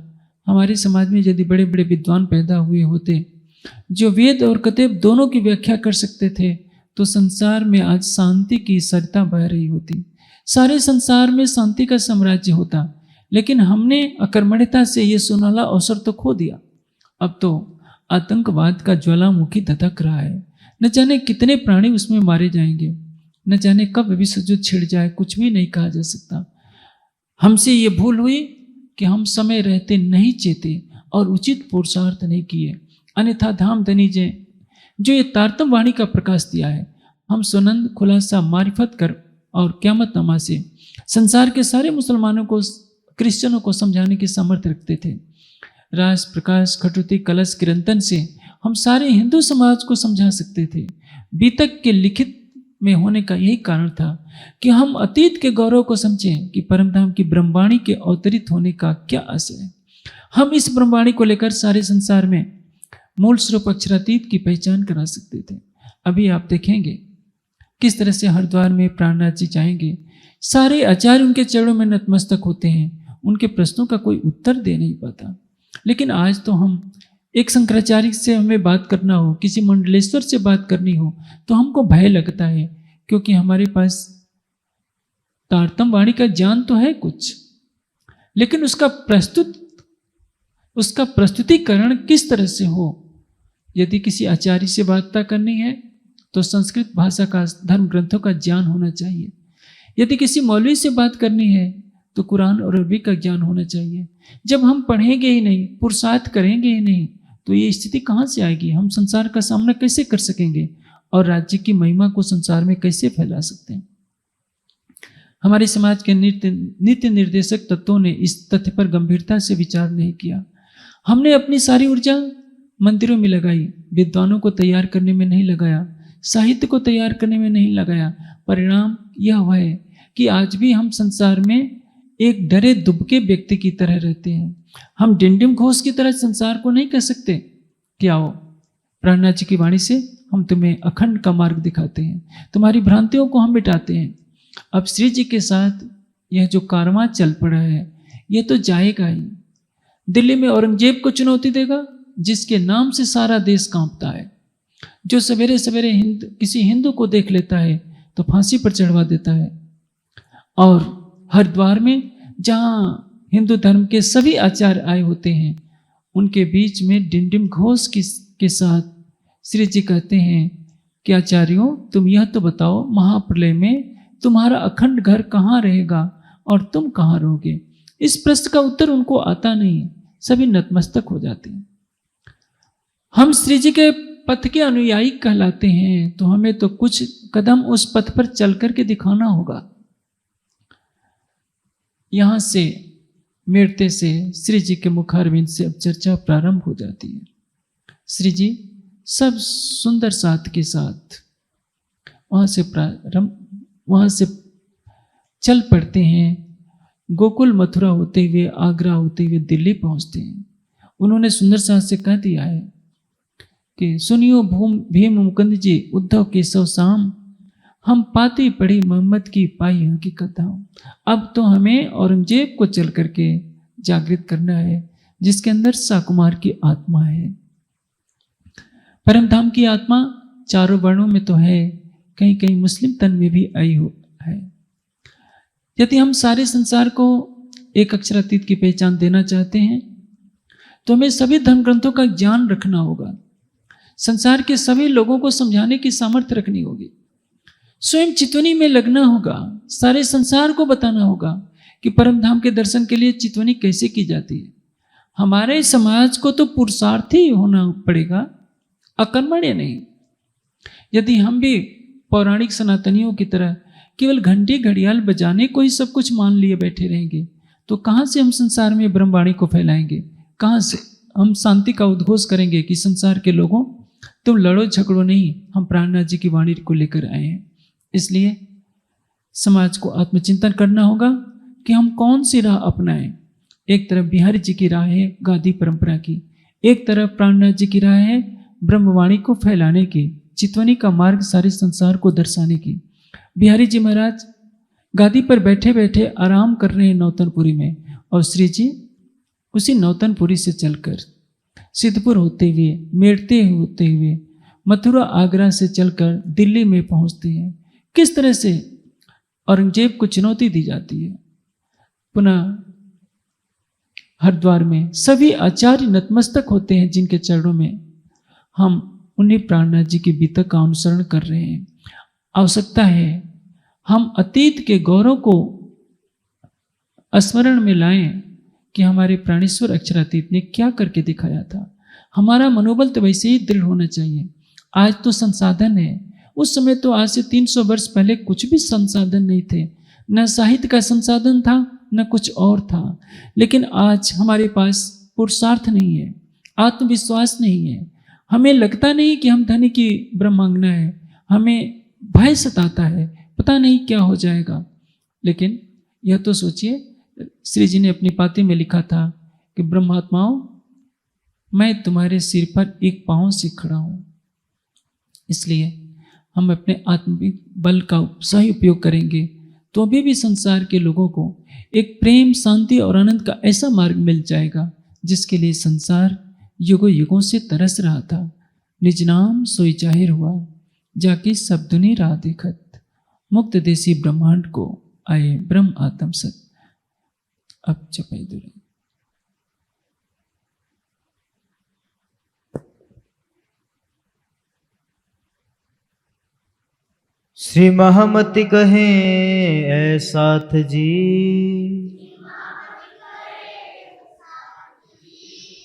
हमारे समाज में यदि बड़े बड़े विद्वान पैदा हुए होते जो वेद और कतेब दोनों की व्याख्या कर सकते थे, तो संसार में आज शांति की सरिता बह रही होती, सारे संसार में शांति का साम्राज्य होता। लेकिन हमने अकर्मण्यता से ये सुनहला अवसर तो खो दिया। अब तो आतंकवाद का ज्वालामुखी धधक रहा है, न जाने कितने प्राणी उसमें मारे जाएंगे, न जाने कब विश्व युद्ध छिड़ जाए, कुछ भी नहीं कहा जा सकता। हमसे ये भूल हुई कि हम समय रहते नहीं चेते और उचित पुरुषार्थ नहीं किए, अन्यथा धाम धनीजय जो ये तारतम वाणी का प्रकाश दिया है, हम सुनंद खुलासा मारिफत कर और क़यामत नमा से संसार के सारे मुसलमानों को, क्रिश्चियनों को समझाने की सामर्थ्य रखते थे। राज प्रकाश खटुती कलश किरंतन से हम सारे हिंदू समाज को समझा सकते थे। बीतक के लिखित में होने का यही कारण था कि हम अतीत के गौरव को समझें कि परमधाम की ब्रह्मवाणी के अवतरित होने का क्या आशय है। हम इस ब्रह्मवाणी को लेकर सारे संसार में मूल स्वरूप अक्षरातीत की पहचान करा सकते थे। अभी आप देखेंगे किस तरह से हरिद्वार में प्राणनाथ जी जाएंगे, सारे आचार्य उनके चरणों में नतमस्तक होते हैं, उनके प्रश्नों का कोई उत्तर दे नहीं पाता। लेकिन आज तो हम एक शंकराचार्य से हमें बात करना हो, किसी मंडलेश्वर से बात करनी हो, तो हमको भय लगता है, क्योंकि हमारे पास तारतम वाणी का ज्ञान तो है कुछ, लेकिन उसका प्रस्तुतिकरण किस तरह से हो। यदि किसी आचार्य से वार्ता करनी है तो संस्कृत भाषा का, धर्म ग्रंथों का ज्ञान होना चाहिए। यदि किसी मौलवी से बात करनी है तो कुरान और अरबी का ज्ञान होना चाहिए। जब हम पढ़ेंगे ही नहीं, पुरुषार्थ करेंगे ही नहीं, तो ये स्थिति कहाँ से आएगी? हम संसार का सामना कैसे कर सकेंगे और राज्य की महिमा को संसार में कैसे फैला सकते हैं? हमारे समाज के नित्य निर्देशक तत्वों ने इस तथ्य पर गंभीरता से विचार नहीं किया। हमने अपनी सारी ऊर्जा मंदिरों में लगाई, विद्वानों को तैयार करने में नहीं लगाया, साहित्य को तैयार करने में नहीं लगाया। परिणाम यह हुआ है कि आज भी हम संसार में एक डरे दुबके व्यक्ति की तरह रहते हैं। हम डिंडिम घोष की तरह संसार को नहीं कह सकते कि आओ प्राणनाथ जी की वाणी से हम तुम्हें अखंड का मार्ग दिखाते हैं, तुम्हारी भ्रांतियों को हम मिटाते हैं। अब श्री जी के साथ यह जो कारवां चल पड़ा है, यह तो जाएगा ही। दिल्ली में औरंगजेब को चुनौती देगा, जिसके नाम से सारा देश कांपता है, जो सवेरे सवेरे किसी हिंदू को देख लेता है तो फांसी पर चढ़वा देता है। और हरिद्वार में जहाँ हिंदू धर्म के सभी आचार्य आए होते हैं, उनके बीच में डिंडिम घोष के साथ श्री जी कहते हैं कि आचार्यों, तुम यह तो बताओ, महाप्रलय में तुम्हारा अखंड घर कहाँ रहेगा और तुम कहाँ रहोगे? इस प्रश्न का उत्तर उनको आता नहीं, सभी नतमस्तक हो जाते हैं। हम श्री जी के पथ के अनुयायी कहलाते हैं, तो हमें तो कुछ कदम उस पथ पर चल करके दिखाना होगा। यहां से मेड़ते से श्री जी के मुखारविंद से अब चर्चा प्रारंभ हो जाती है। श्री जी सब सुंदर साथ के साथ वहां से चल पड़ते हैं। गोकुल मथुरा होते हुए, आगरा होते हुए दिल्ली पहुंचते हैं। उन्होंने सुंदर साथ से कह दिया है कि सुनियो भीम मुकुंद जी, उद्धव केशव शाम, हम पाती पढ़ी मोहम्मद की पाई हकीकत हम। अब तो हमें औरंगजेब को चल करके जागृत करना है, जिसके अंदर साकुमार की आत्मा है। परमधाम की आत्मा चारों वर्णों में तो है, कहीं कहीं मुस्लिम तन में भी आई है। यदि हम सारे संसार को एक अक्षरातीत की पहचान देना चाहते हैं तो हमें सभी धर्म ग्रंथों का ज्ञान रखना होगा, संसार के सभी लोगों को समझाने की सामर्थ्य रखनी होगी, स्वयं चितवनी में लगना होगा, सारे संसार को बताना होगा कि परमधाम के दर्शन के लिए चितवनी कैसे की जाती है। हमारे समाज को तो पुरुषार्थी होना पड़ेगा, अकर्मण्य नहीं। यदि हम भी पौराणिक सनातनियों की तरह केवल घंटी घड़ियाल बजाने को ही सब कुछ मान लिए बैठे रहेंगे, तो कहाँ से हम संसार में ब्रह्मवाणी को फैलाएंगे? कहाँ से हम शांति का उद्घोष करेंगे कि संसार के लोगों, तुम लड़ो झगड़ो नहीं, हम प्राणनाथ जी की वाणी को लेकर आए हैं। इसलिए समाज को आत्मचिंतन करना होगा कि हम कौन सी राह अपनाएं। एक तरफ बिहारी जी की राह है गादी परंपरा की, एक तरफ प्राणनाथ जी की राह है ब्रह्मवाणी को फैलाने की, चितवनी का मार्ग सारे संसार को दर्शाने की। बिहारी जी महाराज गादी पर बैठे बैठे आराम कर रहे हैं नौतनपुरी में, और श्री जी उसी नौतनपुरी से चलकर सिद्धपुर होते हुए, मेड़ते होते हुए, मथुरा आगरा से चलकर दिल्ली में पहुंचते हैं। किस तरह से औरंगजेब को चुनौती दी जाती है। पुनः हरिद्वार में सभी आचार्य नतमस्तक होते हैं, जिनके चरणों में हम उन्हीं प्राणनाथ जी की बीतक का अनुसरण कर रहे हैं। आवश्यकता है हम अतीत के गौरव को स्मरण में लाएं कि हमारे प्राणेश्वर अक्षरातीत ने क्या करके दिखाया था। हमारा मनोबल तो वैसे ही दृढ़ होना चाहिए। आज तो संसाधन है, उस समय तो आज से 300 वर्ष पहले कुछ भी संसाधन नहीं थे, न साहित्य का संसाधन था न कुछ और था। लेकिन आज हमारे पास पुरुषार्थ नहीं है, आत्मविश्वास नहीं है, हमें लगता नहीं कि हम धन की ब्रह्मांगना है, हमें भय सताता है, पता नहीं क्या हो जाएगा। लेकिन यह तो सोचिए, श्री जी ने अपनी पाती में लिखा था कि ब्रह्मात्माओं, मैं तुम्हारे सिर पर एक पांव से खड़ा हूं। इसलिए हम अपने आत्मबल का सही उपयोग करेंगे तो अभी भी संसार के लोगों को एक प्रेम, शांति और आनंद का ऐसा मार्ग मिल जाएगा जिसके लिए संसार युगों युगों से तरस रहा था। निज नाम सोई जाहिर हुआ, जाके सब दुनी राह देखत, मुक्त देसी ब्रह्मांड को आए ब्रह्म आत्म सत। अब चपाई दूरी। श्री महामति कहे ऐ साथ जी,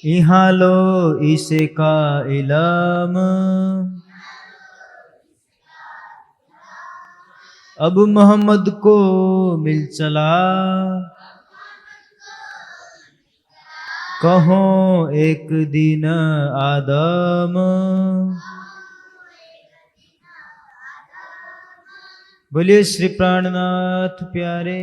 यहाँ लो इसे का इलम, अब मोहम्मद को मिल चला, कहो एक दिन आदम। बोलिए श्री प्राणनाथ प्यारे।